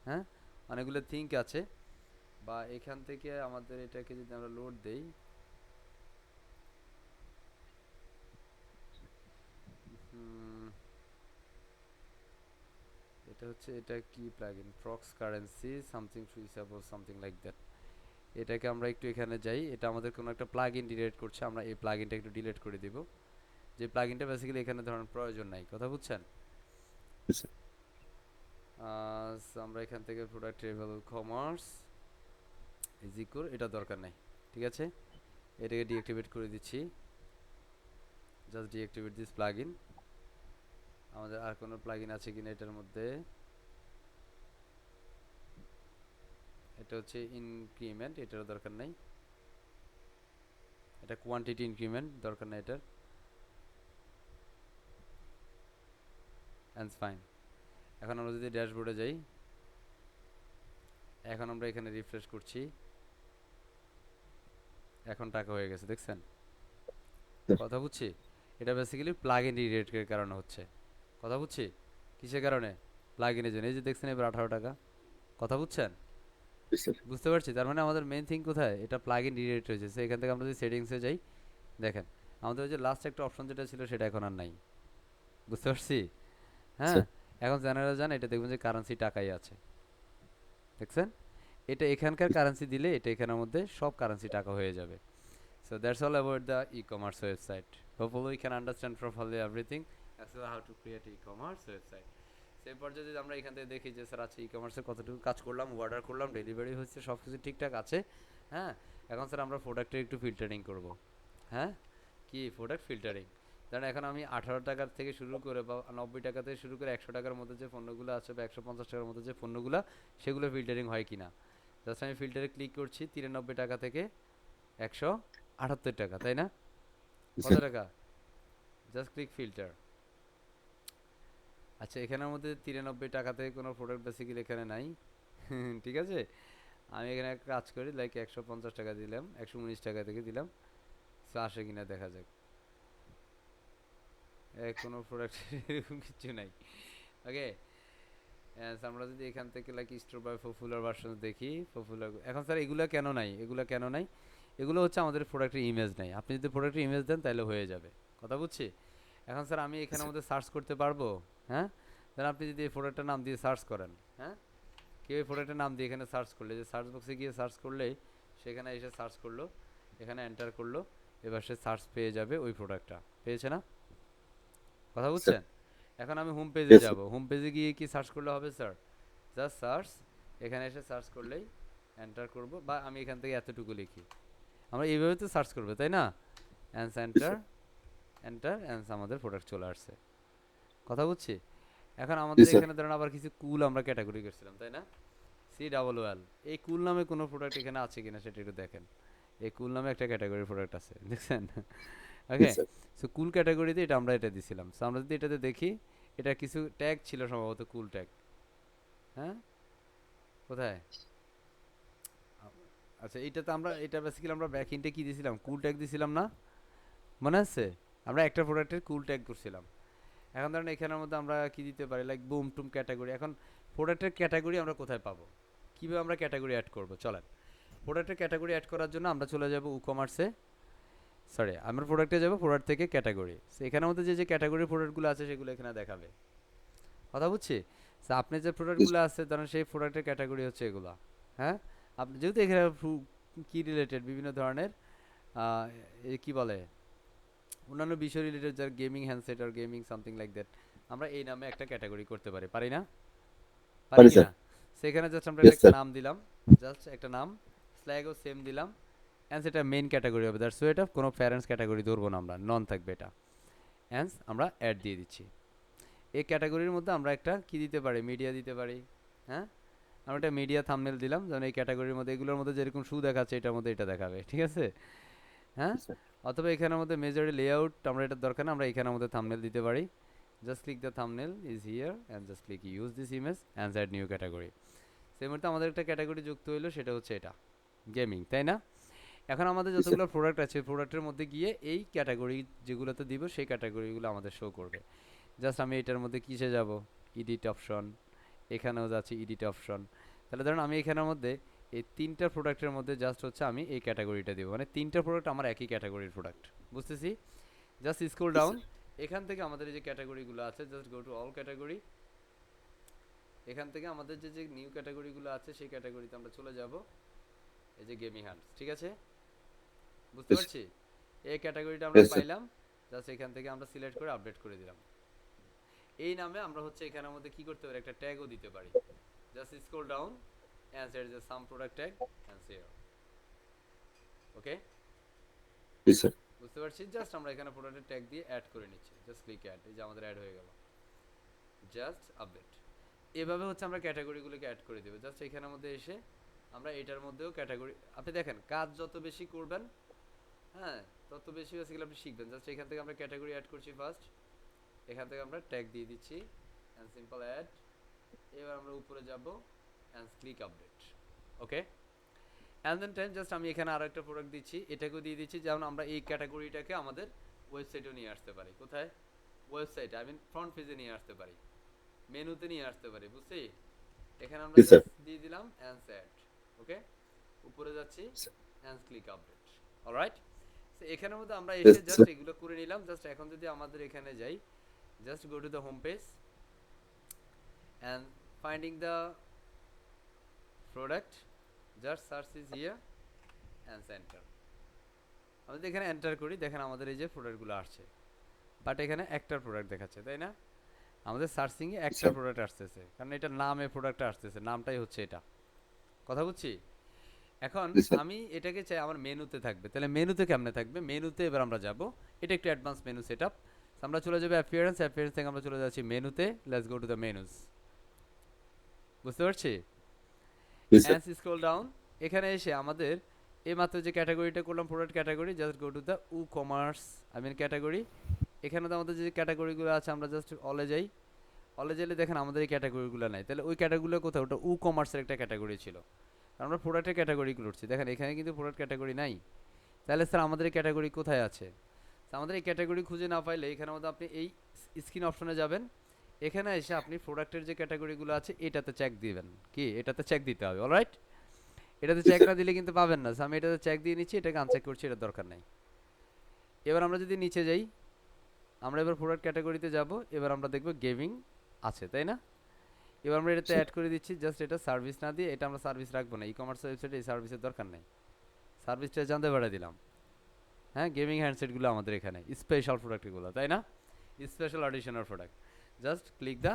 হ্যাঁ, অনেকগুলো থিঙ্ক আছে। বা এখান থেকে আমাদের এটাকে যদি আমরা লোড দেই, এটা হচ্ছে, এটা কি প্লাগইন, প্রক্স currency something switchable something like that. এটাকে আমরা একটু এখানে যাই, এটা আমাদের কোনো একটা প্লাগইন ডিলিট করছে, আমরা এই প্লাগইনটা একটু ডিলিট করে দিব। যে প্লাগইনটা বেসিক্যালি এখানে ধরুন প্রয়োজন নাই, কথা বুঝছেন? আমরা এখান থেকে প্রোডাক্ট ট্রেভেল কমার্স ইজিকোর, এটা দরকার নাই। ঠিক আছে, এটাকে ডিঅ্যাক্টিভেট করে দিচ্ছি। Just deactivate this plugin. আমাদের আর কোনো প্লাগইন আছে কিনা এটার মধ্যে? এটা হচ্ছে ইনক্রিমেন্ট, এটারও দরকার নাই। এটা কোয়ান্টিটি ইনক্রিমেন্ট দরকার না এটার, অ্যান্ড ফাইন। এখন আমরা যদি ড্যাশবোর্ডে যাই, এখন আমরা এখানে রিফ্রেশ করছি, এখন টাকা হয়ে গেছে, দেখছেন? কথা বুঝছি? এটা বেসিক্যালি প্লাগ ইন রিলেটেড কারণে হচ্ছে। কথা বুঝছি? কিসের কারণে? প্লাগ ইনের জন্য। এই যে দেখছেন এবার 18 টাকা। কথা বুঝছেন? জি স্যার। বুঝতে পারছি। তার মানে আমাদের মেইন থিং কোথায়? এটা প্লাগ ইন রিলেটেড হয়েছে। সো এখান থেকে আমরা যদি সেটিংসে যাই, দেখেন আমাদের ওই যে লাস্ট একটা অপশন যেটা ছিল সেটা এখন আর নাই। বুঝতে পারছি? হ্যাঁ, স্যার এখন জেনারেল যান, এটা দেখবেন যে কারেন্সি টাকাই আছে, দেখছেন? এটা এখানকার কারেন্সি দিলে এটা এখানের মধ্যে সব কারেন্সি টাকা হয়ে যাবে। So that's all about the e-commerce website. Hopefully we can understand properly everything as to how to create e-commerce website. সেই পর্যায়ে যদি আমরা এখান থেকে দেখি যে স্যার আচ্ছা ই-কমার্সের কতটুকু কাজ করলাম, অর্ডার করলাম, ডেলিভারি হচ্ছে, সব কিছু ঠিকঠাক আছে। হ্যাঁ, এখন স্যার আমরা প্রোডাক্টের একটু ফিল্টারিং করব। হ্যাঁ, কি প্রোডাক্ট ফিল্টারিং? ধরেন এখন আমি 18 টাকার থেকে শুরু করে বা 90 টাকা থেকে শুরু করে 100 টাকার মধ্যে যে পণ্যগুলো আছে বা 150 টাকার মধ্যে যে পণ্যগুলো, সেগুলো ফিল্টারিং হয় কিনা। জাস্ট আমি ফিল্টারে ক্লিক করছি, 93 টাকা থেকে 178 টাকা, তাই না? জি কত স্যার। টাকা? Just click filter. আচ্ছা, এখানের মধ্যে 93 টাকা থেকে কোনো প্রোডাক্ট বেসিক্যালি এখানে নাই। ঠিক আছে, আমি এখানে একটা কাজ করি, লাইক 150 টাকা দিলাম, 119 টাকা থেকে দিলাম, সো আসে কিনা দেখা যাক। কোনো প্রোডাক্ট এরকম কিছু নাই। ওকে, আমরা যদি এখান থেকে like store by popular version দেখি, পপুলার এখন স্যার এগুলো কেন নাই? এগুলো কেন নাই? এগুলো হচ্ছে আমাদের প্রোডাক্টের ইমেজ নাই। আপনি যদি প্রোডাক্টের ইমেজ দেন তাহলে হয়ে যাবে। কথা বুঝছি? এখন স্যার আমি এখানের মধ্যে সার্চ করতে পারবো। হ্যাঁ, ধরেন আপনি যদি এই প্রোডাক্টের নাম দিয়ে সার্চ করেন, হ্যাঁ, কেউ এই প্রোডাক্টের নাম দিয়ে এখানে সার্চ করলে, যে সার্চ বক্সে গিয়ে সার্চ করলেই সেখানে এসে সার্চ করলো, এখানে এন্টার করলো, এবার সে সার্চ পেয়ে যাবে ওই প্রোডাক্টটা। পেয়েছে না? কথা স্যার বুঝছেন? এখন আমি হোম পেজে ইয়েস যাব। স্যার। হোম পেজে গিয়ে কি সার্চ করলে হবে স্যার? জাস্ট সার্চ, এখানে এসে সার্চ করলেই এন্টার করব, বা আমি এখান থেকে এতটুকু লিখি। আমরা এইভাবে তো সার্চ করবো, তাই না? অ্যান্স জি এন্টার, স্যার। এন্টার অ্যান্স আমাদের প্রোডাক্ট চলে আসছে। কথা বুঝছি? এখন জি আমাদের স্যার। এখানে ধরেন আবার কিছু কুল আমরা ক্যাটাগরি করছিলাম, তাই না? সি ডাবল ওয়েল, এই কুল নামে কোনো প্রোডাক্ট এখানে আছে কিনা সেটা একটু দেখেন। এই কুল নামে একটা ক্যাটাগরি প্রোডাক্ট আছে, দেখছেন? জি ওকে, স্যার। সো কুল ক্যাটাগরিতে এটা আমরা এটা দিছিলাম। সো আমরা যদি এটাতে দেখি, এটা কিছু ট্যাগ ছিল সম্ভবত, কুল ট্যাগ। হ্যাঁ, কোথায়? আচ্ছা, এইটাতে আমরা এটা বেসিক্যালি আমরা ব্যাক এন্ডে কি দিছিলাম? কুল ট্যাগ দিছিলাম না? মনে আছে? আমরা একটা প্রোডাক্টের কুল ট্যাগ করছিলাম। এখন ধরেন এখানের মধ্যে আমরা কি দিতে পারি, লাইক বুম টুম ক্যাটাগরি। এখন প্রোডাক্টের ক্যাটাগরি আমরা কোথায় পাবো? কিভাবে আমরা ক্যাটাগরি অ্যাড করব? চলেন, প্রোডাক্টের ক্যাটাগরি অ্যাড করার জন্য আমরা চলে যাব ই-কমার্সে। সরি, আমরা প্রোডাক্টে যাব, প্রোডাক্ট থেকে ক্যাটাগরি। সো এখানের মধ্যে যে যে ক্যাটাগরি প্রোডাক্টগুলো আছে সেগুলো এখানে দেখাবে। কথা বুঝছি? সো আপনি যে জি প্রোডাক্টগুলো আছে ধরেন সেই প্রোডাক্টের ক্যাটাগরি হচ্ছে এগুলা। হ্যাঁ, আপনি যেহেতু এখানে কি রিলেটেড বিভিন্ন ধরনের কি বলে, অন্যান্য বিষয় রিলেটেড, যার গেমিং হ্যান্ডসেট আর গেমিং সামথিং লাইক দ্যাট, আমরা এই নামে একটা ক্যাটাগরি করতে পারি, পারি না? পারি পারি কি স্যার। না? সেখানে জাস্ট আমরা ইয়েস একটা স্যার। নাম দিলাম, জাস্ট একটা নাম, স্ল্যাগও সেম দিলাম, অ্যান্ড সেটা মেইন ক্যাটাগরি হবে। দ্যাটস এটা কোনো প্যারেন্টস ক্যাটাগরি ধরবো না আমরা, নন থাকবে এটা। অ্যান্ড আমরা অ্যাড দিয়ে দিচ্ছি। এই ক্যাটাগরির মধ্যে আমরা একটা কি দিতে পারি? মিডিয়া দিতে পারি। হ্যাঁ, আমরা একটা মিডিয়া থাম্বনেল দিলাম, যেন এই ক্যাটাগরির মধ্যে এগুলোর মধ্যে যেরকম শু দেখাচ্ছে এটার মধ্যে এটা দেখাবে, ঠিক আছে? হ্যাঁ, জি স্যার। অথবা এখানের মধ্যে মেজরি লেআউট আমরা এটার দরকার না, আমরা এখানের মধ্যে থাম্বনেল দিতে পারি। Just click the thumbnail is here and just click use this image and add new category. সেই মুহূর্তে আমাদের একটা ক্যাটাগরি যুক্ত হইলো, সেটা হচ্ছে এটা গেমিং, তাই না? এখন আমাদের জি স্যার। যতগুলো প্রোডাক্ট আছে প্রোডাক্টের মধ্যে গিয়ে এই ক্যাটাগরি যেগুলোতে দিব সেই ক্যাটাগরিগুলো আমাদের শো করবে। জাস্ট আমি এটার মধ্যে কিসে যাব? এডিট অপশন, এখানেও যাচ্ছি এডিট অপশন। তাহলে ধরুন আমি এখানের মধ্যে এই তিনটা প্রোডাক্টের মধ্যে জাস্ট হচ্ছে আমি এই ক্যাটাগরিটা দিব, মানে তিনটা প্রোডাক্ট আমার একই ক্যাটাগরির প্রোডাক্ট। বুঝতেছি? জাস্ট স্ক্রল জি ডাউন, স্যার। এখান থেকে আমাদের এই যে ক্যাটাগরিগুলো আছে just go to all category. এখান থেকে আমাদের যে যে নিউ ক্যাটাগরিগুলো আছে সেই ক্যাটাগরিতে আমরা চলে যাব। এই যে গেমিং হান্টস, ঠিক আছে? বুঝতে ইয়েস পারছি? এই ক্যাটাগরিটা আমরা ইয়েস স্যার। পাইলাম, জাস্ট এখান থেকে আমরা সিলেক্ট করে আপডেট করে দিলাম। এই নামে আমরা হচ্ছে এখানের মধ্যে কি করতে পারি? একটা ট্যাগও দিতে পারি। Just scroll down and there is a some product tag and here. Okay, G sir. বুঝতে পারছি? জাস্ট আমরা এখানে প্রোডাক্টের ট্যাগ দিয়ে অ্যাড করে নিচ্ছি, জাস্ট ক্লিক অ্যাড, এই যে আমাদের অ্যাড হয়ে গেল। Just update. এভাবে হচ্ছে আমরা ক্যাটাগরিগুলোকে অ্যাড করে দেবো। জাস্ট এখানের মধ্যে এসে আমরা এটার মধ্যেও ক্যাটাগরি, আপনি দেখেন কাজ যত বেশি করবেন হ্যাঁ, তত বেশি বেসিক্যালি আপনি শিখবেন। জাস্ট এখান থেকে আমরা ক্যাটাগরি অ্যাড করছি ফার্স্ট, এখান থেকে আমরা ট্যাগ দিয়ে দিচ্ছি অ্যান্ড সিম্পল অ্যাড। এবার আমরা উপরে যাব and click update. Okay, and then time just আমি এখানে আরো একটা প্রোডাক্ট দিচ্ছি, এটাকেও দিয়ে দিচ্ছি, যেমন আমরা এই ক্যাটাগরিটাকে আমাদের ওয়েবসাইটেও নিয়ে আসতে পারি। কোথায়? ওয়েবসাইট, আই মিন ফ্রন্ট পেজে নিয়ে আসতে পারি, মেনুতে নিয়ে আসতে পারি, বুঝছি? এখানে আমরা জি স্যার। জাস্ট দিয়ে দিলাম অ্যান্ড সেট। ওকে, উপরে যাচ্ছি অ্যান্ড ক্লিক আপডেট। অলরাইট, তো এখানের মধ্যে আমরা Yes, এসে জাস্ট sir. এগুলো করে নিলাম। জাস্ট এখন যদি আমাদের এখানে যাই, just go to the home page and finding the product, just search is here and enter. আমরা যদি এখানে এন্টার করি, দেখেন আমাদের এই যে প্রোডাক্টগুলো আসছে, বাট এখানে একটার প্রোডাক্ট দেখাচ্ছে, তাই না? আমাদের সার্চিংয়ে একটা Sir. প্রোডাক্ট আসতেছে, কারণ এটার নামে প্রোডাক্টটা আসতেছে, নামটাই হচ্ছে এটা। কথা বুঝছি? এখন Yes, sir. আমি এটাকে চাই আমার মেনুতে থাকবে, তাহলে মেনুতে কেমনে থাকবে? মেনুতে এবার আমরা যাব, এটা একটু অ্যাডভান্স মেনু সেট আপ। আমরা চলে যাবো অ্যাপিয়ারেন্স, অ্যাপিয়ারেন্স থেকে আমরা চলে যাচ্ছি মেনুতে। Let's go to the menus. বুঝতে পারছি? Yes, sir. And scroll down, এখানে এসে আমাদের এই মাত্র যে ক্যাটাগরিটা করলাম product category, just go to the WooCommerce I mean category. এখানে তো আমাদের যে ক্যাটাগরিগুলো আছে, আমরা জাস্ট অলে যাই। অলে গেলে দেখেন আমাদের এই ক্যাটাগরিগুলো নাই, তাহলে ওই ক্যাটাগরিগুলো কোথাও? ওটা উ কমার্সের একটা ক্যাটাগরি ছিল, আমরা প্রোডাক্টের ক্যাটাগরি করছি, দেখেন এখানে কিন্তু প্রোডাক্ট ক্যাটাগরি নাই। তাহলে স্যার আমাদের এই ক্যাটাগরি কোথায় আছে? তো আমাদের এই ক্যাটাগরি খুঁজে না পাইলে এখানে মধ্যে আপনি এই স্ক্রিন অপশনে যাবেন, এখানে এসে আপনি প্রোডাক্টের যে ক্যাটাগরিগুলো আছে এটাতে চেক দিবেন। কি? এটাতে চেক দিতে হবে। অলরাইট, এটাতে Yes, চেক sir. না দিলে কিন্তু পাবেন না। So আমি এটাতে চেক দিয়ে নিচ্ছি, এটাকে আনচেক করছি, এটার দরকার নাই। এবার আমরা যদি নিচে যাই, আমরা এবার প্রোডাক্ট ক্যাটাগরিতে যাব, এবার আমরা দেখব গেমিং আছে, তাই না? এবার আমরা এটাতে Sir. অ্যাড করে দিচ্ছি, জাস্ট এটা সার্ভিস না দিয়ে, এটা আমরা সার্ভিস রাখবো না, ই কমার্স ওয়েবসাইটে এই সার্ভিসের দরকার নেই, সার্ভিসটা জানতে বাড়াই দিলাম। হ্যাঁ, গেমিং হ্যান্ডসেটগুলো আমাদের এখানে স্পেশাল প্রোডাক্টগুলো, তাই না? Special additional product. Just click the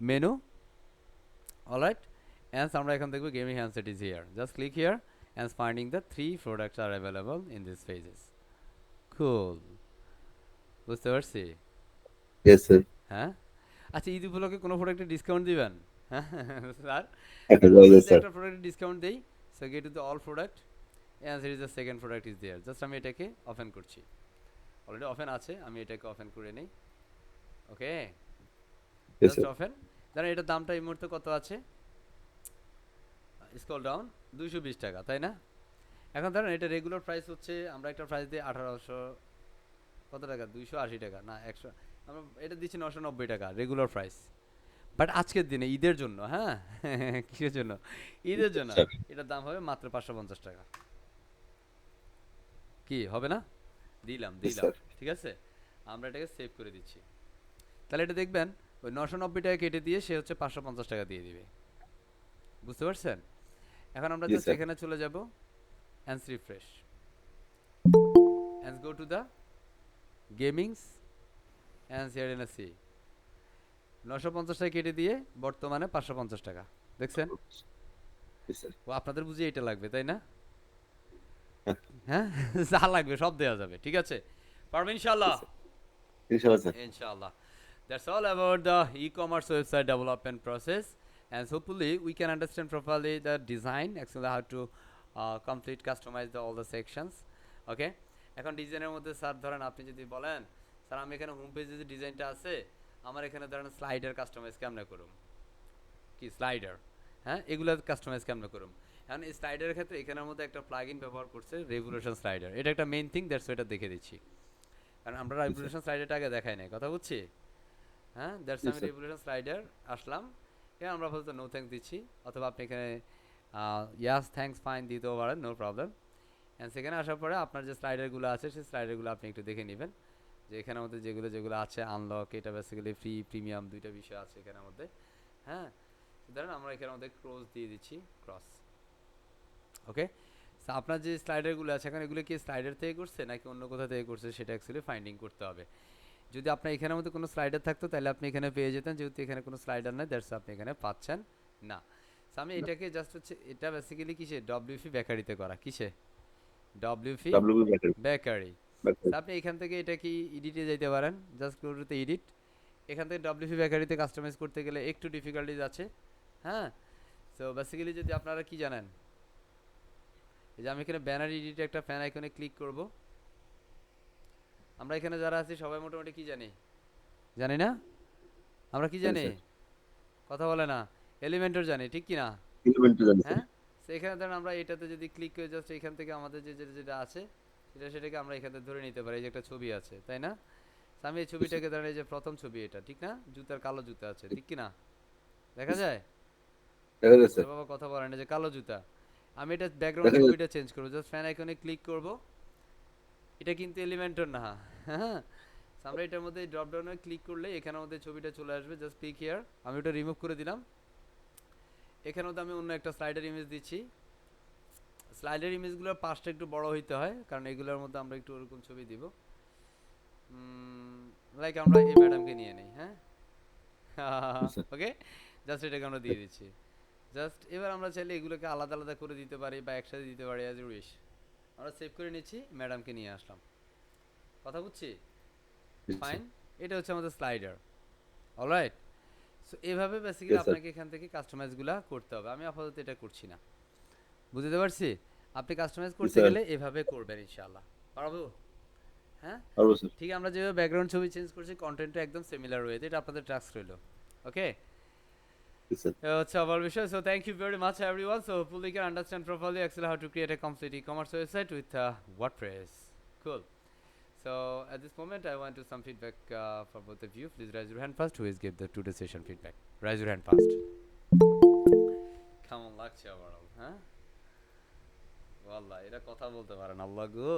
menu. Alright, and আমরা এখন দেখবো gaming handset is here, just click here and finding the 3 products are available in this pages. Cool, বুঝতে পারছি? Yes, sir. হ্যাঁ, আচ্ছা, ঈদ উপলক্ষে কোনো প্রোডাক্টে ডিসকাউন্ট দিবেন? হ্যাঁ স্যার, Okay, আমরা yes, যদি sir. একটা প্রোডাক্টে ডিসকাউন্ট দেই, so get to the all product and this is the second product is there. জাস্ট আমি এটাকে ওপেন করছি, অলরেডি ওপেন আছে, আমি এটাকে ওপেন করে নেই। ওকে, Yes, জাস্ট sir. ওপেন। জানেন এটার দামটা এই মুহূর্তে কত আছে? স্ক্রল ডাউন, 220 টাকা, তাই না? এখন ধরেন এটা রেগুলার প্রাইস হচ্ছে, আমরা একটা প্রাইস দিই 1800 কত টাকা, 280 টাকা না 100, আমরা এটা দিচ্ছি 990 টাকা রেগুলার প্রাইস। বাট আজকের দিনে ঈদের জন্য, হ্যাঁ কিসের জন্য? ঈদের জন্য Sir. এটার দাম হবে মাত্র 550 টাকা। কি হবে না? দিলাম Yes, দিলাম, sir. ঠিক আছে, আমরা এটাকে সেভ করে দিচ্ছি। তাহলে এটা দেখবেন ওই 990 টাকা কেটে দিয়ে সে হচ্ছে 550 টাকা দিয়ে দিবে। বুঝতে পারছেন? এখন আমরা Yes, জাস্ট sir. এখানে চলে যাব and refresh and go to the gamings and here in see 950 টাকা কেটে দিয়ে বর্তমানে 550 টাকা। দেখছেন? Yes, sir. ও আপনাদের বুঝি এটা লাগবে, তাই না? হ্যাঁ যা লাগবে সব দেওয়া যাবে, ঠিক আছে? পারবেন ইনশাআল্লাহ? Yes, sir. Inshallah, sir. Inshallah. That's all about the e-commerce website development process, and hopefully we can understand properly the design, actually how to complete customize all the sections. Okay, এখন ডিজাইনের মধ্যে স্যার ধরেন আপনি যদি বলেন sir আমি এখানে home পেজে যে ডিজাইনটা আছে, আমার এখানে ধরেন স্লাইডার কাস্টমাইজ কেমনে করুম, কি স্লাইডার, হ্যাঁ এগুলো কাস্টমাইজ কেমনে করুম। এখন এই স্লাইডারের ক্ষেত্রে এখানের মধ্যে একটা প্লাগইন ব্যবহার করছে রেভলিউশন স্লাইডার, এটা একটা মেইন থিং, দ্যাটস এটা দেখে দিচ্ছি, কারণ আমরা Yes, sir. রেভলিউশন স্লাইডারটা আগে দেখাই নাই, কথা বুঝছি? হ্যাঁ, দ্যাটস Yes, আমি sir. রেভলিউশন স্লাইডার আসলাম, এখানে আমরা বলতে নো থ্যাঙ্কস দিচ্ছি, অথবা আপনি এখানে ইয়াস থ্যাঙ্কস ফাইন দিতেও পারেন, নো প্রবলেম। অ্যান্ড সেখানে আসার পরে আপনার যে স্লাইডারগুলো আছে সেই স্লাইডারগুলো আপনি একটু দেখে নেবেন, যে এখানের মধ্যে যেগুলো যেগুলো আছে আনলক, এটা বেসিক্যালি ফ্রি প্রিমিয়াম দুইটা বিষয় আছে এখানের মধ্যে। হ্যাঁ, ধরেন আমরা এখানের মধ্যে ক্রস দিয়ে দিচ্ছি, ক্রস। ওকে, আপনার যে স্লাইডারগুলো আছে এখন এগুলো কি স্লাইডার থেকে করছে নাকি অন্য কোথা থেকে করছে সেটা অ্যাকচুয়ালি ফাইন্ডিং করতে হবে। যদি আপনার এখানের মধ্যে কোনো স্লাইডার থাকতো তাহলে আপনি এখানে পেয়ে যেতেন, যেহেতু এখানে কোনো স্লাইডার নাই দ্যাটস আপনি এখানে পাচ্ছেন না। So আমি এটাকে জাস্ট হচ্ছে, এটা বেসিক্যালি কিসে ডব্লিউপি বেকারিতে করা, কিসে WP WB Bakery. Bakery. Bakery. আপনি এখান থেকে এটা কি এডিটে যাইতে পারেন, জাস্ট গো টু এডিট, এখান থেকে ডব্লিউপি বেকারিতে কাস্টমাইজ করতে গেলে একটু ডিফিকাল্টিজ আছে। হ্যাঁ, সো বেসিক্যালি যদি আপনারা কি জানেন, এই যে আমি এখানে ব্যানার এডিটে একটা ফ্যান আইকনে ক্লিক করব। আমরা এখানে যারা আছি সবাই মোটামুটি কি জানি, জানি না? আমরা কি হ্যাঁ জানি? স্যার, কথা বলে না। এলিমেন্টর জানি, ঠিক কি না? এলিমেন্টটা জানি স্যার। হ্যাঁ, তো এখানে ধরেন আমরা এটাতে যদি ক্লিক করে জাস্ট এখান থেকে আমাদের যেটা আছে সেটাকে আমরা এখান থেকে ধরে নিতে পারি। এই যে একটা ছবি আছে, তাই না? তো আমি এই ছবিটাকে ধরেন, এই যে প্রথম ছবি এটা, ঠিক না? জুতার কালো জুতা আছে, ঠিক কি না? দেখা যায়? দেখা যায় ওরে স্যার, বাবা, কথা বলে না, যে কালো জুতা। আমি এটা ব্যাকগ্রাউন্ড দেখা যায়। ছবিটা চেঞ্জ করবো, জাস্ট ফ্যান আইকনে ক্লিক করব। এটা কিন্তু এলিমেন্টর না, হ্যাঁ। So আমরা এটার মধ্যে ড্রপ ডাউনে ক্লিক করলে এখানের মধ্যে ছবিটা চলে আসবে, জাস্ট ক্লিক হিয়ার। আমি ওটা রিমুভ করে দিলাম। এখানে মধ্যে আমি অন্য একটা স্লাইডার ইমেজ দিচ্ছি। স্লাইডার ইমেজগুলোর পাশটা একটু বড় হইতে হয়, কারণ এগুলোর মধ্যে আমরা একটু ওরকম ছবি দিব। লাইক আমরা এই ম্যাডামকে নিয়ে নেই, হ্যাঁ। স্যার ওকে, জাস্ট এটাকে আমরা দিয়ে দিচ্ছি। জাস্ট এবার আমরা চাইলে এগুলোকে আলাদা আলাদা করে দিতে পারি বা একসাথে দিতে পারি, অ্যাজ ইউ উইশ। আমরা সেভ করে নিচ্ছি, ম্যাডামকে নিয়ে আসলাম। কথা বুঝছি? ফাইন। এটা হচ্ছে আমাদের স্লাইডার। অলরাইট। সো এভাবে বেসিক্যালি স্যার। আপনাকে এখান থেকে কাস্টমাইজগুলো করতে হবে। আমি আপাতত এটা করছি না। বুঝতে পারছি? আপনি কাস্টমাইজ করতে স্যার গেলে এভাবে করবেন ইনশাআল্লাহ। পারবো? হ্যাঁ? পারবো স্যার। ঠিক আমরা যেভাবে ব্যাকগ্রাউন্ড ছবি চেঞ্জ করছি, কনটেন্টটা একদম সিমিলার ওয়েতে, এটা আপনাদের টাস্ক রইল। ওকে? স্যার হচ্ছে আমার বিষয়। So thank you very much everyone. So hopefully you can understand properly actually how to create a complete e-commerce website with WordPress. Cool. So at this moment I want to some feedback for both of you. Please raise your hand first. Who is give the today's session feedback? Raise your hand first. কেমন লাগছে আবার, হ্যাঁ? ওয়াল্লাহ এরা কথা বলতে পারেন, আল্লাহ গো।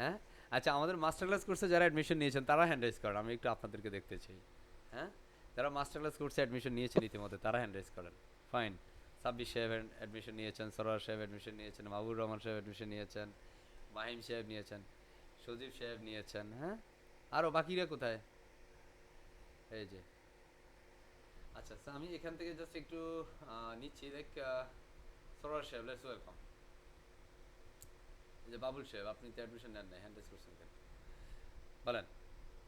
হ্যাঁ, আচ্ছা, আমাদের মাস্টার ক্লাস কোর্সে যারা অ্যাডমিশন নিয়েছেন তারা হ্যান্ড রাইজ করেন, আমি একটু আপনাদেরকে দেখতে চাই। হ্যাঁ, যারা মাস্টার ক্লাস কোর্সে অ্যাডমিশন নিয়েছেন ইতিমধ্যে তারা হ্যান্ড রাইজ করেন। ফাইন। সাব্বির সাহেব অ্যাডমিশন নিয়েছেন, সরোয়ার সাহেব অ্যাডমিশন নিয়েছেন, মাহবুর রহমান সাহেব অ্যাডমিশন নিয়েছেন, মাহিম সাহেব নিয়েছেন, সজীব সাহেব নিয়েছেন। হ্যাঁ, আরও বাকিরা কোথায়? এই যে, আচ্ছা আচ্ছা, আমি এখান থেকে জাস্ট একটু নিচ্ছি। দেখ, সরোয়ার সাহেব, লেটস ওয়েলকাম। এই যে বাবুল সাহেব, আপনি তো অ্যাডমিশন নেন নাই, হ্যান্ড রাইজ করছেন কেন? বলেন।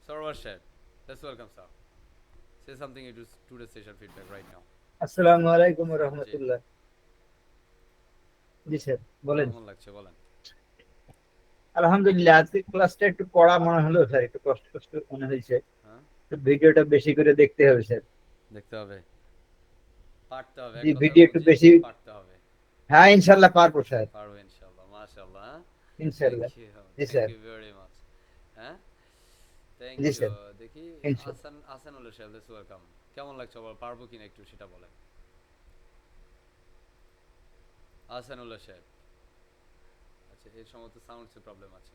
সরোয়ার সাহেব, let's welcome sir. Say something into today's session feedback right now. আসসালামু আলাইকুম জি, রহমতুল্লাহ। জি স্যার, বলেন। কেমন লাগছে বলেন। আলহামদুলিল্লাহ, আজকে ক্লাসটা একটু কড়া মনে হলো স্যার, একটু কষ্ট কষ্ট মনে হয়েছে। হ্যাঁ, তো ভিডিওটা বেশি করে দেখতে হবে স্যার। দেখতে হবে, পারতে হবে, এক জি, কথায় ভিডিও একটু বুঝি বেশি। পারতে হবে। হ্যাঁ, ইনশাল্লাহ পারবো স্যার, পারবো ইনশাআল্লাহ, মাশাআল্লাহ। ইনশাল্লাহ। জি thank sir. You very much. হ্যাঁ, থ্যাংক জি ইউ। স্যার, দেখি, ইনশাল্লাহ। আসানুল্লাহ সাহেব, লেটস ওয়েলকাম। কেমন লাগছে বল, পারবো কিনা একটু সেটা বলেন। আসানুল্লাহ সাহেব, আচ্ছা, এর সমস্ত সাউন্ডসের প্রবলেম আছে।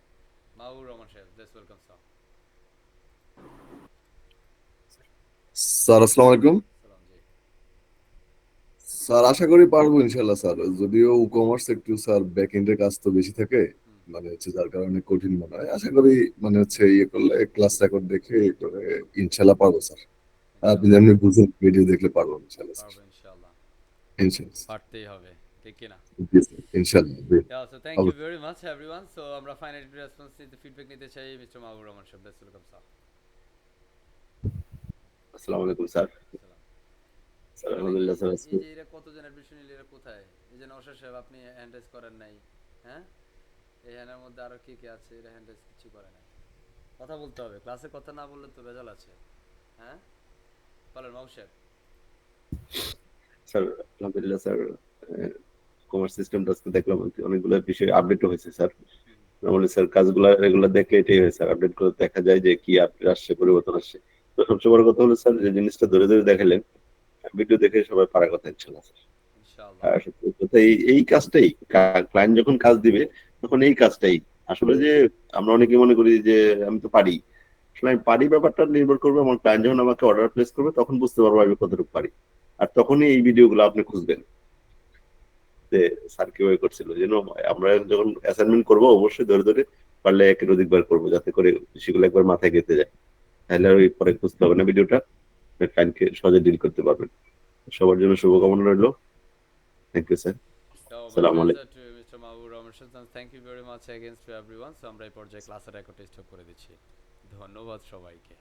মাহবুর রহমান সাহেব, লেটস ওয়েলকাম স্যার। স্যার আসসালামু আলাইকুম। সালাম জি। স্যার আশা করি পারবো ইনশাল্লাহ স্যার, যদিও ই কমার্স একটু স্যার ব্যাক এন্ডের কাজ তো বেশি থাকে, হুম, মানে হচ্ছে যার কারণে কঠিন মনে হয়। আশা করি মানে হচ্ছে ইয়ে করলে ক্লাস রেকর্ড দেখে ইয়ে করে ইনশাল্লাহ পারবো স্যার। আপনি ইনশাআল্লাহ যেমনি বুঝুন ভিডিও দেখলে পারবো ইনশাল্লাহ স্যার। পারবো ইনশাআল্লাহ। ইনশাল্লাহ স্যার। পারতেই হবে, ঠিক কি না? জি স্যার, ইনশাল্লাহ জি। Yeah, so thank you very much everyone. So আমরা ফাইনাল রেসপন্স নিতে, ফিডব্যাক নিতে চাই মিস্টার মাহবুব রহমান সাহেব, লেটস ওয়েলকাম স্যার। আসসালামু আলাইকুম স্যার। সালাম। স্যার মানে আলহামদুলিল্লাহ স্যার এই আজকে যে এরা কতজন অ্যাডমিশন নিলে, এরা কোথায়? এই যে নওশাদ সাহেব, আপনি হ্যান্ড রাইজ করেন নাই। হ্যাঁ, এই হ্যান্ডের মধ্যে আরো কে কে আছে, এরা হ্যান্ড রাইজ কিছু করে নাই। কথা বলতে হবে, ক্লাসে কথা না বললে তো ভেজাল আছে। হ্যাঁ, বলেন মাহবুব সাহেব। স্যার আলহামদুলিল্লাহ স্যার, কমার্স সিস্টেমটা আজকে দেখলাম আর কি, অনেকগুলো বিষয় আপডেটও হয়েছে স্যার। হুম, নর্মালি স্যার কাজগুলো রেগুলার দেখলে এটাই হয় স্যার, আপডেট করে দেখা যায় যে কি আপডেট আসছে, পরিবর্তন আসছে। তো সবচেয়ে বড় কথা হলো স্যার, যে জিনিসটা ধরে ধরে দেখালেন, ভিডিও দেখে সবাই পারার কথা ইনশাল্লাহ স্যার। ইনশাআল্লাহ। আর সত্যি কথা এই কাজটাই, ক্লায়েন্ট যখন কাজ দিবে তখন এই কাজটাই আসলে যে আমরা অনেকে মনে করি যে আমি তো পারি। আসলে আমি পারি ব্যাপারটা নির্ভর করবে আমার ক্লায়েন্ট যখন আমাকে অর্ডার প্লেস করবে তখন বুঝতে পারবো আমি কতটুকু পারি। আর তখনই এই ভিডিওগুলো আপনি খুঁজবেন যে স্যার কিভাবে করছিল, যেন আমরা যখন অ্যাসাইনমেন্ট করবো অবশ্যই ধরে ধরে পারলে একের অধিকবার করবো, যাতে করে সেগুলো একবার মাথায় গেঁথে যায়। তাহলে আর ওই পরে খুঁজতে হবে না ভিডিওটা, ক্লায়েন্টকে সহজে ডিল করতে পারবেন। সবার জন্য শুভকামনা রইলো। Thank you sir. So my আসসালামু আলাইকুম। pleasure to Mr. মাহবুব রহমান সাহেব, and thank you very much again to everyone. So আমরা এই পর্যায়ে ক্লাসের রেকর্ড স্টপ করে দিচ্ছি। ধন্যবাদ সবাইকে।